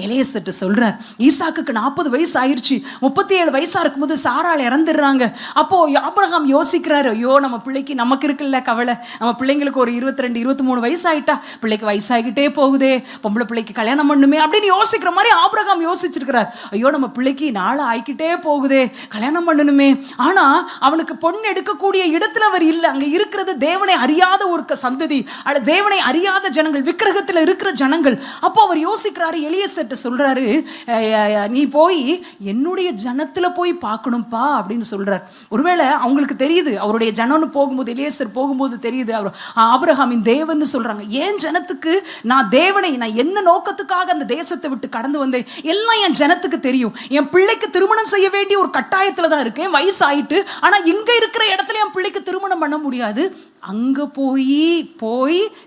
எலியேசர்ட்ட சொல்ற, ஈசாக்குக்கு 40 வயசு ஆயிடுச்சு, 37 வயசா இருக்கும்போது சாராள் இறந்துடுறாங்க. அப்போ ஆபிரகாம் யோசிக்கிறாரு, ஐயோ நம்ம பிள்ளைக்கு நமக்கு இருக்குல்ல கவலை, நம்ம பிள்ளைங்களுக்கு ஒரு 22 23 வயசு ஆயிட்டா, பிள்ளைக்கு வயசாகிட்டே போகுதே, பொம்பளை பிள்ளைக்கு கல்யாணம் பண்ணுமே அப்படின்னு யோசிக்கிற மாதிரி ஆபிரகாம் யோசிச்சிருக்கிறார். ஐயோ நம்ம பிள்ளைக்கு நாள் ஆகிக்கிட்டே போகுதே, கல்யாணம் பண்ணணுமே. ஆனா அவனுக்கு பொண்ணு எடுக்கக்கூடிய இடத்துல அவர் இல்லை. அங்க இருக்கிறது தேவனை அறியாத ஒரு சந்ததி, அல்ல தேவனை அறியாத ஜனங்கள், விக்கிரகத்தில் இருக்கிற ஜனங்கள். அப்போ அவர் யோசிக்கிறார், யோசிக்கிறாரு. எலியேசர்ட்ட சொல்றாரு, நீ போய் என்னுடைய ஜனத்துல போய் பார்க்கணும்ப்பா அப்படின்னு சொல்றார். ஒருவேளை அவங்களுக்கு தெரியுது, அவருடைய ஜனம்னு போகும்போது, எலியேசர் போகும்போது தெரியுது அவர் ஆபிரகாமின் தேவன் சொல்றாங்க. ஏன் ஜனத்துக்கு நான் தேவனை, நான் என்ன நோக்கத்துக்காக அந்த தேசத்தை விட்டு கடந்து வந்தேன் எல்லாம் என் ஜனத்துக்கு தெரியும். என் பிள்ளைக்கு திருமணம் செய்ய வேண்டிய ஒரு கட்டாயத்துல தான் இருக்கேன், வயசு ஆயிட்டு. ஆனா இங்க இருக்கிற இடத்துல என் பிள்ளைக்கு திருமணம் பண்ண முடியாது. அங்க போய்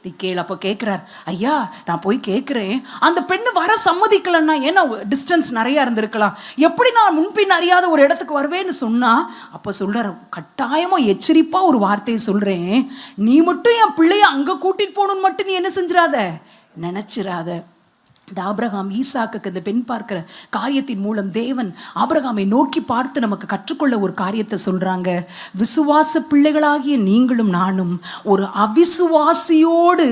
நீ கேளு. அப்ப கேட்கிறார், ஐயா நான் போய் கேட்கிறேன், அந்த பெண்ணு வர சம்மதிக்கலன்னா, ஏன்னா டிஸ்டன்ஸ் நிறைய இருந்திருக்கலாம், எப்படி நான் முன்பின் அறியாத ஒரு இடத்துக்கு வருவேன்னு சொன்னா, அப்ப சொல்றாரு, கட்டாயமா எச்சரிப்பா ஒரு வார்த்தையை சொல்றேன், நீ மட்டும் என் பிள்ளைய அங்க கூட்டிட்டு போகணும்னு மட்டும் நீ என்ன செஞ்சிடாத, நினைச்சிராத. இந்த ஆபிரகாம் ஈசாக்குக்கு இந்த பெண் பார்க்கிற காரியத்தின் மூலம் தேவன் ஆபிரகாமை நோக்கி பார்த்து நமக்கு கற்றுக்கொள்ள ஒரு காரியத்தை சொல்றாங்க. விசுவாச பிள்ளைகளாகிய நீங்களும் நானும் ஒரு அவிசுவாசியோடு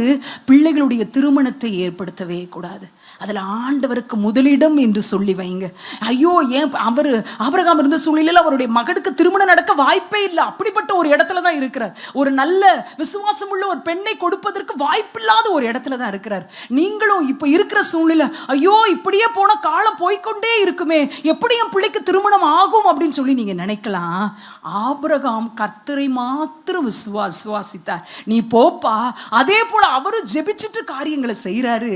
பிள்ளைகளுடைய திருமணத்தை ஏற்படுத்தவே கூடாது. அதில் ஆண்டவருக்கு முதலிடம் என்று சொல்லி வைங்க. ஐயோ, ஏன் ஆபிரகாம் இருந்த சூழ்நிலையில் அவருடைய மகனுக்கு திருமணம் நடக்க வாய்ப்பே இல்லை. அப்படிப்பட்ட ஒரு இடத்துல தான் இருக்கிறார். ஒரு நல்ல விசுவாசம் உள்ள ஒரு பெண்ணை கொடுப்பதற்கு வாய்ப்பில்லாத ஒரு இடத்துல தான் இருக்கிறார். நீங்களும் இப்போ இருக்கிற சூழ்நிலை, ஐயோ இப்படியே போன காலம் போய்கொண்டே இருக்குமே, எப்படி என் பிள்ளைக்கு திருமணம் ஆகும் அப்படின்னு சொல்லி நீங்க நினைக்கலாம். ஆபிரகாம் கர்த்தரை மாத்திரம் விசுவாசித்தார். நீ போப்பா. அதே போல அவரும் ஜெபிச்சுட்டு காரியங்களை செய்யறாரு.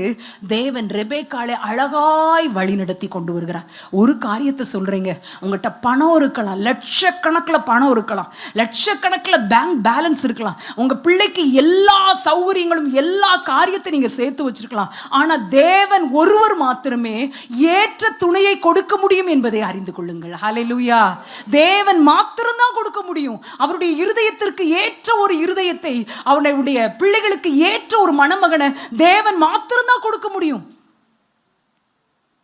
தேவன் ரெபேக்காளை அழகாய் வழி நடத்தி கொண்டு வருகிறார். ஒரு காரியத்தை சொல்றீங்க, உங்கள்கிட்ட பணம் இருக்கலாம், லட்சக்கணக்கில் பணம் இருக்கலாம், லட்சக்கணக்கில் பேங்க் பேலன்ஸ் இருக்கலாம், உங்க பிள்ளைக்கு எல்லா சௌகரியங்களும் எல்லா காரியத்தை நீங்க சேர்த்து வச்சிருக்கலாம். ஆனா தேவன் ஒருவர் மாத்திரமே ஏற்ற துணையை கொடுக்க முடியும் என்பதை அறிந்து கொள்ளுங்கள். ஹல்லேலூயா. தேவன் மாத்திரம்தான் கொடுக்க முடியும். அவருடைய இருதயத்திற்கு ஏற்ற ஒரு இருதயத்தை, அவருடைய பிள்ளைகளுக்கு ஏற்ற ஒரு மணமகனை தேவன் மாத்திரம்தான் கொடுக்க முடியும்.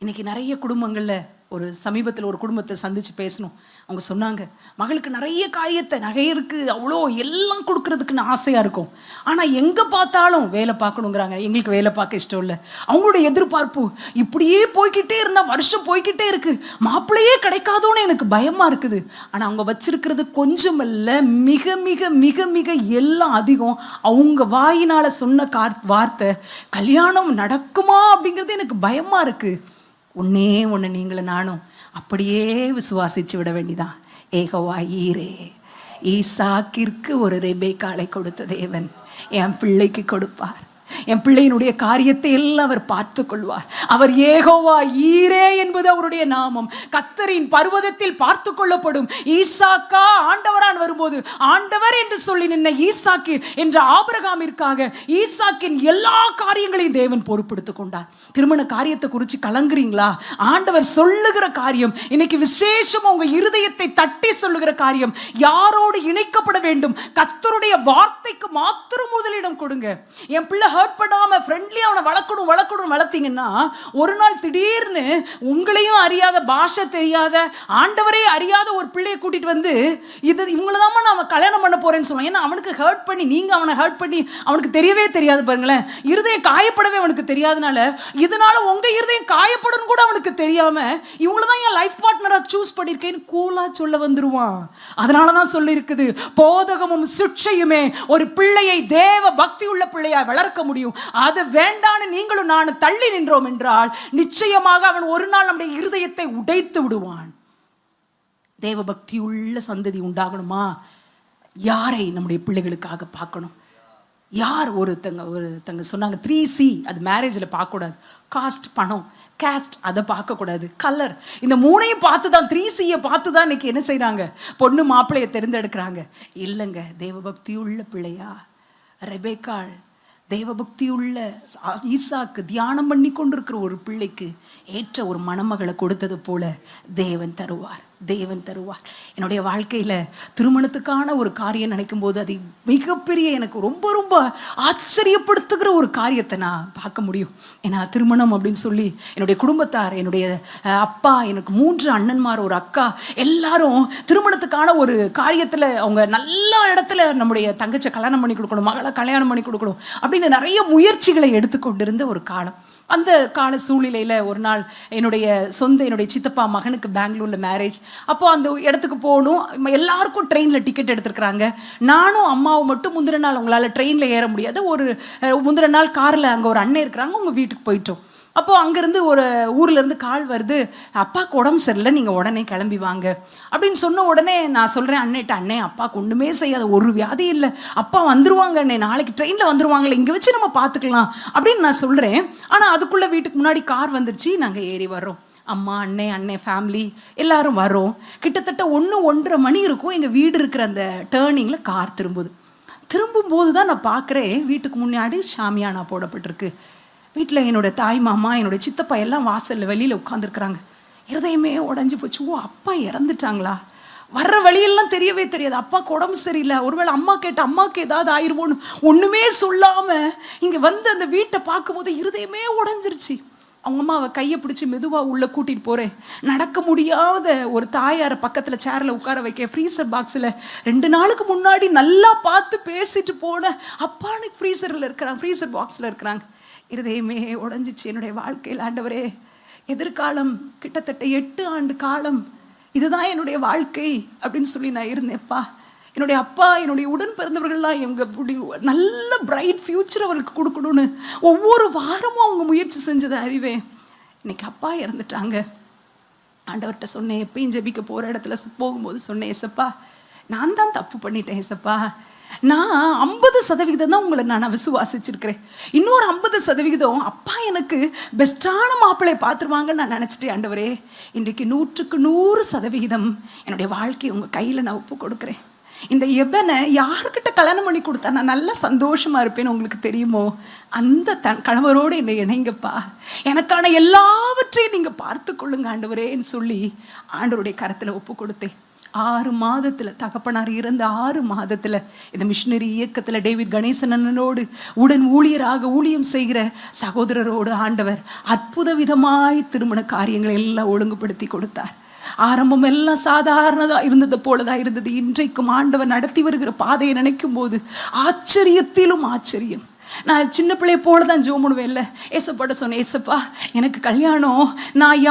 இன்னைக்கு நிறைய குடும்பங்கள்ல, ஒரு சமீபத்தில் ஒரு குடும்பத்தை சந்திச்சு பேசணும். அவங்க சொன்னாங்க, மகளுக்கு நிறைய காரியத்தை, நகை இருக்கு, அவ்வளோ எல்லாம் கொடுக்கறதுக்குன்னு ஆசையா இருக்கும். ஆனா எங்க பார்த்தாலும் வேலை பார்க்கணுங்கிறாங்க. எங்களுக்கு வேலை பார்க்க இஷ்டம் இல்லை. அவங்களுடைய எதிர்பார்ப்பு இப்படியே போய்கிட்டே இருந்தா வருஷம் போய்கிட்டே இருக்கு, மாப்பிள்ளையே கிடைக்காதோன்னு எனக்கு பயமா இருக்குது. ஆனா அவங்க வச்சிருக்கிறது கொஞ்சம் இல்ல, மிக மிக மிக மிக எல்லாம் அதிகம். அவங்க வாயினால சொன்ன வார்த்தை, கல்யாணம் நடக்குமா அப்படிங்கிறது எனக்கு பயமா இருக்கு. ஒன்னே ஒன்று, நீங்களும் நானும் அப்படியே விசுவாசிச்சு விட வேண்டிதான். ஏகோவா ஈரே, ஈசாக்கிற்கு ஒரு ரெபேக்காளை கொடுத்த தேவன் என் பிள்ளைக்கு கொடுப்பார். என் பிள்ளையினுடைய காரியத்தை எல்லாம் அவர் பார்த்து கொள்வார். அவர் ஏகோவா ஈரே என்பது அவருடைய நாமம். கர்த்தரின் பர்வதத்தில் பார்த்து கொள்ளப்படும் ஈசாக்கா ஆண்டவரான் வரும்போது, ஆண்டவர் என்று சொல்லி நின்ன ஈசாக்கு என்ற ஆபிரகாமிற்காக ஈசாக்கின் எல்லா காரியங்களையும் தேவன் பொறுப்படுத்திக் கொண்டார். திருமண காரியத்தை குறித்து கலங்குறீங்களா? ஆண்டவர் சொல்லுகிற காரியம் இன்னைக்கு விசேஷம், உங்க இருதயத்தை தட்டி சொல்லுகிற காரியம், யாரோடு இணைக்கப்பட வேண்டும், கர்த்தருடைய வார்த்தைக்கு மாத்திரம் முதலிடம் கொடுங்க. என் பிள்ளை ஹர்ட் பண்ணாம ஃப்ரெண்ட்லியா அவனை வளர்க்கணும் வளர்த்தீங்கன்னா, ஒரு நாள் திடீர்னு உங்களையும் அறியாத, பாஷை தெரியாத, ஆண்டவரே அறியாத ஒரு பிள்ளையை கூட்டிட்டு வந்து, இது இவங்களதாம்மா நான் கல்யாணம் பண்ண போறேன்னு சொல்லுவான். ஏன்னா அவனுக்கு ஹர்ட் பண்ணி, நீங்க அவனை ஹர்ட் பண்ணி, அவனுக்கு தெரியவே தெரியாது. பாருங்களேன், இருதயம் காயப்படவே அவனுக்கு தெரியாதனால, இதனால உங்க இருதயம் காயப்படும் கூட அவனுக்கு தெரியாம, இவங்களதான் என் லைஃப் பார்ட்னரா சூஸ் பண்ணிருக்கேன்னு கூலா சொல்ல வந்துருவான். அதனாலதான் சொல்லி இருக்குது, போதகமும் சிக்ஷையுமே ஒரு பிள்ளையை தேவ பக்தி உள்ள பிள்ளையா வளர்க்க முடியும். அது வேண்டான்னு நீங்களும் நானும் தள்ளி நின்றோம் என்றால், நிச்சயமாக அவன் ஒரு நாள் நம்முடைய இருதயத்தை உடைத்து விடுவான். தேவ பக்தி உள்ள சந்ததி உண்டாகணுமா? யாரை நம்முடைய பிள்ளைகளுக்காக பார்க்கணும்? யார்? ஒருத்தங்க சொன்னாங்க 3C, அது மேரேஜில் பார்க்கக்கூடாது. காஸ்ட், பணம், கேஸ்ட், அதை பார்க்கக்கூடாது. கலர், இந்த மூணையும் பார்த்து தான், 3Cயை பார்த்து தான் இன்னைக்கு என்ன செய்கிறாங்க, பொண்ணு மாப்பிள்ளையை தேர்ந்தெடுக்கிறாங்க. இல்லைங்க, தேவபக்தி உள்ள பிள்ளையா ரெபேக்காள், தேவபக்தி உள்ள ஈசாக்கு தியானம் பண்ணி கொண்டிருக்கிற ஒரு பிள்ளைக்கு ஏற்ற ஒரு மணமகளை கொடுத்தது போல தேவன் தருவார். என்னுடைய வாழ்க்கையில் திருமணத்துக்கான ஒரு காரியம் நினைக்கும் போது, அது மிகப்பெரிய, எனக்கு ரொம்ப ரொம்ப ஆச்சரியப்படுத்துகிற ஒரு காரியத்தை நான் பார்க்க முடியும். ஏன்னா திருமணம் அப்படின்னு சொல்லி என்னுடைய குடும்பத்தார், என்னுடைய அப்பா, எனக்கு 3 அண்ணன்மார், ஒரு அக்கா, எல்லாரும் திருமணத்துக்கான ஒரு காரியத்தில் அவங்க நல்ல இடத்துல நம்முடைய தங்கச்சை கல்யாணம் பண்ணி கொடுக்கணும், மகளை கல்யாணம் பண்ணி கொடுக்கணும் அப்படின்னு நிறைய முயற்சிகளை எடுத்துக்கொண்டிருந்த ஒரு காலம். அந்த கால சூழ்நிலையில் ஒரு நாள் என்னுடைய சித்தப்பா மகனுக்கு பெங்களூரில் மேரேஜ். அப்போ அந்த இடத்துக்கு போகணும். எல்லாருக்கும் ட்ரெயினில் டிக்கெட் எடுத்துருக்குறாங்க. நானும் அம்மாவும் மட்டும் முந்தின நாள் அவங்களால ட்ரெயினில் ஏற முடியாது. ஒரு முந்தின நாள் காரில் அங்கே ஒரு அண்ணன் இருக்கிறாங்க, உங்கள் வீட்டுக்கு போயிட்டோம். அப்போ அங்கேருந்து ஒரு ஊர்லேருந்து கால் வருது, அப்பாவுக்கு உடம்பு சரியில்லை, நீங்கள் உடனே கிளம்பி வாங்க அப்படின்னு சொன்ன உடனே நான் சொல்கிறேன் அண்ணேட்ட, அண்ணே அப்பாவுக்கு ஒன்றுமே செய்யாத, ஒரு வியாதி இல்லை, அப்பா வந்துருவாங்க அண்ணே, நாளைக்கு ட்ரெயினில் வந்துருவாங்களே, இங்கே வச்சு நம்ம பார்த்துக்கலாம் அப்படின்னு நான் சொல்கிறேன். ஆனால் அதுக்குள்ளே வீட்டுக்கு முன்னாடி கார் வந்துருச்சு, நாங்கள் ஏறி வர்றோம். அம்மா, அண்ணே ஃபேமிலி எல்லாரும் வரோம். கிட்டத்தட்ட 1-1:30 மணி இருக்கும். எங்கள் வீடு இருக்கிற அந்த டேர்னிங்கில் கார் திரும்பும்போது தான் நான் பார்க்குறேன், வீட்டுக்கு முன்னாடி ஷாமியானா போடப்பட்டிருக்கு. வீட்டில் என்னோடய தாய் மாமா, என்னோடய சித்தப்பா எல்லாம் வாசலில் வெளியில் உட்காந்துருக்குறாங்க. இருதயமே உடஞ்சி போச்சு. ஓ, அப்பா இறந்துட்டாங்களா? வர்ற வழியெல்லாம் தெரியவே தெரியாது. அப்பாவுக்கு உடம்பு சரியில்லை, ஒருவேளை அம்மா கேட்ட அம்மாவுக்கு ஏதாவது ஆயிருமோன்னு ஒன்றுமே சொல்லாமல் இங்கே வந்து அந்த வீட்டை பார்க்கும்போது இருதயமே உடஞ்சிருச்சு. அவங்க அம்மாவை கையை பிடிச்சி மெதுவாக உள்ளே கூட்டிகிட்டு போகிறேன். நடக்க முடியாத ஒரு தாயாரை பக்கத்தில் சேரில் உட்கார வைக்க, ஃப்ரீசர் பாக்ஸில் 2 நாளுக்கு முன்னாடி நல்லா பார்த்து பேசிட்டு போன அப்பான்னு ஃப்ரீசர் பாக்ஸில் இருக்கிறாங்க. இருதயமே உடஞ்சிச்சு. என்னுடைய வாழ்க்கையில் ஆண்டவரே, எதிர்காலம் கிட்டத்தட்ட 8 ஆண்டு காலம் இதுதான் என்னுடைய வாழ்க்கை அப்படின்னு சொல்லி நான் இருந்தேன்ப்பா. என்னுடைய அப்பா, என்னுடைய உடன் பிறந்தவர்கள்லாம் எங்கள் நல்ல பிரைட் ஃப்யூச்சர் அவர்களுக்கு கொடுக்கணும்னு ஒவ்வொரு வாரமும் அவங்க முயற்சி செஞ்சதை அறிவேன். இன்னைக்கு அப்பா இறந்துட்டாங்க. ஆண்டவர்கிட்ட சொன்னேன், எப்பயும் ஜெபிக்க போகிற இடத்துல போகும்போது சொன்னேன், ஏசப்பா நான் தான் தப்பு பண்ணிட்டேன் ஏசப்பா, நான் 50% தான் உங்களை நான் விசுவாசிச்சிருக்கிறேன், இன்னொரு 50% அப்பா எனக்கு பெஸ்ட்டான மாப்பிள்ளை பார்த்துருவாங்கன்னு நான் நினச்சிட்டேன். ஆண்டவரே, இன்றைக்கு 100% என்னுடைய வாழ்க்கையை உங்கள் கையில் நான் ஒப்பு கொடுக்குறேன். இந்த எபனை யாருக்கிட்ட கல்யாணம் பண்ணி கொடுத்தா நான் நல்லா சந்தோஷமாக இருப்பேன்னு உங்களுக்கு தெரியுமோ, அந்த கணவரோடு என்னை இணைங்கப்பா, எனக்கான எல்லாவற்றையும் நீங்கள் பார்த்து கொள்ளுங்க ஆண்டவரேன்னு சொல்லி ஆண்டவருடைய கரத்தில் ஒப்பு கொடுத்தேன். 6 மாதத்தில், தகப்பனார் இறந்த 6 மாதத்தில் இந்த மிஷினரி இயக்கத்தில் டேவிட் கணேசன் அண்ணனோடு உடன் ஊழியராக ஊழியம் செய்கிற சகோதரரோடு ஆண்டவர் அற்புத விதமாய் திருமண காரியங்களை எல்லாம் ஒழுங்குபடுத்தி கொடுத்தார். ஆரம்பம் எல்லாம் சாதாரணதாக இருந்தது போலதான் இருந்தது. இன்றைக்கும் ஆண்டவர் நடத்தி வருகிற பாதையை நினைக்கும் போது ஆச்சரியத்திலும் ஆச்சரியம். நான் சின்ன பிள்ளைய போல தான் ஜோ பண்ணுவேன். இல்லை, ஏசப்பாட்ட சொன்னேன், ஏசப்பா எனக்கு கல்யாணம், நான்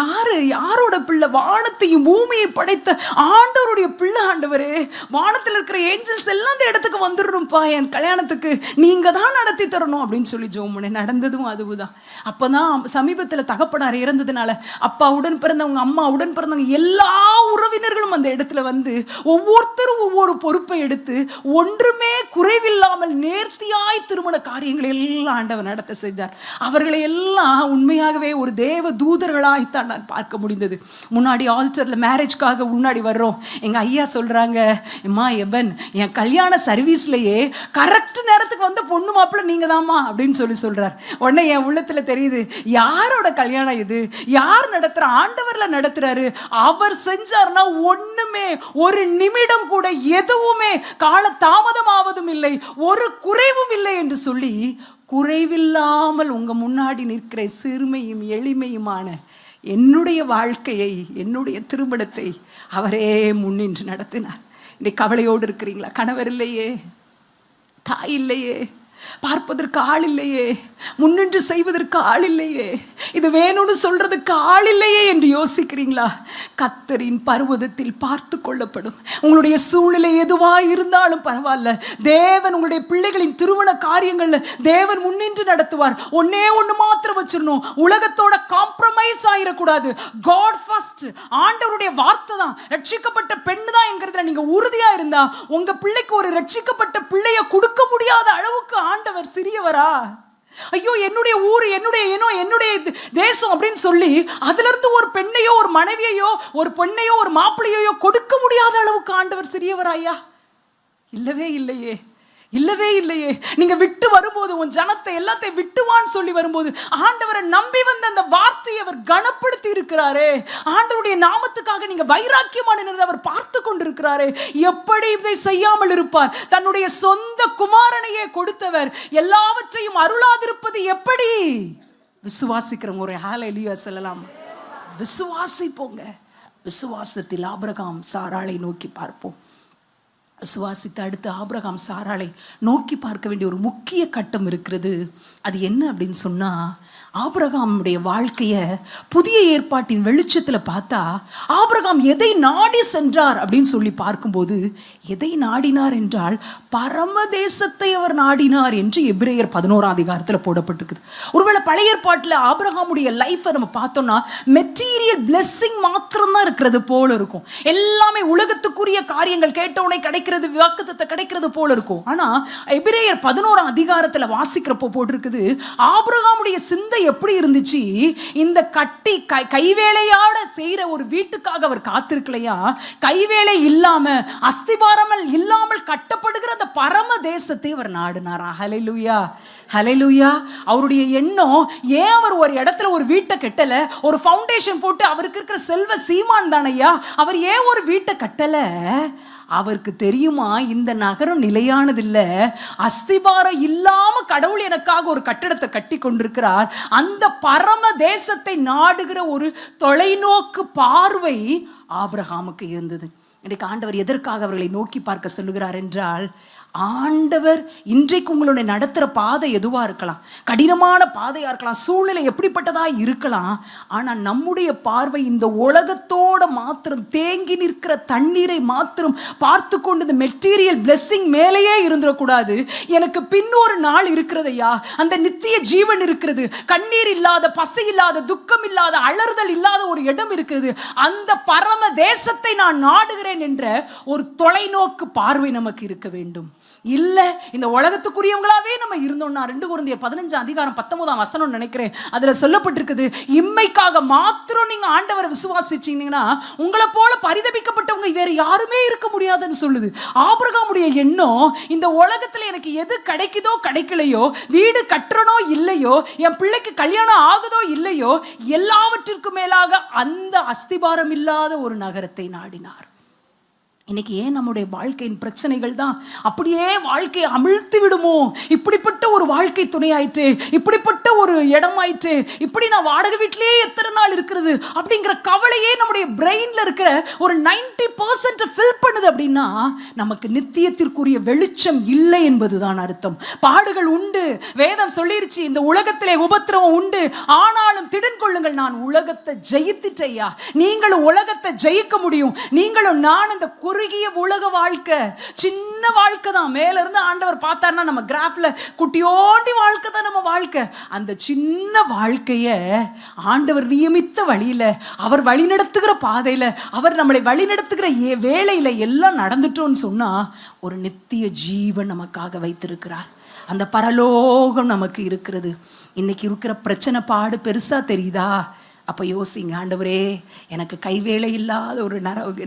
யாரோட பிள்ளை? வானத்தையும் பூமியை படைத்த ஆண்டவருடைய பிள்ளை ஆண்டவரே, வானத்தில் இருக்கிற ஏஞ்சல்ஸ் எல்லாம் இந்த இடத்துக்கு வந்துடணும்ப்பா, என் கல்யாணத்துக்கு நீங்கள் தான் நடத்தி தரணும் அப்படின்னு சொல்லி ஜோ பண்ணேன். நடந்ததும் அதுதான். அப்போ தான் சமீபத்தில் தகப்பனார் இறந்ததுனால அப்பாவுடன் பிறந்தவங்க, அம்மாவுடன் பிறந்தவங்க எல்லா உறவினர்களும் அந்த இடத்துல வந்து ஒவ்வொருத்தரும் ஒவ்வொரு பொறுப்பை எடுத்து ஒன்றுமே குறைவில்லாமல் நேர்த்தியாய் திருமண காரியம் எல்லாம் ஆண்டவர் நடத்த செஞ்சார். அவர்களை எல்லாம் உண்மையாகவே ஒரு தேவ தூதர்களாய்த்தான் நான் பார்க்க முடிந்தது. முன்னாடி ஆல்டர்ல மேரேஜ்க்காக முன்னாடி வர்றோம். எங்க ஐயா சொல்றாங்க, அம்மா எபன், என் கல்யாண சர்வீஸ்லயே கரெக்ட் நேரத்துக்கு வந்த பொண்ணு மாப்பிள்ள நீங்க தாமா அப்படின்னு சொல்றார். உடனே என் உள்ளத்துல தெரியுது, யாரோட கல்யாணம் இது? யார் நடத்துற? ஆண்டவர்ல நடத்துறாரு. அவர் செஞ்சார்னா ஒண்ணுமே, ஒரு நிமிடம் கூட எதுவுமே கால தாமதமாவதும் இல்லை, ஒரு குறைவும் இல்லை என்று சொல்லி குறைவில்லாமல் உங்க முன்னாடி நிற்கிற சிறுமையும் எளிமையுமான என்னுடைய வாழ்க்கையை, என்னுடைய திருமணத்தை அவரே முன்னின்று நடத்தினார். இன்னைக்கு கவலையோடு இருக்கிறீங்களா? கணவர் இல்லையே, தாய் இல்லையே, பார்ப்பதற்கு ஆள் இல்லையே, முன்னின்று செய்வதற்கு ஆள் இல்லையே, இது வேணும்னு சொல்றதுக்கு ஆள் இல்லையே என்று யோசிக்கிறீங்களா? கர்த்தரின் பர்வதத்தில் பார்த்து கொள்ளப்படும். உங்களுடைய சூழ்நிலை எதுவா இருந்தாலும் பரவாயில்ல, தேவன் உங்களுடைய பிள்ளைகளின் திருமண காரியங்கள்ல தேவன் முன்னின்று நடத்துவார். ஒண்ணு மாத்திரம் வச்சிடணும், உலகத்தோட காம்ப்ரமைஸ் ஆயிடக்கூடாது. காட் ஃபர்ஸ்ட், ஆண்டவருடைய வார்த்தை தான், ரட்சிக்கப்பட்ட பெண்ணு தான் என்கிறதுல நீங்க உறுதியா இருந்தா உங்க பிள்ளைக்கு ஒரு ரட்சிக்கப்பட்ட பிள்ளைய கொடுக்க முடியாத அளவுக்கு ஆண்டவர் சிறியவரா? ஐயோ, என்னுடைய ஊர், என்னுடைய இனம், என்னுடைய தேசம் அப்படின்னு சொல்லி அதுல இருந்து ஒரு பெண்ணையோ, ஒரு மனைவியையோ, ஒரு பெண்ணையோ, ஒரு மாப்பிள்ளையோ கொடுக்க முடியாத அளவுக்கு ஆண்டவர் சிறியவராயா? இல்லவே இல்லையே, இல்லவே இல்லையே. நீங்க விட்டு வரும்போது, உன் ஜனத்தை எல்லாத்தையும் விட்டுவான்னு சொல்லி வரும்போது ஆண்டவரை நம்பி வந்த அந்த வார்த்தையை அவர் கனப்படுத்தி இருக்கிறாரே. ஆண்டவருடைய நாமத்துக்காக நீங்க வைராக்கியமான அவர் பார்த்து கொண்டிருக்கிறாரே. எப்படி இதை செய்யாமல் இருப்பார்? தன்னுடைய சொந்த குமாரனையே கொடுத்தவர் எல்லாவற்றையும் அருளாதிருப்பது எப்படி? விசுவாசிக்கிறவங்க ஒரு ஹல்லேலூயா சொல்லலாம். விசுவாசிப்போங்க. விசுவாசத்தில் ஆபிரகாம் சாராளை நோக்கி பார்ப்போம். விசுவாசித்து அடுத்து ஆபிரகாம் சாராளை நோக்கி பார்க்க வேண்டிய ஒரு முக்கிய கட்டம் இருக்கிறது. அது என்ன அப்படின்னு சொன்னா, ஆபிரகாமுடைய வாழ்க்கைய புதிய ஏற்பாட்டின் வெளிச்சத்துல பார்த்தா, ஆபிரகாம் எதை நாடி சென்றார் அப்படின்னு சொல்லி பார்க்கும்போது, எதை நாடினார் என்றால் பரமதேசத்தை அவர் நாடினார் என்று எபிரேயர் 11ஆம் அதிகாரத்துல போடப்பட்டிருக்குது. ஒருவேளை பழைய ஏற்பாட்டுல ஆபிரகாமுடைய லைஃபை நம்ம பார்த்தோம்னா மெட்டீரியல் பிளெஸிங் மாத்திரம்தான் இருக்கிறது போல இருக்கும். எல்லாமே உலகத்துக்குரிய காரியங்கள் கேட்டவுடனே கிடைக்கிறது, வாக்குத்தத்தம் கிடைக்கிறது போல இருக்கும். ஆனா எபிரேயர் 11ஆம் அதிகாரத்துல வாசிக்கிறப்போ போட்டிருக்குது, ஆபிரகாமுடைய சிந்தை எப்படி இருந்துச்சு, இந்த கட்டி கைவேலையோட செய்யற ஒரு வீட்டுக்காக அவர் காத்திருக்கலையா, கைவேலை இல்லாம அஸ்திபாரமல் இல்லாமல் கட்டப்படுகிற அந்த பரம தேசத்தை அவர் நாடினாரா. ஹல்லேலூயா, ஹல்லேலூயா. அவருடைய எண்ணம், ஏன் அவர் ஒரு இடத்துல ஒரு வீட்டை கட்டல, ஒரு ஃபவுண்டேஷன் போட்டு, அவருக்கு இருக்கிற செல்வ சீமான் தானையா, அவர் ஏன் ஒரு வீட்டை கட்டல? அவருக்கு தெரியுமா, இந்த நகரம் நிலையானதில்ல, அஸ்திபாரம் இல்லாம கடவுள் எனக்காக ஒரு கட்டடத்தை கட்டி கொண்டிருக்கிறார். அந்த பரம தேசத்தை நாடுகிற ஒரு தொலைநோக்கு பார்வை ஆபிரகாமுக்கு இருந்தது. இன்றைக்கு ஆண்டவர் எதற்காக அவர்களை நோக்கி பார்க்க சொல்லுகிறார் என்றால், ஆண்டவர் இன்றைக்கு உங்களுடைய நடத்துகிற பாதை எதுவாக இருக்கலாம், கடினமான பாதையாக இருக்கலாம், சூழ்நிலை எப்படிப்பட்டதாக இருக்கலாம். ஆனால் நம்முடைய பார்வை இந்த உலகத்தோட மாத்திரம் தேங்கி நிற்கிற தண்ணீரை மாத்திரம் பார்த்து கொண்டு இந்த மெட்டீரியல் பிளெஸிங் மேலேயே இருந்துடக்கூடாது. எனக்கு பின்னொரு நாள் இருக்கிறதையா, அந்த நித்திய ஜீவன் இருக்கிறது, கண்ணீர் இல்லாத, பசி இல்லாத, துக்கம் இல்லாத, அலறுதல் இல்லாத ஒரு இடம் இருக்கிறது. அந்த பரம தேசத்தை நான் நாடுகிறேன் என்ற ஒரு தொலைநோக்கு பார்வை நமக்கு இருக்க வேண்டும். இல்ல இந்த உலகத்துக்குரியவங்களாவே நம்ம இருந்தோம்னா, 2 கொரிந்தியர் 15ஆம் அதிகாரம் 19ஆம் வசனம் நினைக்கிறேன், அதுல சொல்லப்பட்டிருக்குது, இம்மைக்காக மாத்திரம் நீங்க ஆண்டவரை விசுவாசிச்சீங்கன்னா உங்களை போல பரிதபிக்கப்பட்டவங்க வேற யாருமே இருக்க முடியாதுன்னு சொல்லுது. ஆபிரகாமுடைய எண்ணம், இந்த உலகத்துல எனக்கு எது கிடைக்குதோ கிடைக்கலையோ, வீடு கட்டுறனோ இல்லையோ, என் பிள்ளைக்கு கல்யாணம் ஆகுதோ இல்லையோ, எல்லாவற்றிற்கும் மேலாக அந்த அஸ்திபாரம் இல்லாத ஒரு நகரத்தை நாடினார். இன்னைக்கு ஏன் நம்முடைய வாழ்க்கையின் பிரச்சனைகள் தான் அப்படியே வாழ்க்கையை அமிழ்த்தி விடுமோ, இப்படிப்பட்ட ஒரு வாழ்க்கை துணையாயிற்று, இப்படிப்பட்ட ஒரு இடமாயிற்று, இப்படி நான் வாடகை வீட்டிலேயே எத்தனை நாள் இருக்கிறது அப்படிங்கிற கவலையே நம்முடைய பிரெயின்ல இருக்கிற ஒரு 90% ஃபில் பண்ணுது. அப்படின்னா நமக்கு நித்தியத்திற்குரிய வெளிச்சம் இல்லை என்பதுதான் அர்த்தம். பாடுகள் உண்டு, வேதம் சொல்லிருச்சு, இந்த உலகத்திலே உபத்திரவம் உண்டு, ஆனாலும் திடன் கொள்ளுங்கள், நான் உலகத்தை ஜெயித்துட்டேயா. நீங்களும் உலகத்தை ஜெயிக்க முடியும். நீங்களும் நான் இந்த குறுகிய உலக வாழ்க்கை, சின்ன வாழ்க்கை தான். மேல இருந்து ஆண்டவர் பார்த்தார்னா நம்ம கிராஃப்ல குட்டியோண்டி வாழ்க்கை தான் நம்ம வாழ்க்கை. அந்த சின்ன வாழ்க்கைய ஆண்டவர் நியமித்த வழியில, அவர் வழி நடத்துகிற பாதையில, அவர் நம்மளை வழி நடத்துகிற வேளையில எல்லாம் நடந்துட்டோம்னு சொன்னா ஒரு நித்திய ஜீவன் நமக்காக வைத்திருக்கிறார். அந்த பரலோகம் நமக்கு இருக்கிறது. இன்னைக்கு இருக்கிற பிரச்சனை பாடு பெருசா தெரியுதா? அப்போ யோசிங்க, ஆண்டவரே எனக்கு கைவேலை இல்லாத ஒரு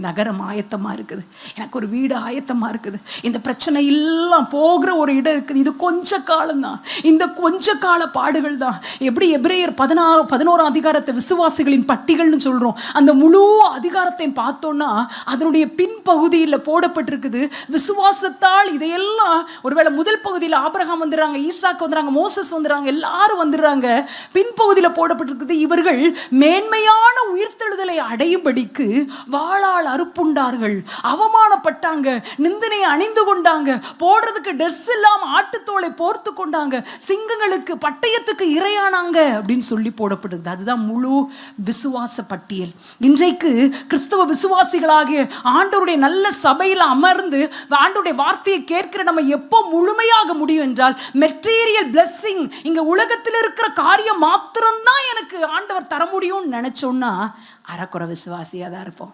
நகரம் ஆயத்தமாக இருக்குது, எனக்கு ஒரு வீடு ஆயத்தமாக இருக்குது, இந்த பிரச்சனை எல்லாம் போகிற ஒரு இடம் இருக்குது, இது கொஞ்ச காலம்தான், இந்த கொஞ்ச கால பாடுகள் தான். எப்படி எபிரேயர் 11ஆம் அதிகாரத்தை விசுவாசிகளின் பட்டிகள்னு சொல்கிறோம், அந்த முழு அதிகாரத்தையும் பார்த்தோன்னா அதனுடைய பின்பகுதியில் போடப்பட்டிருக்குது, விசுவாசத்தால் இதையெல்லாம். ஒருவேளை முதல் பகுதியில் ஆபிரகாம் வந்துடுறாங்க, ஈசாக்கு வந்துடுறாங்க, மோசஸ் வந்துடுறாங்க, எல்லாரும் வந்துடுறாங்க. பின்பகுதியில் போடப்பட்டிருக்குது, இவர்கள் மேன்மையான உயிர்த்தெழுதலை அடையும்படிக்கு வாளால் அறுப்புண்டார்கள், அவமானப்பட்டாங்க, நிந்தனையை அணிந்து கொண்டாங்க, போடுறதுக்கு ட்ரெஸ் இல்லாம ஆட்டுத்தோலை போர்த்து கொண்டாங்க, சிங்கங்களுக்கு பட்டயத்துக்கு இரையானாங்க அப்படின்னு சொல்லி போடப்படுது. அதுதான் முழு விசுவாச பட்டியல். இன்றைக்கு கிறிஸ்தவ விசுவாசிகளாகிய ஆண்டவருடைய நல்ல சபையில் அமர்ந்து ஆண்டவருடைய வார்த்தையை கேட்கிற நம்ம எப்போ முழுமையாக முடியும் என்றால், மெட்டீரியல் பிளெஸிங் இங்க உலகத்தில் இருக்கிற காரியம் மாத்திரம்தான் எனக்கு ஆண்டவர் தர முடியும்னு நினைச்சோம்னா அறக்குறை விசுவாசியாக தான் இருப்போம்.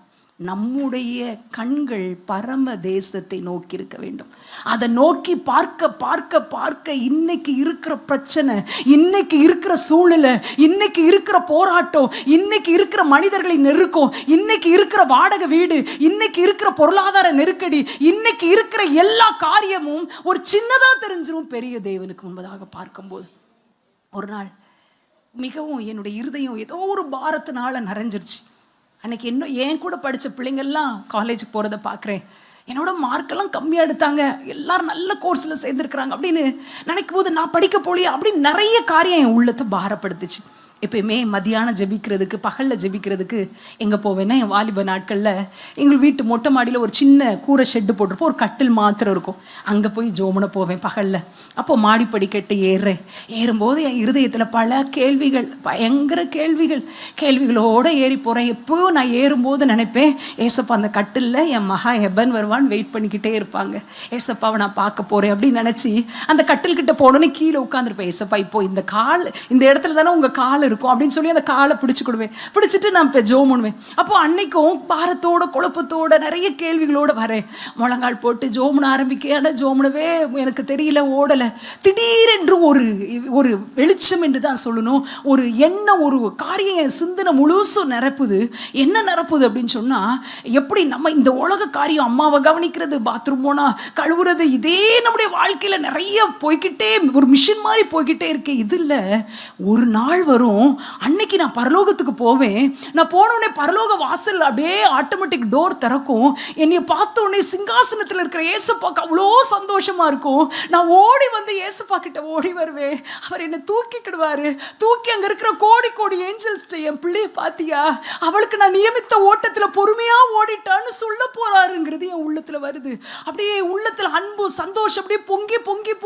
நம்முடைய கண்கள் பரம தேசத்தை நோக்கி இருக்க வேண்டும். அதை நோக்கி பார்க்க பார்க்க பார்க்க இன்னைக்கு இருக்கிற பிரச்சனை, இன்னைக்கு இருக்கிற சூழ்நிலை, இன்னைக்கு இருக்கிற போராட்டம், இன்னைக்கு இருக்கிற மனிதர்களின் நெருக்கம், இன்னைக்கு இருக்கிற வாடகை வீடு, இன்னைக்கு இருக்கிற பொருளாதார நெருக்கடி, இன்னைக்கு இருக்கிற எல்லா காரியமும் ஒரு சின்னதா தெரிஞ்சிரும் பெரிய தேவனுக்கு முன்பதாக பார்க்கும்போது. ஒரு நாள் மிகவும் என்னுடைய இருதயம் ஏதோ ஒரு பாரத்தினால நிறைஞ்சிருச்சு. அன்னைக்கு இன்னும் என் கூட படித்த பிள்ளைங்கள்லாம் காலேஜுக்கு போகிறத பார்க்குறேன். என்னோட மார்க்கெல்லாம் கம்மியாக எடுத்தாங்க, எல்லாரும் நல்ல கோர்ஸில் சேர்ந்துருக்குறாங்க அப்படின்னு நினைக்கும் போது நான் படிக்க போலியா அப்படின்னு நிறைய காரியம் என் உள்ளத்தை பாரப்படுத்துச்சு. எப்பயுமே மதியானம் ஜெபிக்கிறதுக்கு, பகலில் ஜெபிக்கிறதுக்கு எங்கே போவேன்னா, என் வாலிப நாட்களில் எங்கள் வீட்டு மொட்டை மாடியில் ஒரு சின்ன கூரை ஷெட்டு போட்டிருப்போம், ஒரு கட்டில் மாத்திரம் இருக்கும். அங்கே போய் ஜோமனை போவேன் பகலில். அப்போ மாடிப்படி கட்டு ஏறும்போது என் இருதயத்தில் பல கேள்விகள், பயங்கர கேள்விகளோடு ஏறி போகிறேன். எப்போயும் நான் ஏறும்போது நினைப்பேன், ஏசப்பா அந்த கட்டிலில் என் மகா ஹெபன் வருவான்னு வெயிட் பண்ணிக்கிட்டே இருப்பாங்க, ஏசப்பாவை நான் பார்க்க போகிறேன் அப்படின்னு நினச்சி அந்த கட்டில்கிட்ட போனோன்னே கீழே உட்காந்துருப்பேன். ஏசப்பா இப்போ இந்த இடத்துல தானே உங்கள் கால் இருக்கும் அப்படின்னு சொல்லி அந்த காலை பிடிச்சிட்டு நான் இப்போ ஜோம் பண்ணுவேன். அப்போ அன்னைக்கும் பாரத்தோட குழப்பத்தோட நிறைய கேள்விகளோடு வரேன். முழங்கால் போட்டு ஜோமுன ஆரம்பிக்க ஜோமுனவே எனக்கு தெரியல, ஓடலை. திடீரென்று ஒரு வெளிச்சம் என்று தான் சொல்லணும், ஒரு எண்ணம், ஒரு காரியம் சிந்தனை முழுசும் நிரப்புது. என்ன நிரப்புது அப்படின்னு சொன்னால், எப்படி நம்ம இந்த உலக காரியம், அம்மாவை கவனிக்கிறது, பாத்ரூம் போனால் கழுவுறது, இதே நம்முடைய வாழ்க்கையில் நிறைய போய்கிட்டே ஒரு மிஷின் மாதிரி போய்கிட்டே இருக்கு. இது இல்லை, ஒரு நாள் வரும், அன்னைக்கு நான் பரலோகத்துக்கு போவேன். நான் போனோடனே பரலோக வாசல் அப்படியே ஆட்டோமேட்டிக் டோர் திறக்கும். என்னைய பார்த்த உடனே சிங்காசனத்தில் இருக்கிற ஏசப்பாக்கு அவ்வளோ சந்தோஷமா இருக்கும். நான் ஓடி வந்து ஏசப்பா கிட்ட ஓடி வருவேன். அவர் என்னை தூக்கிக்கிடுவாரு. தூக்கி அங்கே இருக்கிற கோடி ஏஞ்சல்ஸ்ட, என் பிள்ளைய பாத்தியா, அவளுக்கு நான் நியமித்த ஓட்டத்தில் பொறுமையா ஓடிட்டான்னு சொல்ல போறாருங்கிறது என் உள்ளத்துல வருது. அப்படியே உள்ளத்துல அன்பு, சந்தோஷம் அப்படியே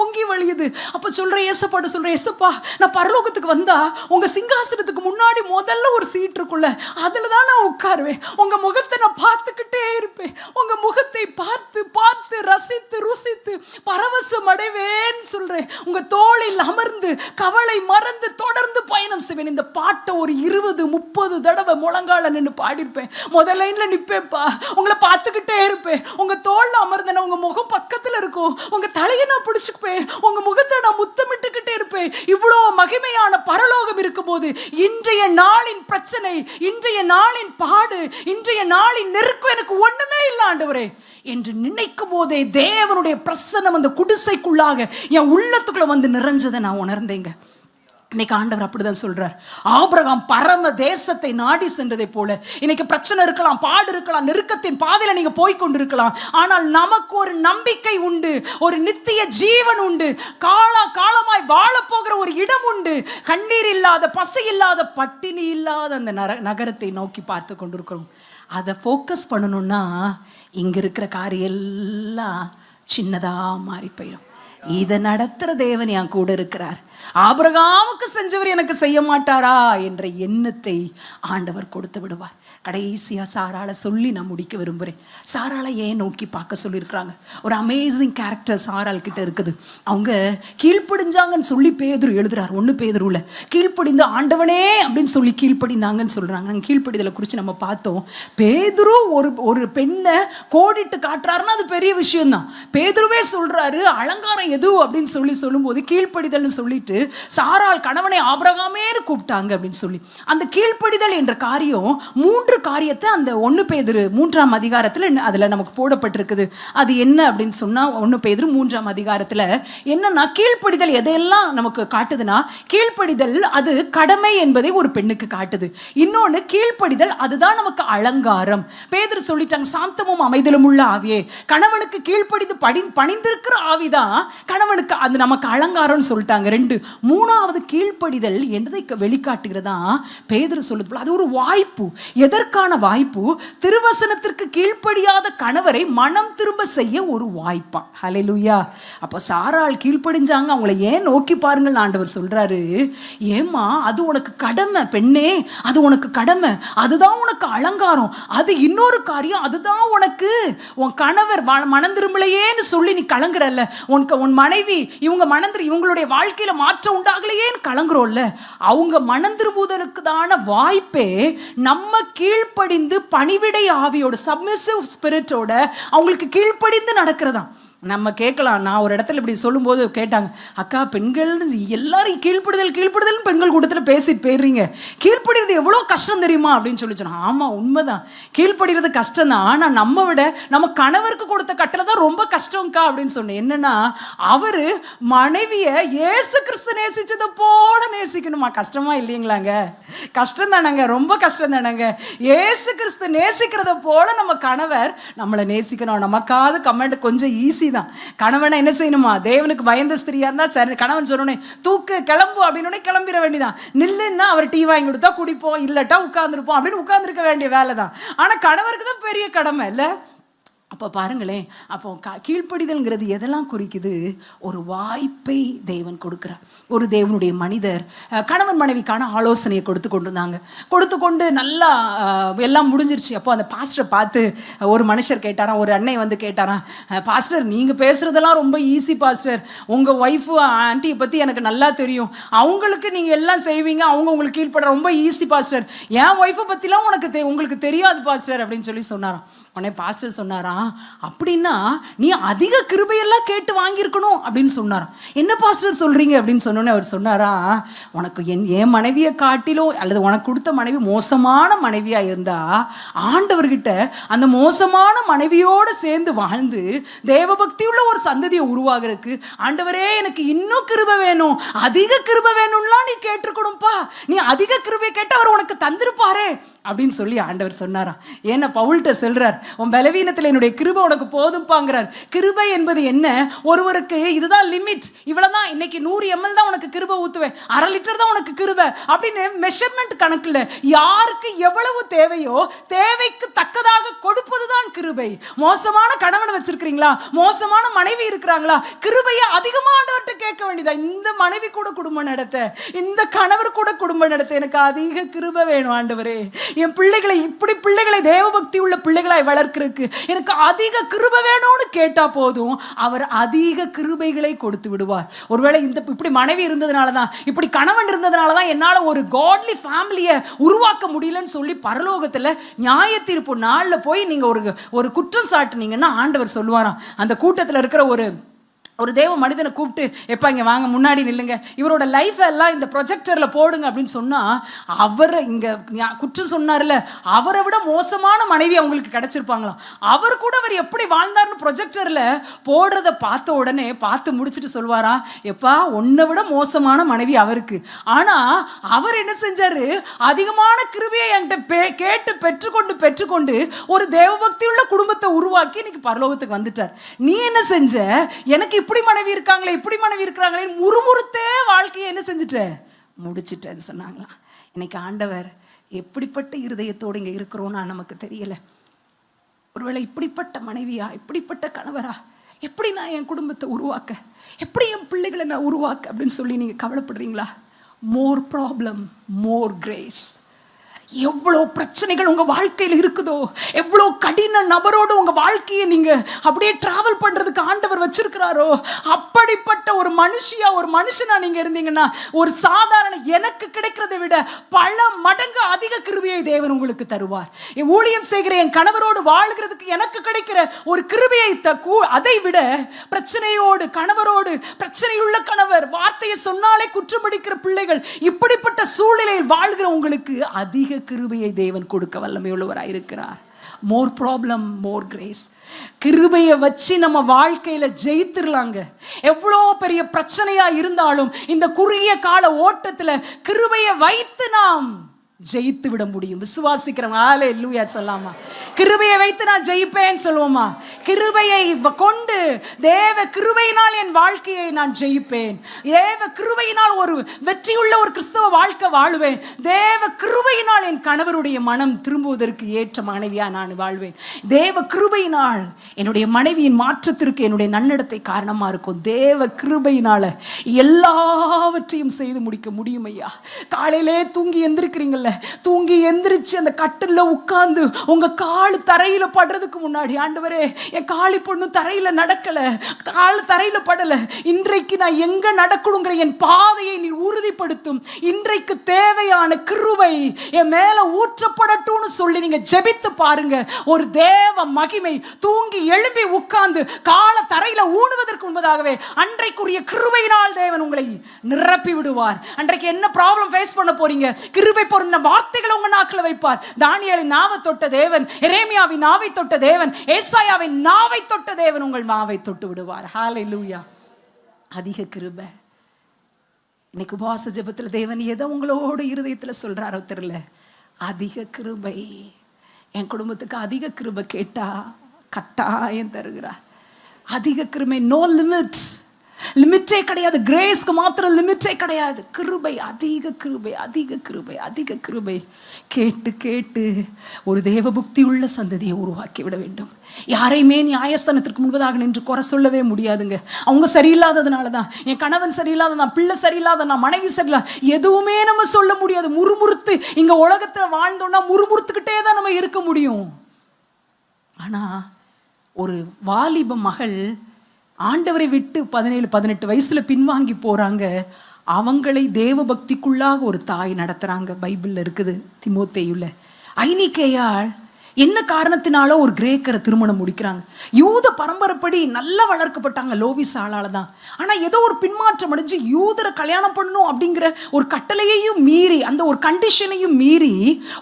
பொங்கி வழியுது. அப்ப சொல்றேன் ஏசப்பாட்ட, சொல்றேன் ஏசப்பா, நான் பரலோகத்துக்கு வந்தா உங்க சிங்காசனத்துக்கு முன்னாடி முதல்ல ஒரு சீட் இருக்குல்ல, அதுல தான் நான் உட்காருவேன். உங்க முகத்தை நான் பார்த்துக்கிட்டே இருப்பேன். உங்க முகத்தை பார்த்து ரசித்து ருசித்து பரவசம் அடைவேன்னு சொல்றேன். உங்க தோளில் அமர்ந்து கவலை மறந்து தொடர்ந்து பயணம் செய்வேன். இந்த பாட்டை ஒரு 20-30 தடவை முழங்கால நின்று பாடிருப்பேன். முதல் லைன்ல நிப்பேன்ப்பா, உங்களை பார்த்துக்கிட்டே இருப்பேன். உங்க தோல்ல அமர்ந்தேன்னா உங்க முகம் பக்கத்துல இருக்கும். உங்க தலையை நான் பிடிச்சுப்பேன். உங்க முகத்தை நான் முத்தமிட்டுக்கிட்டே இருப்பேன். இவ்வளோ மகிமையான பரலோகம் இருக்கும்போது இன்றைய நாளின் பிரச்சனை, இன்றைய நாளின் பாடு, இன்றைய நாளின் நெருக்கம் எனக்கு ஒண்ணுமே இல்லை ஆண்டவரே என்று நினைக்கும் போதே தேவனுடைய பிரசன்னம் அந்த குடிசைக்குள்ளாக என் உள்ளத்துக்குள்ள வந்து நிறைஞ்சதை நான் உணர்ந்தேங்க. இன்னைக்கு ஆண்டவர் அப்படிதான் சொல்றார். ஆபிரகாம் பரம தேசத்தை நாடி சென்றதை போல இன்னைக்கு பிரச்சனை இருக்கலாம், பாடு இருக்கலாம், நெருக்கத்தின் பாதையில நீங்க போய் கொண்டிருக்கலாம். ஆனால் நமக்கு ஒரு நம்பிக்கை உண்டு, ஒரு நித்திய ஜீவன் உண்டு, காலமாய் வாழ போகிற ஒரு இடம் உண்டு. கண்ணீர் இல்லாத, பசி இல்லாத, பட்டினி இல்லாத அந்த நகரத்தை நோக்கி பார்த்து கொண்டிருக்கிறோம். அதை ஃபோக்கஸ் பண்ணணும்னா இங்க இருக்கிற காரியம் எல்லாம் சின்னதா மாறி போயிடும். இதை நடத்துற தேவன் என் கூட இருக்கிறார். ஆபிரகாமுக்கு செஞ்சவர் எனக்கு செய்ய மாட்டாரா என்ற எண்ணத்தை ஆண்டவர் கொடுத்து விடுவார். கடைசியா சாராளை சொல்லி நான் முடிக்க விரும்புகிறேன். சாராளை ஏன் நோக்கி பார்க்க சொல்லியிருக்கிறாங்க. ஒரு அமேசிங் கேரக்டர் சாராள் கிட்ட இருக்குது. அவங்க கீழ்ப்படிஞ்சாங்கன்னு சொல்லி பேதுரு எழுதுறார். 1 பேதுருல கீழ்ப்படிந்து ஆண்டவனே அப்படின்னு சொல்லி கீழ்ப்படிந்தாங்கன்னு சொல்றாங்க. நாங்கள் கீழ்ப்படிதலை குறித்து நம்ம பார்த்தோம். பேதுரு ஒரு பெண்ணை கோடிட்டு காட்டுறாருன்னா அது பெரிய விஷயம்தான். பேதுருவே சொல்றாரு, அலங்காரம் எது அப்படின்னு சொல்லும்போது கீழ்ப்படிதல்னு சொல்லிட்டு சாராள் கணவனை ஆபிரகாமேன்னு கூப்பிட்டாங்க அப்படின்னு சொல்லி, அந்த கீழ்ப்படிதல் என்ற காரியம் 3 காரியத்தை அந்த 1 பேதுரு 3ஆம் அதிகாரத்துல அதுல நமக்கு போடப்பட்டிருக்குது. அது என்ன அப்படின்னு சொன்னா, 1 பேதுரு 3ஆம் அதிகாரத்துல என்னன்னா, கீழ்ப்படிதல் எதையெல்லாம் நமக்கு காட்டுதுன்னா, கீழ்ப்படிதல் அது கடமை என்பதை ஒரு பெண்ணுக்கு காட்டுது. இன்னொன்னு, கீழ்ப்படிதல் அதுதான் நமக்கு அலங்காரம். பேதுரு சொல்லிட்டாங்க, சாந்தமும் அமைதலும் உள்ள ஆவியே, கணவனுக்கு கீழ்ப்படிந்து பணிந்திருக்கிற ஆவிதான் கணவனுக்கு அது நமக்கு அலங்காரம்னு சொல்லிட்டாங்க. 2 3வது கீழ்ப்படிதல் என்பதை வெளிக்காட்டுகிறதா பேதுரு சொல்லுது. அது ஒரு வாய்ப்பு. எதற்கான வாய்ப்பு? திருவசனத்திற்கு கீழ்ப்படியாத கணவரை மனம் திரும்ப செய்ய ஒரு வாய்ப்பா. ஹல்லேலூயா. அப்ப சாராள் கீழ்ப்படிஞ்சாங்க. அவங்களை ஏன் நோக்கி பாருங்கள் ஆண்டவர் சொல்றாரு. ஏமா, அது உனக்கு கடமை பெண்ணே, அது உனக்கு கடமை, அதுதான் உனக்கு அலங்காரம். அது இன்னொரு காரியம், அதுதான் உனக்கு உன் கணவர் மனம் திரும்பலையேன்னு சொல்லி நீ கலங்குறல்ல, உன் மனைவி இவங்க இவங்களுடைய வாழ்க்கையில மாற்றம் உண்டாகலையேன்னு கலங்குறோம்ல, அவங்க மனம் திரும்புவதற்கு தான வாய்ப்பே நம்ம கீழ்ப்படிந்து பணிவிடை ஆவியோட, சப்மிசிவ் ஸ்பிரிட்டோட அவங்களுக்கு கீழ்ப்படிந்து நடக்கிறதா. நம்ம கேட்கலாம். நான் ஒரு இடத்துல இப்படி சொல்லும்போது கேட்டாங்க, அக்கா பெண்கள் எல்லாரும் கீழ்ப்படுதல் பெண்கள் கூட்டத்தில் பேசிட்டு போயிடுறீங்க, கீழ்ப்படுறது எவ்வளோ கஷ்டம் தெரியுமா அப்படின்னு சொல்லி சொன்னாங்க. ஆமாம், உண்மைதான், கீழ்ப்படுகிறது கஷ்டம் தான். ஆனால் நம்ம விட நம்ம கணவருக்கு கொடுத்த கட்டளை தான் ரொம்ப கஷ்டம்க்கா அப்படின்னு சொன்னேன். என்னன்னா, அவரு மனைவியை இயேசு கிறிஸ்து நேசிச்சதை போல நேசிக்கணுமா. கஷ்டமா இல்லைங்களாங்க? கஷ்டம் தானங்க, ரொம்ப கஷ்டம் தானங்க. இயேசு கிறிஸ்து நேசிக்கிறத போல நம்ம கணவர் நம்மளை நேசிக்கணும். நமக்காவது கமெண்ட் கொஞ்சம் ஈஸி தான். கணவனை என்ன செய்யணுமா, தேவனுக்கு பயந்த ஸ்திரியா இருந்தா சரி, கணவன் சொன்னோடனே தூக்கு கிளம்பு அப்படின்னு கிளம்பிட வேண்டியதான். நில்லுன்னா அவர் டீ வாங்கி கொடுத்தா குடிப்போம், இல்லட்டா உட்கார்ந்துருப்போம் அப்படின்னு உட்கார்ந்துருக்க வேண்டிய வேலை தான். ஆனா கணவருக்கு தான் பெரிய கடமை இல்லை? அப்போ பாருங்களேன், அப்போ கீழ்ப்படிதல்ங்கிறது எதெல்லாம் குறிக்குது? ஒரு வாய்ப்பை தேவன் கொடுக்குறார். ஒரு தேவனுடைய மனிதர் கணவன் மனைவிக்கான ஆலோசனையை கொடுத்து கொண்டு நல்லா எல்லாம் முடிஞ்சிருச்சு. அப்போ அந்த பாஸ்டரை பார்த்து ஒரு மனுஷர் கேட்டாராம், ஒரு அன்னை வந்து கேட்டாராம், பாஸ்டர் நீங்கள் பேசுகிறதெல்லாம் ரொம்ப ஈஸி பாஸ்டர், உங்கள் ஒய்ஃபு ஆன்ட்டியை பற்றி எனக்கு நல்லா தெரியும், அவங்களுக்கு நீங்கள் எல்லாம் செய்வீங்க, அவங்க உங்களுக்கு கீழ்படுற ரொம்ப ஈஸி பாஸ்டர், என் ஒய்ஃபை பற்றிலாம் உங்களுக்கு தெரியாது பாஸ்டர் அப்படின்னு சொல்லி சொன்னாராம். உடனே பாஸ்டர் சொன்னாராம், அப்படின்னா நீ அதிக கிருபையெல்லாம் கேட்டு வாங்கியிருக்கணும் அப்படின்னு சொன்னாராம். என்ன பாஸ்டர் சொல்றீங்க அப்படின்னு சொன்னோன்னே அவர் சொன்னாரா, உனக்கு என் மனைவியை காட்டிலும் அல்லது உனக்கு கொடுத்த மனைவி மோசமான மனைவியா இருந்தா ஆண்டவர்கிட்ட அந்த மோசமான மனைவியோடு சேர்ந்து வாழ்ந்து தேவபக்தி உள்ள ஒரு சந்ததியை உருவாகிறதுக்கு, ஆண்டவரே எனக்கு இன்னும் கிருபை வேணும், அதிக கிருபை வேணும்லாம் நீ கேட்டிருக்கணும்ப்பா, நீ அதிக கிருபை கேட்டு அவர் உனக்கு தந்திருப்பாரே அப்படின்னு சொல்லி ஆண்டவர் சொன்னாராம். ஏன்னா பவுல்கிட்ட சொல்றார், உன் பலவீனத்தில் என்னுடைய கிருபை உனக்கு போதும்பாங்கிறார். கிருபை என்பது என்ன? ஒருவருக்கு இதுதான் லிமிட், இவ்வளவுதான், இன்னைக்கு 100 ml தான் உனக்கு கிருபை ஊத்துவேன், 1/2 லிட்டர் தான் உனக்கு கிருபை அப்படின்னு மெஷர்மெண்ட் கணக்குல யாருக்கு எவ்வளவு தேவையோ தேவைக்கு தக்கதாக கொடுப்பதுதான் கிருபை. மோசமான கணவனை வச்சிருக்கிறீங்களா, மோசமான மனைவி இருக்கிறாங்களா, கிருபையை அதிகமா ஆண்டவர்கிட்ட கேட்க வேண்டியதா. இந்த மனைவி கூட குடும்பம் நடத்த, இந்த கணவர் கூட குடும்பம் நடத்த எனக்கு அதிக கிருபை வேணும் ஆண்டவரே, என் பிள்ளைகளை பிள்ளைகளை தேவபக்தி உள்ள பிள்ளைகளாய் வளர்க்கிறதுக்கு எனக்கு அதிக கிருபை வேணும்னு கேட்டா போதும், அவர் அதிக கிருபைகளை கொடுத்து விடுவார். ஒருவேளை இப்படி மனைவி இருந்ததுனாலதான், இப்படி கணவன் இருந்ததுனாலதான் என்னால ஒரு காட்லி ஃபேமிலியை உருவாக்க முடியலன்னு சொல்லி பரலோகத்துல நியாய தீர்ப்பு நாள்ல போய் நீங்க ஒரு குற்றம் சாட்டுனீங்கன்னா ஆண்டவர் சொல்லுவாராம். அந்த கூட்டத்தில் இருக்கிற ஒரு தேவ மனிதனை கூப்பிட்டு, எப்பா இங்கே வாங்க, முன்னாடி நில்லுங்க, இவரோட லைஃப் எல்லாம் இந்த ப்ரொஜெக்டரில் போடுங்க அப்படின்னு சொன்னால், அவரை இங்கே குற்றம் சொன்னார்ல, அவரை விட மோசமான மனைவி அவங்களுக்கு கிடச்சிருப்பாங்களாம். அவர் கூட அவர் எப்படி வாழ்ந்தார்னு ப்ரொஜெக்டரில் போடுறத பார்த்த உடனே பார்த்து முடிச்சுட்டு சொல்வாரா, எப்பா உன்னை விட மோசமான மனைவி அவருக்கு, ஆனால் அவர் என்ன செஞ்சார், அதிகமான கிருபையை என்கிட்ட கேட்டு பெற்றுக்கொண்டு ஒரு தேவபக்தி உள்ள குடும்பத்தை உருவாக்கி இன்னைக்கு பரலோகத்துக்கு வந்துட்டார். நீ என்ன செஞ்ச, எனக்கு இப்படி மனைவி இருக்காங்களே இப்படி மனைவி இருக்கிறாங்களே முறுமுறுத்தே வாழ்க்கையை என்ன செஞ்சுட்ட, முடிச்சிட்டேன்னு சொன்னாங்களாம். இன்னைக்கு ஆண்டவர் எப்படிப்பட்ட இருதயத்தோடு இங்கே இருக்கிறோன்னா நமக்கு தெரியல. ஒருவேளை இப்படிப்பட்ட மனைவியா, இப்படிப்பட்ட கணவரா, எப்படி நான் என் குடும்பத்தை உருவாக்க, எப்படி என் பிள்ளைகளை நான் உருவாக்க அப்படின்னு சொல்லி நீங்கள் கவலைப்படுறீங்களா? மோர் ப்ராப்ளம் மோர் கிரேஸ். எவ்வளோ பிரச்சனைகள் உங்கள் வாழ்க்கையில் இருக்குதோ, எவ்வளோ கடின நபரோடு உங்கள் வாழ்க்கையை நீங்கள் அப்படியே டிராவல் பண்ணுறதுக்கு ஆண்டவர் வச்சிருக்கிறாரோ, அப்படிப்பட்ட ஒரு மனுஷனா நீங்கள் இருந்தீங்கன்னா, ஒரு சாதாரண எனக்கு கிடைக்கிறதை விட பல மடங்கு அதிக கிருபையை தேவன் உங்களுக்கு தருவார். ஊழியம் செய்கிற என் கணவரோடு வாழ்கிறதுக்கு எனக்கு கிடைக்கிற ஒரு கிருபையை அதை விட பிரச்சனையோடு கணவரோடு, பிரச்சனையுள்ள கணவர், வார்த்தையை சொன்னாலே குற்றமடிக்கிற பிள்ளைகள், இப்படிப்பட்ட சூழ்நிலையில் வாழ்கிற உங்களுக்கு அதிக கிருபையை தேவன் கொடுக்க வல்லமையுள்ளவராய் இருக்கிறார். மோர் ப்ராப்ளம் மோர் கிரேஸ். கிருபையை வச்சு நம்ம வாழ்க்கையில ஜெயித்துடலாங்க. எவ்வளோ பெரிய பிரச்சனையா இருந்தாலும் இந்த குறுகிய கால ஓட்டத்துல கிருபையை வைத்து நாம் ஜெயித்து விட முடியும். விசுவாசிக்கிறோம். ஹல்லேலூயா சொல்லாமா? கிருபையை வைத்து நான் ஜெயிப்பேன் சொல்லுவோமா? கிருபையை கொண்டு, தேவ கிருபையினால் என் வாழ்க்கையை நான் ஜெயிப்பேன், தேவ கிருபையினால் ஒரு வெற்றியுள்ள ஒரு கிறிஸ்தவ வாழ்க்கை வாழுவேன், தேவ கிருபையினால் என் கணவருடைய மனம் திரும்புவதற்கு ஏற்ற மனைவியா நான் வாழ்வேன், தேவ கிருபையினால் என்னுடைய மனைவியின் மாற்றத்திற்கு என்னுடைய நன்னடத்தை காரணமா இருக்கும். தேவ கிருபையினால எல்லாவற்றையும் செய்து முடிக்க முடியும் ஐயா. காலையிலே தூங்கி எந்திருக்கிறீங்கல்ல, தூங்கி எந்திரிச்சு அந்த கட்டில உட்கார்ந்து உங்க கால் தரையில படுறதுக்கு முன்னாடி, ஆண்டவரே என் காளி பொண்ணு தரையில நடக்கல, கால் தரையில படல, இன்றைக்கு நான் எங்க நடக்கணுங்கிற என் பாதையை நீ உறுதிப்படுத்தும், இன்றைக்கு தேவையான கிருபை என் மேல ஊற்றப்படட்டும்னு சொல்லி நீங்க ஜெபித்து பாருங்க. ஒரு தேவ மகிமை தூங்கி எழுப்பி உட்கார்ந்து கால தரையில ஊனுவதற்கு முன்பதாகவே அன்றைக்குரிய கிருபையினால் தேவன் உங்களை நிரப்பி விடுவார். அன்றைக்கு என்ன ப்ராப்ளம் ஃபேஸ் பண்ண போறீங்க, கிருபை பொருந்த வார்த்தைகளை உங்க நாக்கில் வைப்பார். தானியேலின் நாவை தொட்ட தேவன், எரேமியாவின் நாவை தொட்ட தேவன், ஏசாயாவின் நாவை தொட்ட தேவன் உங்கள் நாவை தொட்டு விடுவார். ஹல்லேலூயா. அதிக கிருபை. இன்னைக்கு உபவாச ஜெபத்துல தேவன் எதை உங்களோட இருதயத்துல சொல்றாரோ தெரியல, அதிக கிருபை. என் குடும்பத்துக்கு அதிக கிருபை கேட்டா கட்டாயம் தருகிறார். அதிக கிருபை, நோ லிமிட். லிமிட்டே கிடையாது. கிரேஸ்க்கு மாத்திரம் லிமிட்டே கிடையாது. கிருபை, அதிக கிருபை, அதிக கிருபை, அதிக கிருபை. கேட்டு கேட்டு ஒரு தேவபக்தி உள்ள சந்ததியை உருவாக்கி விட வேண்டும். யாரையுமே நியாயஸ்தானத்திற்கு முன்பதாக நின்று குறை சொல்லவே முடியாதுங்க. அவங்க சரியில்லாததுனால தான், என் கணவன் சரியில்லாததான், பிள்ளை சரியில்லாத, மனைவி சரியில்லாத, எதுவுமே நம்ம சொல்ல முடியாது. முறுமுறுத்து இங்க உலகத்துல வாழ்ந்தோம்னா முறுமுறுத்துக்கிட்டே தான் நம்ம இருக்க முடியும். ஆனா ஒரு வாலிப மகள் ஆண்டவரை விட்டு 17-18 வயசுல பின்வாங்கி போறாங்க. அவங்களை தேவ பக்திக்குள்ளாக ஒரு தாய் நடத்துறாங்க. பைபிள்ல இருக்குது. தீமோத்தேயுல ஐனிக்கேயாள் என்ன காரணத்தினாலோ ஒரு கிரேக்கரை திருமணம் முடிக்கிறாங்க. யூத பரம்பரைப்படி நல்லா வளர்க்கப்பட்டாங்க லோவிஸ் ஆளால தான். ஆனா ஏதோ ஒரு பின்மாற்றம் அடைஞ்சு யூதரை கல்யாணம் பண்ணணும் அப்படிங்கிற ஒரு கட்டளையையும் மீறி, அந்த ஒரு கண்டிஷனையும் மீறி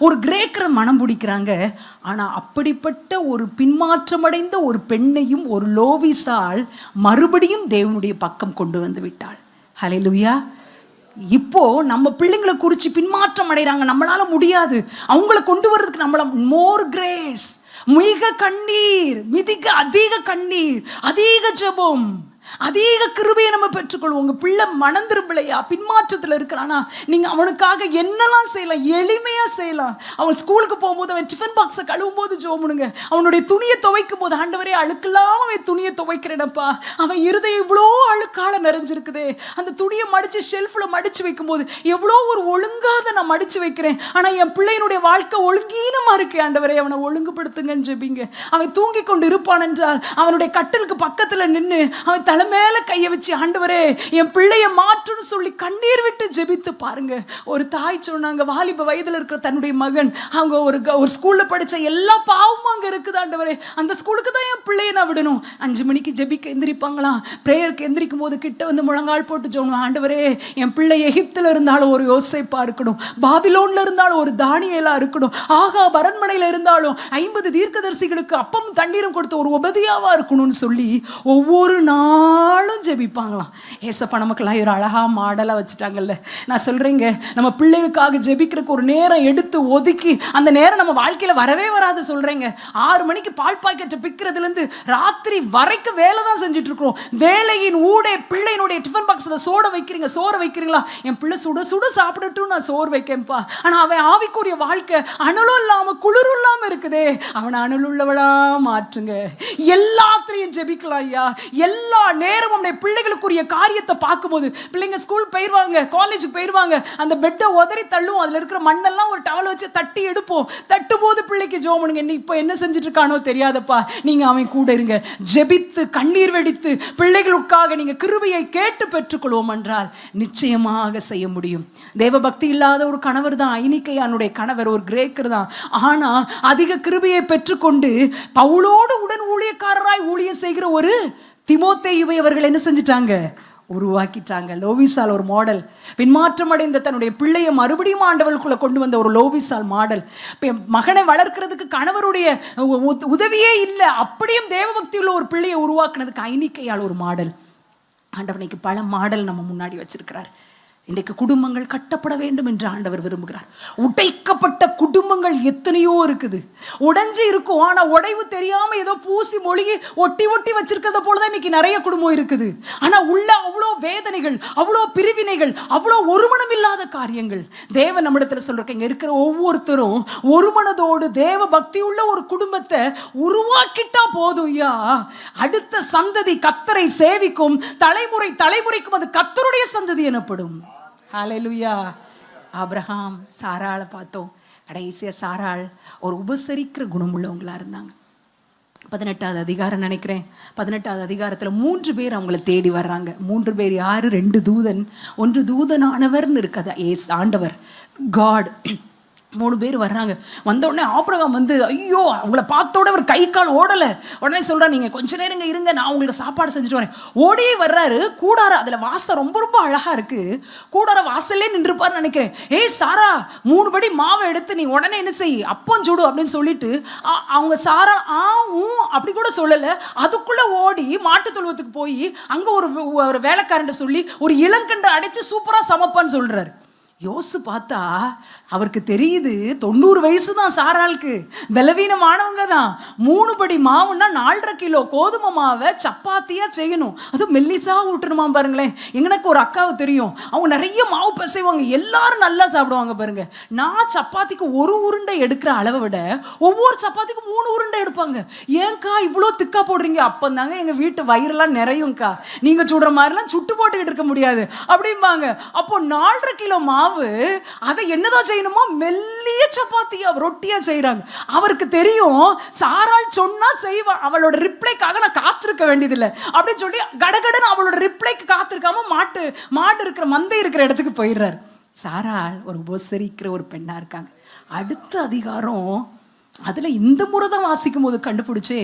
ஒரு கிரேக்கரை மனம் பிடிக்கிறாங்க. ஆனா அப்படிப்பட்ட ஒரு பின்மாற்றம் அடைந்த ஒரு பெண்ணையும் ஒரு லோவிசால் மறுபடியும் தேவனுடைய பக்கம் கொண்டு வந்து விட்டாள். ஹல்லேலூயா. இப்போ நம்ம பிள்ளைங்களை குறித்து பின்மாற்றம் அடைகிறாங்க. நம்மளால முடியாது, அவங்கள கொண்டு வர்றதுக்கு நம்மள மோர் கிரேஸ், மிக கண்ணீர், அதிக கண்ணீர், அதிக ஜெபம், அதிக கிருபையை நம்ம பெற்றுக்கொள்வோம். உங்க பிள்ளை மனம் திரும்பலையா, பின்மாற்றத்தில் இருக்கிறானா, நீங்க அவனுக்காக என்னெல்லாம் செய்யலாம், எளிமையா செய்யலாம். அவன் ஸ்கூலுக்கு போகும்போது அவன் டிஃபன் பாக்ஸை கழுவும் போது ஜோமுனுங்க. அவனுடைய துணியை துவைக்கும் போது, ஆண்டவரே அழுக்கெல்லாம் அவன் துணியை துவைக்கிறேனப்பா, அவன் இருதயம் இவ்வளோ அழுக்கால நிறைஞ்சிருக்குதே, அந்த துணியை மடிச்சு ஷெல்ஃப்ல மடிச்சு வைக்கும் போது எவ்வளோ ஒரு ஒழுங்காத நான் மடிச்சு வைக்கிறேன், ஆனா என் பிள்ளையினுடைய வாழ்க்கை ஒழுங்கீனமா இருக்கு, ஆண்டவரே அவனை ஒழுங்குபடுத்துங்கன்னு ஜெபிங்க. அவன் தூங்கி கொண்டு இருப்பான் என்றால் அவனுடைய கட்டிலுக்கு பக்கத்துல நின்று அவன் தலை மேல கையை வச்சு, ஆண்டவரே என் பிள்ளைய மாற்றுன்னு சொல்லி கண்ணீர் விட்டு ஜெபித்து பாருங்க. ஒரு தாய் சொன்னாங்க, வாலிப வயதுல இருக்கிற தன்னுடைய மகன், அவங்க ஒரு ஸ்கூல்ல படிச்ச எல்லா பாவமும் அங்க இருக்குது, ஆண்டவரே அந்த ஸ்கூலுக்கு தான் என் பிள்ளைய நான் விடணும். 5 மணிக்கு ஜெபிக்க எந்திரிப்பாங்களாம். பிரேயருக்கு எந்திரிக்கும் போது கிட்ட வந்து முழங்கால் போட்டு ஜெபம், ஆண்டவரே என் பிள்ளை எகிப்துல இருந்தாலும் ஒரு யோசேப்பா இருக்கணும், பாபிலோன்ல இருந்தாலும் ஒரு தானியேலா இருக்கணும், ஆகா அரண்மனையில இருந்தாலும் 50 தீர்க்கதரிசிகளுக்கு அப்பமும் தண்ணீரும் கொடுத்த ஒரு உபதியாவா இருக்கணும்னு சொல்லி ஒவ்வொரு நாளும் ஜெபிப்பாங்களாம். ஏசப்பா நமக்கெல்லாம் ஒரு அழகா மாடலா வச்சுட்டாங்கல்ல. நான் சொல்றேங்க, நம்ம பிள்ளைகளுக்காக ஜெபிக்கிறதுக்கு ஒரு நேரம் எடுத்து ஒதுக்கி, அந்த நேரம் நம்ம வாழ்க்கையில வரவே வராது. சொல்றேங்க, 6 மணிக்கு பால் பாக்கெட்டை பிக்கிறதுல இருந்து ராத்திரி வரைக்கும் வேலை தான் செஞ்சுட்டு இருக்கிறோம். வேலையின் ஊடே பிள்ளையினுடைய டிஃபன் பாக்ஸ்ல சோறு வைக்கிறீங்களா, என் பிள்ளை சுட சுட சாப்பிடட்டும், நான் சோறு வைக்கேன்ப்பா. ஆனா அவன் ஆவிக்குரிய வாழ்க்கை அனலும் இல்லாம குளிரும் இல்லாம இருக்குதே, அவனை அனலுள்ளவளா மாற்றுங்க. எல்லாத்திலையும் ஜெபிக்கலாம் ஐயா. எல்லா நேரம் நம்முடைய பிள்ளைகளுக்குரிய காரியத்தை பார்க்கும்போது, பிள்ளைங்க ஸ்கூல் போயிருவாங்க, காலேஜுக்கு போயிருவாங்க, அந்த பெட்டை உதறி தள்ளும், அதுல இருக்கிற மண்ணெல்லாம் ஒரு டவல் வச்சு தட்டி எடுப்போம். தட்டும் போது பிள்ளைக்கு ஜோமனுங்க, இப்போ என்ன செஞ்சுட்டு இருக்கானோ தெரியாதப்பா, நீங்க அவன் கூட இருங்க. ஜெபித்து கண்ணீர் வெடித்து பிள்ளைகளுக்காக நீங்க கிருபையை கேட்டு பெற்றுக்கொள்வோம் என்றால் நிச்சயமாக செய்ய முடியும். தேவ பக்தி இல்லாத ஒரு கணவர் தான் ஐனிக்கையானுடைய கணவர், ஒரு கிரேக்கர் தான். ஆனா அதிக கிருபையை பெற்றுக்கொண்டு பவுலோடு உடன் ஊழியக்காரராய் ஊழியம் செய்கிற ஒரு தீமோத்தேயுவை அவர்கள் என்ன செஞ்சிட்டாங்க, உருவாக்கிட்டாங்க. லோவிசால் ஒரு மாடல், பின்மாற்றம் அடைந்த தன்னுடைய பிள்ளையை மறுபடியும் ஆண்டவருக்குள்ள கொண்டு வந்த ஒரு லோவிசால் மாடல். மகனை வளர்க்கிறதுக்கு கணவருடைய உதவியே இல்லை, அப்படியும் தேவபக்தி உள்ள ஒரு பிள்ளையை உருவாக்குனதுக்கு ஐனிக்கையால் ஒரு மாடல். ஆண்டவனுக்கு பல மாடல் நம்ம முன்னாடி வச்சிருக்கிறார். இன்றைக்கு குடும்பங்கள் கட்டப்பட வேண்டும் என்று ஆண்டவர் விரும்புகிறார். உடைக்கப்பட்ட குடும்பங்கள் எத்தனையோ இருக்குது, உடைஞ்சு இருக்கும். ஆனா உடைவு தெரியாம ஏதோ பூசி மொழிகி ஒட்டி வச்சிருக்கிறத போலதான் இன்னைக்கு நிறைய குடும்பம் இருக்குது. ஆனா உள்ள அவ்வளோ வேதனைகள், அவ்வளோ பிரிவினைகள், அவ்வளோ ஒருமனம் இல்லாத காரியங்கள். தேவன் நம்மிடத்துல சொல்றேன், இங்க இருக்கிற ஒவ்வொருத்தரும் ஒரு மனதோடு தேவ பக்தி உள்ள ஒரு குடும்பத்தை உருவாக்கிட்டா போதும் ஐயா. அடுத்த சந்ததி கர்த்தரை சேவிக்கும், தலைமுறைக்கும் அது கர்த்தருடைய சந்ததி எனப்படும். ஹல்லேலூயா. ஆபிரகாம் சாராளை பார்த்தோம். கடைசியா சாராள் ஒரு உபசரிக்கிற குணம் உள்ளவங்களா இருந்தாங்க. 18வது அதிகாரம் நினைக்கிறேன். 18வது அதிகாரத்துல 3 பேர் அவங்கள தேடி வர்றாங்க. 3 பேர் யாரு? 2 தூதன், 1 தூதனானவர்னு இருக்கதா, ஏஸ் ஆண்டவர் காட். 3 பேர் வர்றாங்க. வந்த உடனே ஆபிரகாம் வந்து, ஐயோ அவங்கள பார்த்தோட அவர் கை கால் ஓடலை. உடனே சொல்கிறார், நீங்கள் கொஞ்ச நேரங்க இருங்க, நான் உங்களுக்கு சாப்பாடு செஞ்சுட்டு வரேன். ஓடியே வர்றாரு. கூடாரம், அதில் வாசம் ரொம்ப ரொம்ப அழகாக இருக்குது. கூடார வாசல்லே நின்றுப்பார்னு நினைக்கிறேன். ஏய் சாரா, 3 படி மாவை எடுத்து நீ உடனே என்ன செய், அப்பம் சுடு அப்படின்னு சொல்லிட்டு அவங்க சாரா அப்படி கூட சொல்லலை. அதுக்குள்ளே ஓடி மாட்டு தொழுவத்துக்கு போய் அங்கே ஒரு வேலைக்காரன் சொல்லி ஒரு இளங்கண்டை அடைச்சு சூப்பராக சமைப்பான்னு சொல்கிறாரு. யோசித்து பார்த்தா அவருக்கு தெரியுது 90 வயசு தான் சாராளுக்கு, பலவீனமானவங்க தான். 3 படி மாவுன்னா 4.5 கிலோ கோதுமை மாவை சப்பாத்தியா செய்யணும், அதுவும் மெல்லிசா ஊட்டணுமா பாருங்களேன். எங்களுக்கு ஒரு அக்காவை தெரியும், அவங்க நிறைய மாவு பிசைவாங்க, எல்லாரும் நல்லா சாப்பிடுவாங்க பாருங்க. நான் சப்பாத்திக்கு 1 உருண்டை எடுக்கிற அளவை விட ஒவ்வொரு சப்பாத்திக்கும் 3 உருண்டை எடுப்பாங்க. ஏன்க்கா இவ்வளோ திக்கா போடுறீங்க? அப்பந்தாங்க எங்க வீட்டு வயிறுலாம் நிறையும்க்கா, நீங்க சுடுற மாதிரிலாம் சுட்டு போட்டுக்கிட்டு இருக்க முடியாது அப்படிம்பாங்க. அப்போ 4.5 கிலோ மாவு அதை என்னதான் செய்யணுமா, மெல்லிய சப்பாத்தியா ரொட்டியா செய்யறாங்க. அவருக்கு தெரியும் சாராள் சொன்னா செய்வா, அவளோட ரிப்ளைக்காக நான் காத்திருக்க வேண்டியதில்லை அப்படின்னு சொல்லி கடகடன்னு அவளோட ரிப்ளைக்கு காத்திருக்காம மாடு இருக்கிற மந்தை இருக்கிற இடத்துக்கு போயிடுறாரு. சாராள் ஒரு உபசரிக்கிற ஒரு பெண்ணா இருக்காங்க. அடுத்த அதிகாரம் அதுல இந்த முறை தான் வாசிக்கும் போது கண்டுபிடிச்சே,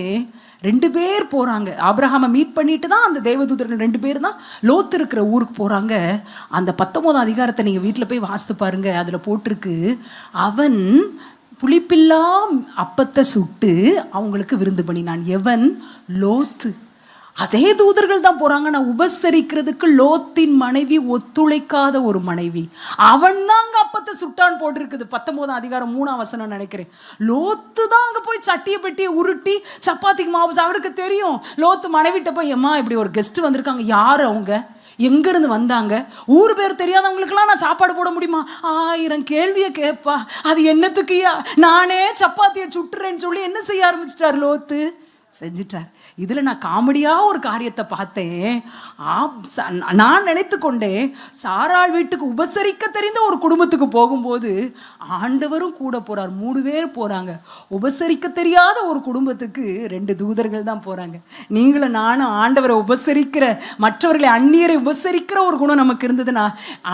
2 பேர் போறாங்க. ஆபிரகாமை மீட் பண்ணிட்டு தான் அந்த தேவதூதர்கள் 2 பேர் தான் லோத்து இருக்கிற ஊருக்கு போறாங்க. அந்த 19ஆம் அதிகாரத்தை நீங்க வீட்டில் போய் வாசித்து பாருங்க. அதுல போட்டிருக்கு, அவன் புளிப்பில்லா அப்பத்தை சுட்டு அவங்களுக்கு விருந்து பண்ணினான். எவன்? லோத்து. அதே தூதர்கள் தான் போறாங்க. நான் உபசரிக்கிறதுக்கு லோத்தின் மனைவி ஒத்துழைக்காத ஒரு மனைவி, அவன் தான் அங்க அப்பத்தை சுட்டான் போட்டிருக்குது. 19ஆம் அதிகாரம் 3ஆம் வசனம் நினைக்கிறேன். லோத்து தான் அங்க போய் சட்டியை பெட்டியை உருட்டி சப்பாத்திக்கு மாவு. அவருக்கு தெரியும். லோத்து மனைவிட்ட போய், அம்மா இப்படி ஒரு கெஸ்ட் வந்திருக்காங்க, யாரு அவங்க, எங்க இருந்து வந்தாங்க, ஊர் பேர் தெரியாதவங்களுக்கெல்லாம் நான் சாப்பாடு போட முடியுமா? 1000 கேள்வியை கேட்பா. அது என்னத்துக்குயா, நானே சப்பாத்தியை சுட்டுறேன்னு சொல்லி என்ன செய்ய ஆரம்பிச்சிட்டார் லோத்து, செஞ்சிட்டார். இதில் நான் காமெடியாக ஒரு காரியத்தை பார்த்தேன். நான் நினைத்து கொண்டேன், சாராள் வீட்டுக்கு உபசரிக்க தெரிந்த ஒரு குடும்பத்துக்கு போகும்போது ஆண்டவரும் கூட போகிறார். 3 பேர் போகிறாங்க. உபசரிக்க தெரியாத ஒரு குடும்பத்துக்கு 2 தூதர்கள் தான் போகிறாங்க. நீங்களும் நானும் ஆண்டவரை உபசரிக்கிற, மற்றவர்களை அந்நியரை உபசரிக்கிற ஒரு குணம் நமக்கு இருந்ததுன்னா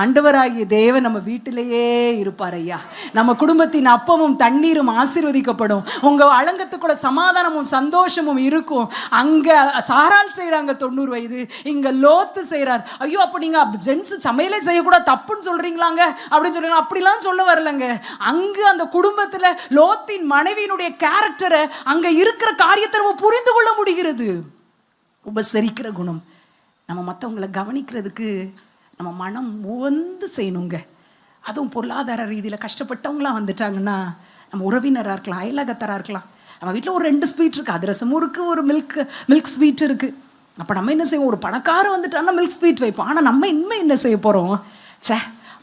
ஆண்டவராகிய தேவன் நம்ம வீட்டிலேயே இருப்பார் ஐயா. நம்ம குடும்பத்தின் அப்பமும் தண்ணீரும் ஆசீர்வதிக்கப்படும். உங்கள் அலங்கத்துக்குள்ள சமாதானமும் சந்தோஷமும் இருக்கும். அங்க சாராள் செய்யறாங்க 90 வயது, இங்க லோத்து செய்யறார். ஐயோ அப்ப நீங்க ஜென்ஸ் சமையலே செய்யக்கூடாது தப்புன்னு சொல்றீங்களாங்க அப்படின்னு சொல்லுங்க. அப்படிலாம் சொல்ல வரலங்க. அங்க அந்த குடும்பத்துல லோத்தின் மனைவியினுடைய கேரக்டரை, அங்க இருக்கிற காரியத்தை நம்ம புரிந்து கொள்ள முடிகிறது. உபசரிக்கிற குணம். நம்ம மற்றவங்களை கவனிக்கிறதுக்கு நம்ம மனம் உவந்து செய்யணுங்க. அதுவும் பொருளாதார ரீதியில் கஷ்டப்பட்டவங்களாம் வந்துட்டாங்கன்னா, நம்ம உறவினராக இருக்கலாம், அயலகத்தராக இருக்கலாம். நம்ம வீட்டில் ஒரு 2 ஸ்வீட் இருக்குது, அதிரசமும் இருக்குது, ஒரு மில்க் ஸ்வீட் இருக்குது. அப்போ நம்ம என்ன செய்வோம், ஒரு பணக்காரர் வந்துட்டான்னா மில்க் ஸ்வீட் வைப்போம். ஆனால் நம்ம இனிமேல் என்ன செய்ய போகிறோம்,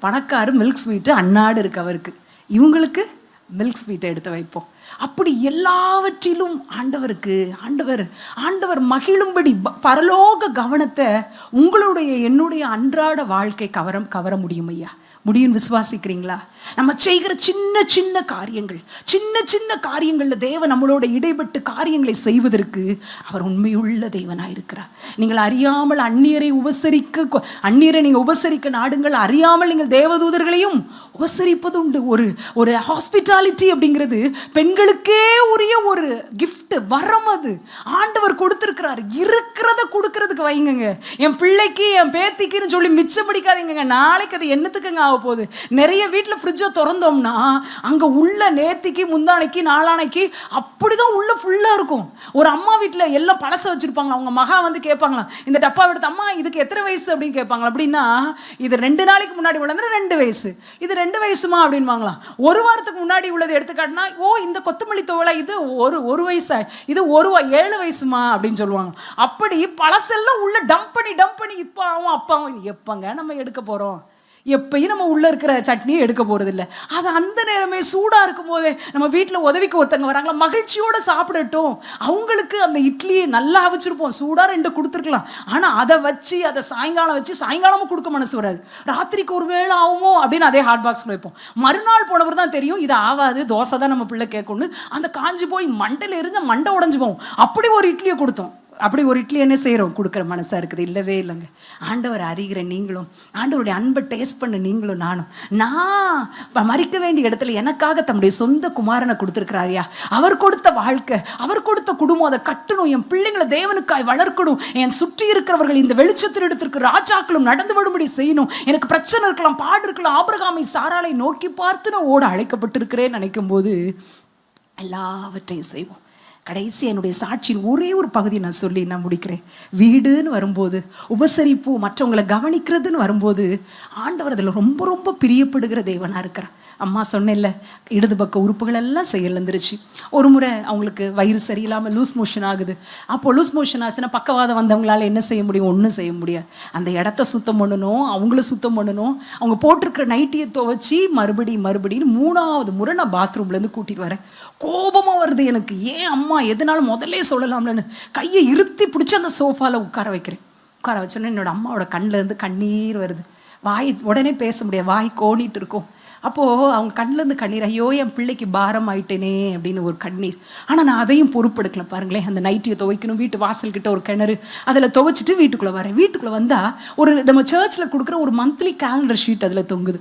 பணக்காரர் மில்க் ஸ்வீட்டு அன்னாடு இருக்கு அவருக்கு, இவங்களுக்கு மில்க் ஸ்வீட்டை எடுத்து வைப்போம். அப்படி எல்லாவற்றிலும் ஆண்டவர் மகிழும்படி பரலோக கவனத்தை உங்களுடைய என்னுடைய அன்றாட வாழ்க்கை கவர முடியும் ஐயா. முடியும், விசுவாசிக்கிறீங்களா? நம்ம செய்கிற சின்ன சின்ன காரியங்கள்ல தேவன் நம்மளோட இடைப்பட்டு காரியங்களை செய்வதற்கு அவர் உண்மையுள்ள தேவனாயிருக்கிறார். நீங்கள் அறியாமல் அந்நியரை நீங்க உபசரிக்க நாடுங்கள். அறியாமல் நீங்கள் தேவதூதர்களையும் உபசரிப்பது உண்டு. ஒரு ஹாஸ்பிட்டாலிட்டி அப்படிங்கிறது பெண்களுக்கே உரிய ஒரு கிஃப்ட், வரம். அது ஆண்டவர் கொடுத்திருக்கிறார். இருக்கிறத கொடுக்கறதுக்கு வைங்க. என் பிள்ளைக்கு என் பேத்திக்குன்னு சொல்லி மிச்சம் பிடிக்காதீங்க. நாளைக்கு அது என்னத்துக்குங்க ஆக போகுது? நிறைய வீட்டில் ஃப்ரிட்ஜை திறந்தோம்னா அங்கே உள்ள நேத்திக்கு முந்தானைக்கு நாளானைக்கு அப்படிதான் உள்ள ஃபுல்லாக இருக்கும். ஒரு அம்மா வீட்டில் எல்லாம் பழச வச்சிருப்பாங்க. அவங்க மகா வந்து கேட்பாங்களாம், இந்த டப்பா எடுத்து, அம்மா இதுக்கு எத்தனை வயசு அப்படின்னு கேட்பாங்களா. அப்படின்னா இது 2 நாளைக்கு முன்னாடி உள்ளது 2 வயசு, இது 2 வயசுமா அப்படின்வாங்களாம். 1 வாரத்துக்கு முன்னாடி உள்ளது எடுத்துக்காட்டினா, ஓ இந்த கொத்தமல்லி தோலை இது ஒரு வயசா, இது 7 வயசுமா அப்படின்னு சொல்லுவாங்க. அப்படி பழசெல்லாம் உள்ள டம்ப் பண்ணி இப்போ அப்பாவும் எப்பங்க நம்ம எடுக்க போகிறோம்? எப்பயும் நம்ம உள்ள இருக்கிற சட்னியை எடுக்க போறது இல்லை. அது அந்த நேரமே சூடா இருக்கும் போதே நம்ம வீட்டில் உதவிக்கு ஒருத்தங்க வராங்களா, மகிழ்ச்சியோட சாப்பிடட்டும். அவங்களுக்கு அந்த இட்லியை நல்லா அவிச்சிருப்போம், சூடா 2 கொடுத்துருக்கலாம். ஆனா அதை சாயங்காலம் வச்சு சாயங்காலமும் கொடுக்க மனசு வராது. ராத்திரிக்கு ஒரு வேளை ஆகுமோ அப்படின்னு அதே ஹாட் பாக்ஸ்ல வைப்போம். மறுநாள் போனவர் தான் தெரியும் இது ஆகாது, தோசை தான் நம்ம பிள்ளை கேட்கணும்னு. அந்த காஞ்சி போய் மண்டையில எரிஞ்ச மண்டை உடஞ்சு போவோம். அப்படி ஒரு இட்லியை கொடுத்தோம். அப்படி ஒரு இட்லி என்ன செய்கிறோம், கொடுக்குற மனசாக இருக்குது? இல்லவே இல்லைங்க. ஆண்டவர் அறிகிற நீங்களும், ஆண்டவருடைய அன்பை டேஸ்ட் பண்ண நீங்களும் நானும், நான் மறிக்க வேண்டிய இடத்துல எனக்காக தம்முடைய சொந்த குமாரனை கொடுத்துருக்கிறாரியா. அவர் கொடுத்த வாழ்க்கை, அவர் கொடுத்த குடும்பம், அதை கட்டணும். என் பிள்ளைங்களை தேவனுக்காய் வளர்க்கணும். என் சுற்றி இருக்கிறவர்கள் இந்த வெளிச்சத்தில் எடுத்திருக்கு ராஜாக்களும் நடந்து விடும்படி செய்யணும். எனக்கு பிரச்சனை இருக்கலாம், பாடு இருக்கலாம். ஆபிரகாமை சாராளை நோக்கி பார்த்து நான் ஓட அழைக்கப்பட்டிருக்கிறேன்னு நினைக்கும் போது எல்லாவற்றையும் செய்வோம். கடைசி என்னுடைய சாட்சியின் ஒரே ஒரு பகுதி நான் சொல்லி நான் முடிக்கிறேன். வீடுன்னு வரும்போது, உபசரிப்பு, மற்றவங்களை கவனிக்கிறதுன்னு வரும்போது, ஆண்டவர் அதில் ரொம்ப ரொம்ப பிரியப்படுகிற தேவனாக இருக்கிறார். அம்மா சொன்னேன்ல, இடது பக்க உறுப்புகள் எல்லாம் செயலிழந்துருச்சு. ஒரு முறை அவங்களுக்கு வயிறு சரியில்லாமல் லூஸ் மோஷன் ஆகுது. அப்போ லூஸ் மோஷன் ஆச்சுன்னா பக்கவாதம் வந்தவங்களால என்ன செய்ய முடியும்? ஒன்றும் செய்ய முடியாது. அந்த இடத்த சுத்தம் பண்ணணும், அவங்கள சுத்தம் பண்ணணும். அவங்க போட்டிருக்கிற நைட்டியை துவைச்சி மறுபடியும் 3வது முறை நான் பாத்ரூம்லேருந்து கூட்டிகிட்டு வரேன். கோபமாக வருது எனக்கு. ஏன் அம்மா எதனாலும் முதல்ல சொல்லலாம்லன்னு கையை இருத்தி பிடிச்சி அந்த சோஃபாவில் உட்கார வைக்கிறேன். உட்கார வச்சோன்னே என்னோட அம்மாவோட கண்ணிலேருந்து கண்ணீர் வருது. வாய் உடனே பேச முடியாது, வாய் கோணிட்டு இருக்கும். அப்போது அவங்க கண்ணிலேருந்து கண்ணீர், ஐயோ என் பிள்ளைக்கு பாரம் ஆயிட்டேனே அப்படின்னு ஒரு கண்ணீர். ஆனால் நான் அதையும் பொறுப்பெடுக்கல. பாருங்களேன், அந்த நைட்டியை துவைக்கணும், வீட்டு வாசல்கிட்ட ஒரு கிணறு, அதில் துவைச்சிட்டு வீட்டுக்குள்ளே வரேன். வீட்டுக்குள்ளே வந்தால் ஒரு நம்ம சர்ச்சில் கொடுக்குற ஒரு மந்த்லி கேலண்டர் ஷீட் அதில் தொங்குது.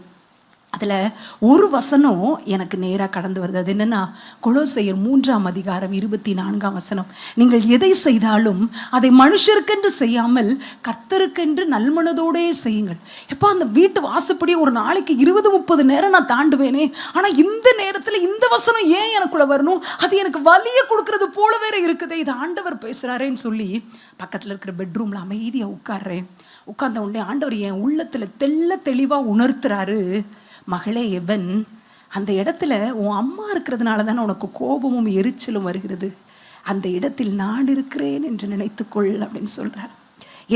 அதில் ஒரு வசனம் எனக்கு நேராக கடந்து வருது. அது என்னென்னா, கொலோசையர் 3:24 நீங்கள் எதை செய்தாலும் அதை மனுஷருக்கென்று செய்யாமல் கர்த்தருக்கென்று நல்மனதோடே செய்யுங்கள். எப்போ அந்த வீட்டு வாசப்படி ஒரு நாளைக்கு 20-30 நேரம் நான் தாண்டுவேனே, ஆனால் இந்த நேரத்தில் இந்த வசனம் ஏன் எனக்குள்ள வரணும்? அது எனக்கு வலியை கொடுக்கறது போல வேற இருக்குது. இது ஆண்டவர் பேசுகிறாரேன்னு சொல்லி பக்கத்தில் இருக்கிற பெட்ரூமில் அமைதியாக உட்கார்றேன். உட்கார்ந்த உடனே ஆண்டவர் என் உள்ளத்தில் தெளிவாக உணர்த்துறாரு, மகளே எவன், அந்த இடத்துல உன் அம்மா இருக்கிறதுனால தானே உனக்கு கோபமும் எரிச்சலும் வருகிறது. அந்த இடத்தில் நான் இருக்கிறேன் என்று நினைத்துக்கொள் அப்படின்னு சொல்றார்.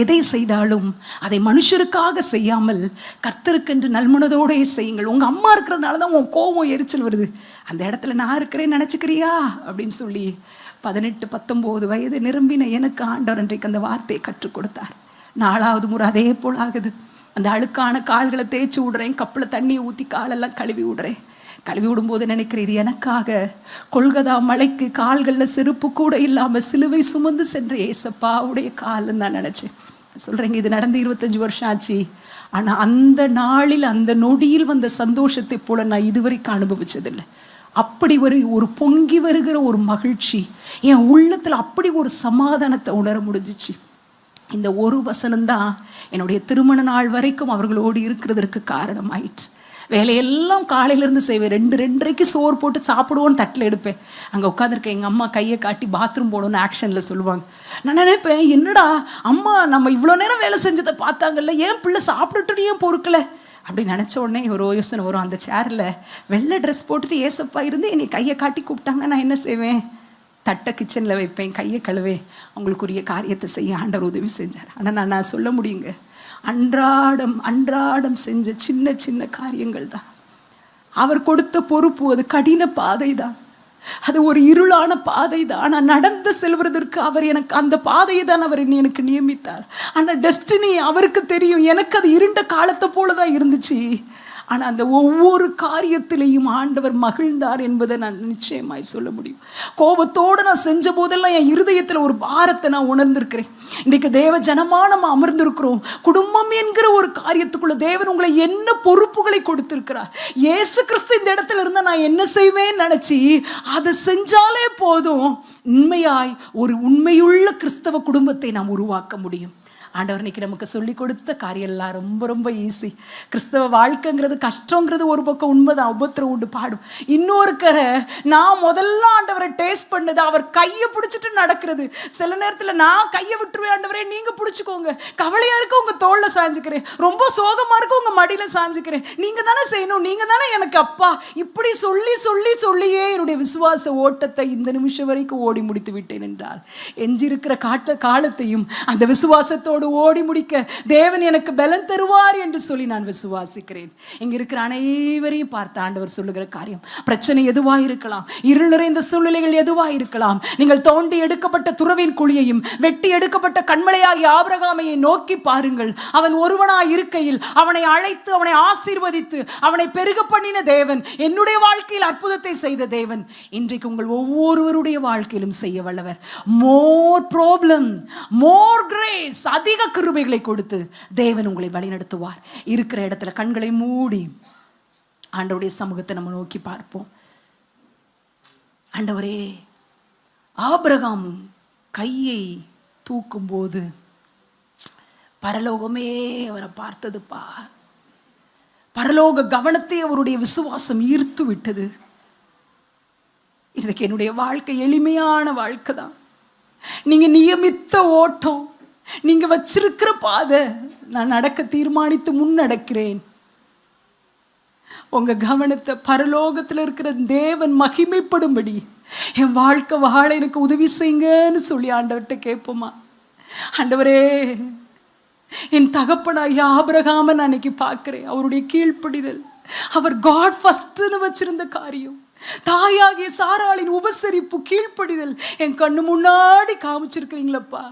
எதை செய்தாலும் அதை மனுஷருக்காக செய்யாமல் கர்த்தருக்கென்று நல்மனதோடே செய்யுங்கள். உங்க அம்மா இருக்கிறதுனால தான் உன் கோபம் எரிச்சல் வருது. அந்த இடத்துல நான் இருக்கிறேன்னு நினைச்சுக்கிறியா அப்படின்னு சொல்லி 18-19 வயது நிரம்பின எனக்கு ஆண்டவர் அன்றைக்கு அந்த வார்த்தையை கற்றுக் கொடுத்தார். 4வது முறை அதே போல் ஆகுது. அந்த அழுக்கான கால்களை தேய்ச்சி விடுறேன், கப்பில் தண்ணியை ஊற்றி காலெல்லாம் கழுவி விடுறேன். கழுவி விடும்போது நினைக்கிறேன், இது எனக்காக கொல்கதா மலைக்கு கால்களில் செருப்பு கூட இல்லாமல் சிலுவை சுமந்து சென்ற ஏசப்பாவுடைய கால்னு நான் நினச்சேன். சொல்கிறேங்க, இது நடந்து 25 வருஷம் ஆச்சு. ஆனால் அந்த நாளில் அந்த நொடியில் வந்த சந்தோஷத்தை போல நான் இதுவரைக்கும் அனுபவிச்சதில்லை. அப்படி ஒரு பொங்கி வருகிற ஒரு மகிழ்ச்சி என் உள்ளத்தில், அப்படி ஒரு சமாதானத்தை உணர முடிஞ்சிச்சு. இந்த ஒரு வசனம்தான் என்னுடைய திருமண நாள் வரைக்கும் அவர்களோடு இருக்கிறதற்கு காரணமாயிடுச்சு. வேலையெல்லாம் காலையிலேருந்து செய்வேன். 2-2:30 சோறு போட்டு சாப்பிடுவோன்னு தட்டில் எடுப்பேன். அங்கே உட்காந்துருக்கேன், எங்கள் அம்மா கையை காட்டி பாத்ரூம் போகணுன்னு ஆக்ஷனில் சொல்லுவாங்க. நான் நினைப்பேன், என்னடா அம்மா நம்ம இவ்வளோ நேரம் வேலை செஞ்சதை பார்த்தாங்கல்ல, ஏன் பிள்ளை சாப்பிட்டுட்டு ஏன் பொறுக்கலை அப்படின்னு நினச்ச உடனே ஒரு யோசனை வரும். அந்த சேரில் வெள்ளை ட்ரெஸ் போட்டுட்டு ஏசப்பா இருந்து என்னை கையை காட்டி கூப்பிட்டாங்க, நான் என்ன செய்வேன்? தட்டை கிச்சனில் வைப்பேன், கையை கழுவே, அவங்களுக்குரிய காரியத்தை செய்ய ஆண்டவர் உதவி செஞ்சார். ஆனால் நான் சொல்ல முடியுங்க, அன்றாடம் செஞ்ச சின்ன காரியங்கள் தான் அவர் கொடுத்த பொறுப்பு. அது கடின பாதை தான், அது ஒரு இருளான பாதை தான். ஆனால் நடந்து செல்வதற்கு அவர் எனக்கு அந்த பாதையை தான் அவர் எனக்கு நியமித்தார். ஆனால் டெஸ்டினி அவருக்கு தெரியும். எனக்கு அது இருண்ட காலத்தை போல தான் இருந்துச்சு. ஆனால் அந்த ஒவ்வொரு காரியத்திலையும் ஆண்டவர் மகிழ்ந்தார் என்பதை நான் நிச்சயமாய் சொல்ல முடியும். கோபத்தோடு நான் செஞ்ச போதெல்லாம் என் இருதயத்தில் ஒரு பாரத்தை நான் உணர்ந்திருக்கிறேன். இன்றைக்கு தேவ ஜனமாக நம்ம அமர்ந்திருக்கிறோம். குடும்பம் என்கிற ஒரு காரியத்துக்குள்ள தேவன் உங்களை என்ன பொறுப்புகளை கொடுத்திருக்கிறார். இயேசு கிறிஸ்து இந்த இடத்துல இருந்தால் நான் என்ன செய்வேன்னு நினச்சி அதை செஞ்சாலே போதும், உண்மையாய் ஒரு உண்மையுள்ள கிறிஸ்தவ குடும்பத்தை நாம் உருவாக்க முடியும். ஆண்டவர் இன்னைக்கு நமக்கு சொல்லி கொடுத்த காரியம் எல்லாம் ரொம்ப ஈஸி. கிறிஸ்தவ வாழ்க்கைங்கிறது கஷ்டங்கிறது ஒரு பக்கம் உண்மைதான், உபத்திரம் உண்டு பாடும். இன்னொரு கரை நான் முதல்ல ஆண்டவரை டேஸ்ட் பண்ணது அவர் கையை பிடிச்சிட்டு நடக்கிறது. சில நேரத்தில் நான் கையை விட்டுருவேன், ஆண்டவரே நீங்கள் பிடிச்சிக்கோங்க, கவலையாக இருக்க உங்கள் தோளில் சாஞ்சுக்கிறேன், ரொம்ப சோகமாக இருக்க உங்கள் மடியில் சாஞ்சுக்கிறேன், நீங்கள் தானே செய்யணும், நீங்கள் தானே எனக்கு அப்பா. இப்படி சொல்லியே என்னுடைய விசுவாச ஓட்டத்தை இந்த நிமிஷம் வரைக்கும் ஓடி முடித்து விட்டேன் என்றால், எஞ்சிருக்கிற காலத்தையும் அந்த விசுவாசத்தோடு ஓடி முடிக்க தேவன் எனக்கு பலன் தருவார் என்று சொல்லி நான் விசுவாசிக்கிறேன். இங்க இருக்கிற அனைவரையும் பார்த்து ஆண்டவர் சொல்லுகிற காரியம், பிரச்சனை எதுவாக இருக்கலாம், இருள் நிறைந்த சூழ்நிலைகள் எதுவாக இருக்கலாம், நீங்கள் தோண்டி எடுக்கப்பட்ட துறவின் குழியையும் வெட்டி எடுக்கப்பட்ட கண்மலையாகிய ஆபிரகாமையை நோக்கி பாருங்கள். அவன் ஒருவனாய் இருக்கையில் அவனை அழைத்து அவனை ஆசீர்வதித்து அவனை பெருக பண்ணின தேவன், என்னுடைய வாழ்க்கையில் அற்புதத்தை செய்த தேவன் இன்றைக்கு உங்கள் ஒவ்வொருவருடைய வாழ்க்கையிலும் செய்ய வல்லவர். மோர் ப்ராப்ளம், மோர் கிரேஸ், அதிக கிருபைகளை கொடுத்து தேவன் உங்களை வழிநடத்துவார். இருக்கிற இடத்துல கண்களை மூடி ஆண்டவருடைய சமூகத்தை நம்ம நோக்கி பார்ப்போம். ஆண்டவரே, ஆபிரகாம் கையை தூக்கும் போது பரலோகமே அவரை பார்த்ததுப்பா. பரலோக கவனத்தை அவருடைய விசுவாசம் ஈர்த்து விட்டது. இன்றைக்கு என்னுடைய வாழ்க்கை எளிமையான வாழ்க்கை தான். நீங்க நியமித்த ஓட்டம், நீங்க வச்சிருக்கிற பாதை நான் நடக்க தீர்மானித்து முன்னடக்கிறேன். உங்க கவனத்தை பரலோகத்தில் இருக்கிற தேவன் மகிமைப்படும்படி என் வாழ்க்கை வாழ எனக்கு உதவி செய்யுங்கன்னு சொல்லி ஆண்டவர்கிட்ட கேட்போமா? ஆண்டவரே, என் தகப்பனாகிய ஆபிரகாமை நான் இன்னைக்கு பார்க்கிறேன். அவருடைய கீழ்ப்படிதல், அவர் காட் ஃபர்ஸ்ட்னு வச்சிருந்த காரியம், தாயாகிய சாராளின் உபசரிப்பு, கீழ்ப்படிதல் என் கண்ணு முன்னாடி காமிச்சிருக்கிறீங்களப்பா.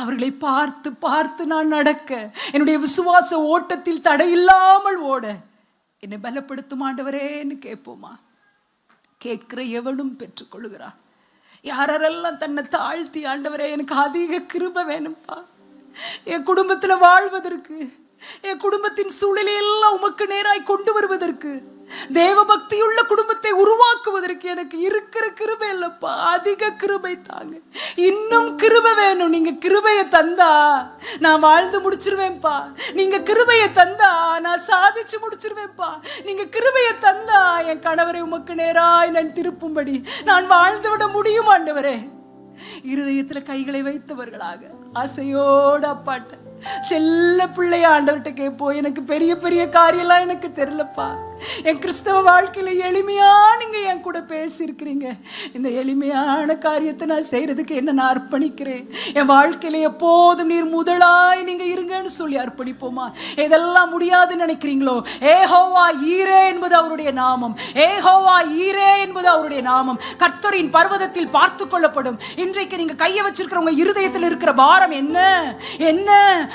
அவர்களை பார்த்து பார்த்து நான் நடக்க, என்னுடைய விசுவாச ஓட்டத்தில் தடையில்லாமல் ஓட என்னை பலப்படுத்தும் ஆண்டவரேன்னு கேட்போமா? கேட்கிற எவனும் பெற்றுக்கொள்கிறான். யாரெல்லாம் தன்னை தாழ்த்தி, ஆண்டவரே எனக்கு அதிக கிருபை வேணும்ப்பா, என் குடும்பத்தில் வாழ்வதற்கு, என் குடும்பத்தின் சூழலையெல்லாம் உமக்கு நேராய் கொண்டு வருவதற்கு, தேவ பக்தியுள்ள குடும்பத்தை உருவாக்குவதற்கு எனக்கு இருக்கிற கிருபை இல்லப்பா, அதிக கிருபை தாங்க. இன்னும் கிருபை வேணும். நீங்க கிருபையை தந்தா நான் வாழ்ந்து முடிச்சிருவேன்ப்பா. நீங்க கிருபையை தந்தா நான் சாதிச்சு முடிச்சிருவேன்ப்பா. நீங்க கிருபையை தந்தா என் கணவரை உமக்கு நேராய் நான் திருப்பும்படி நான் வாழ்ந்து விட முடியும் ஆண்டவரே. இருதயத்துல கைகளை வைத்தவர்களாக ஆசையோட அப்பாட்ட செல்ல பிள்ளைய ஆண்டவர்கிட்ட கேட்போம். எனக்கு பெரிய பெரிய காரியம்லாம் எனக்கு தெரியலப்பா, என் கிறிஸ்தவ வாழ்க்கையில எளிமையா நீங்க என் கூட பேசியிருக்கிறீங்க. இந்த எளிமையான காரியத்தை நான் செய்யறதுக்கு என்ன நான் அர்ப்பணிக்கிறேன். என் வாழ்க்கையில எப்போதும் நீர் முதலாய் நீங்க இருங்கன்னு சொல்லி அர்ப்பணிப்போமா? எதெல்லாம் முடியாதுன்னு நினைக்கிறீங்களோ, ஏகோவா ஈரே என்பது அவருடைய நாமம். ஏகோவா ஈரே என்பது அவருடைய நாமம். கர்த்தரின் பர்வதத்தில் பார்த்து கொள்ளப்படும். இன்றைக்கு நீங்க கையை வச்சிருக்கிறவங்க இருதயத்தில் இருக்கிற பாரம் என்ன, என்ன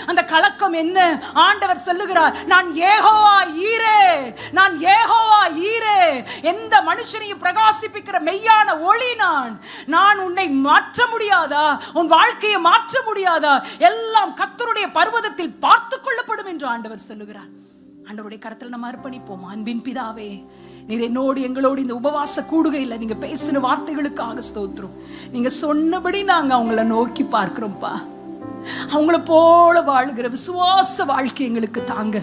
அந்த கலக்கம் என்ன? ஆண்டவர் சொல்லுகிறார், நான் யெகோவா ஈரே, நான் யெகோவா ஈரே, எந்த மனுஷனையும் பிரகாசிப்பிக்கிற மெய்யான ஒளி நான் உன்னை மாற்ற முடியாதா? உன் வாழ்க்கையை மாற்ற முடியாதா? எல்லாம் கர்த்தருடைய பர்வதத்தில் பார்த்து கொள்ளப்படும் என்று ஆண்டவர் சொல்லுகிறார். ஆண்டவருடைய கரத்தில் நம்ம அர்ப்பணிப்போம். அன்பின் பிதாவே, நீர் என்னோடு எங்களோடு இந்த உபவாச கூடுகையில் நீங்க பேசின வார்த்தைகளுக்காக ஸ்தோத்திரம். நீங்க சொன்னபடி நாங்க அவங்கள நோக்கி பார்க்கிறோம்ப்பா. அவங்கள போல வாழுகிற விசுவாச வாழ்க்கை எங்களுக்கு தாங்க.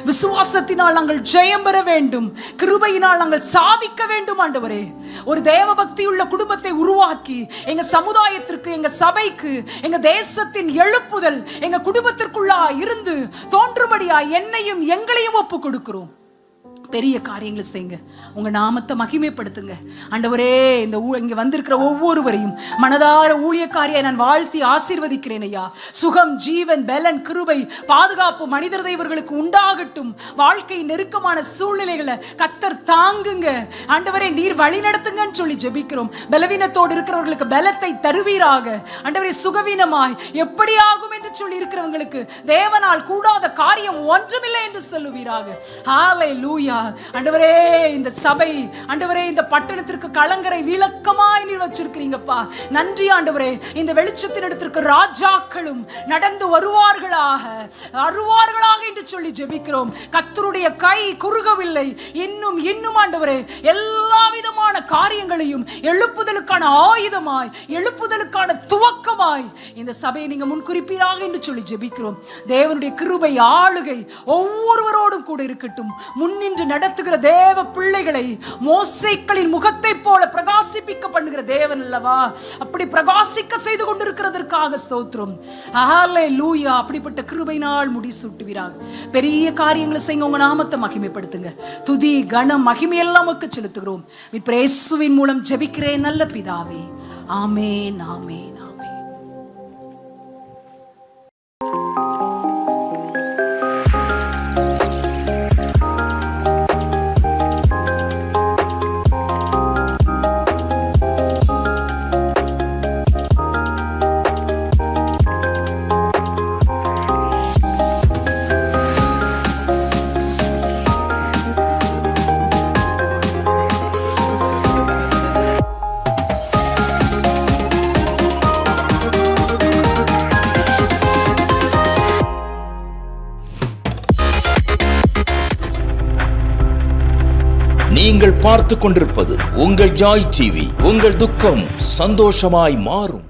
விசுவாசத்தினால் நாங்கள் ஜெயம் பெற வேண்டும், கிருபையினால் நாங்கள் சாதிக்க வேண்டும் ஆண்டவரே. ஒரு தேவ பக்தியுள்ள குடும்பத்தை உருவாக்கி எங்க சமுதாயத்திற்கு, எங்க சபைக்கு, எங்க தேசத்தின் எழுப்புதல் எங்க குடும்பத்திற்குள்ளா இருந்து தோன்றும்படியா என்னையும் எங்களையும் ஒப்பு கொடுக்கிறோம். பெரிய காரியங்களை செய்யுங்க, உங்க நாமத்தை மகிமைப்படுத்துங்க ஆண்டவரே. இந்த இங்க வந்திருக்கிற ஒவ்வொருவரையும் மனதார ஊழியக்காரியை நான் வாழ்த்தி ஆசீர்வதிக்கிறேன் ஐயா. சுகம், ஜீவன், பலன், கிருபை, பாதுகாப்பு மனிதர் இவர்களுக்கு உண்டாகட்டும். வாழ்க்கை நெருக்கமான சூழ்நிலைகளை கர்த்தர் தாங்குங்க ஆண்டவரே. நீர் வழி நடத்துங்கன்னு சொல்லி ஜெபிக்கிறோம். பலவீனத்தோடு இருக்கிறவர்களுக்கு பலத்தை தருவீராக ஆண்டவரே. சுகவீனமாய் எப்படி ஆகும் என்று சொல்லி இருக்கிறவங்களுக்கு தேவனால் கூடாத காரியம் ஒன்றுமில்லை என்று சொல்லுவீராக. ஹல்லேலூயா ஆண்டவரே. இந்த சபை ஆண்டவரே, இந்த பட்டணத்திற்கு கலங்கரை விளக்கமாய் நீர் வச்சிருக்கிறீங்கப்பா. நன்றி ஆண்டவரே. இந்த வெளிச்சத்தின் இடத்திற்கு ராஜாக்களும் நடந்து வருவார்களாக என்று சொல்லி ஜெபிக்கிறோம். கர்த்தருடைய கை குறுகவில்லை. இன்னும் இன்னும் ஆண்டவரே, எல்லா விதமான காரியங்களையும் எழுப்புதலுக்கான ஆயுதமாய், எழுப்புதலுக்கான துவக்கமாய் இந்த சபையை நீங்க முன்குறிப்பீராக என்று சொல்லி ஜெபிக்கிறோம். தேவனுடைய கிருபை ஆளுகை ஒவ்வொருவரோடும் கூட இருக்கட்டும். முன்னின்று நடத்துகிற தேவ பிள்ளைகளை மோசேக்களின் முகத்தை போல பிரகாசிப்பிக்க பண்ணுகிற தேவன் அல்லவா? அப்படி பிரகாசிக்க செய்து கொண்டிருக்கிறதற்காக ஸ்தோத்திரம். ஹல்லேலூயா. அப்படிப்பட்ட கிருபையினால் முடிசூட்டுவீராக. பெரிய காரியங்களை செய்யுங்க, உங்க நாமத்தை மகிமைப்படுத்துங்க. துதி, கனம், மகிமை எல்லாம் உமக்கு செலுத்துகிறோம். இயேசுவின் மூலம் ஜெபிக்கிறேன் நல்ல பிதாவே. ஆமென், ஆமென், ஆமென். நீங்கள் பார்த்து கொண்டிருப்பது உங்கள் ஜாய் டிவி. உங்கள் துக்கம் சந்தோஷமாய் மாறும்.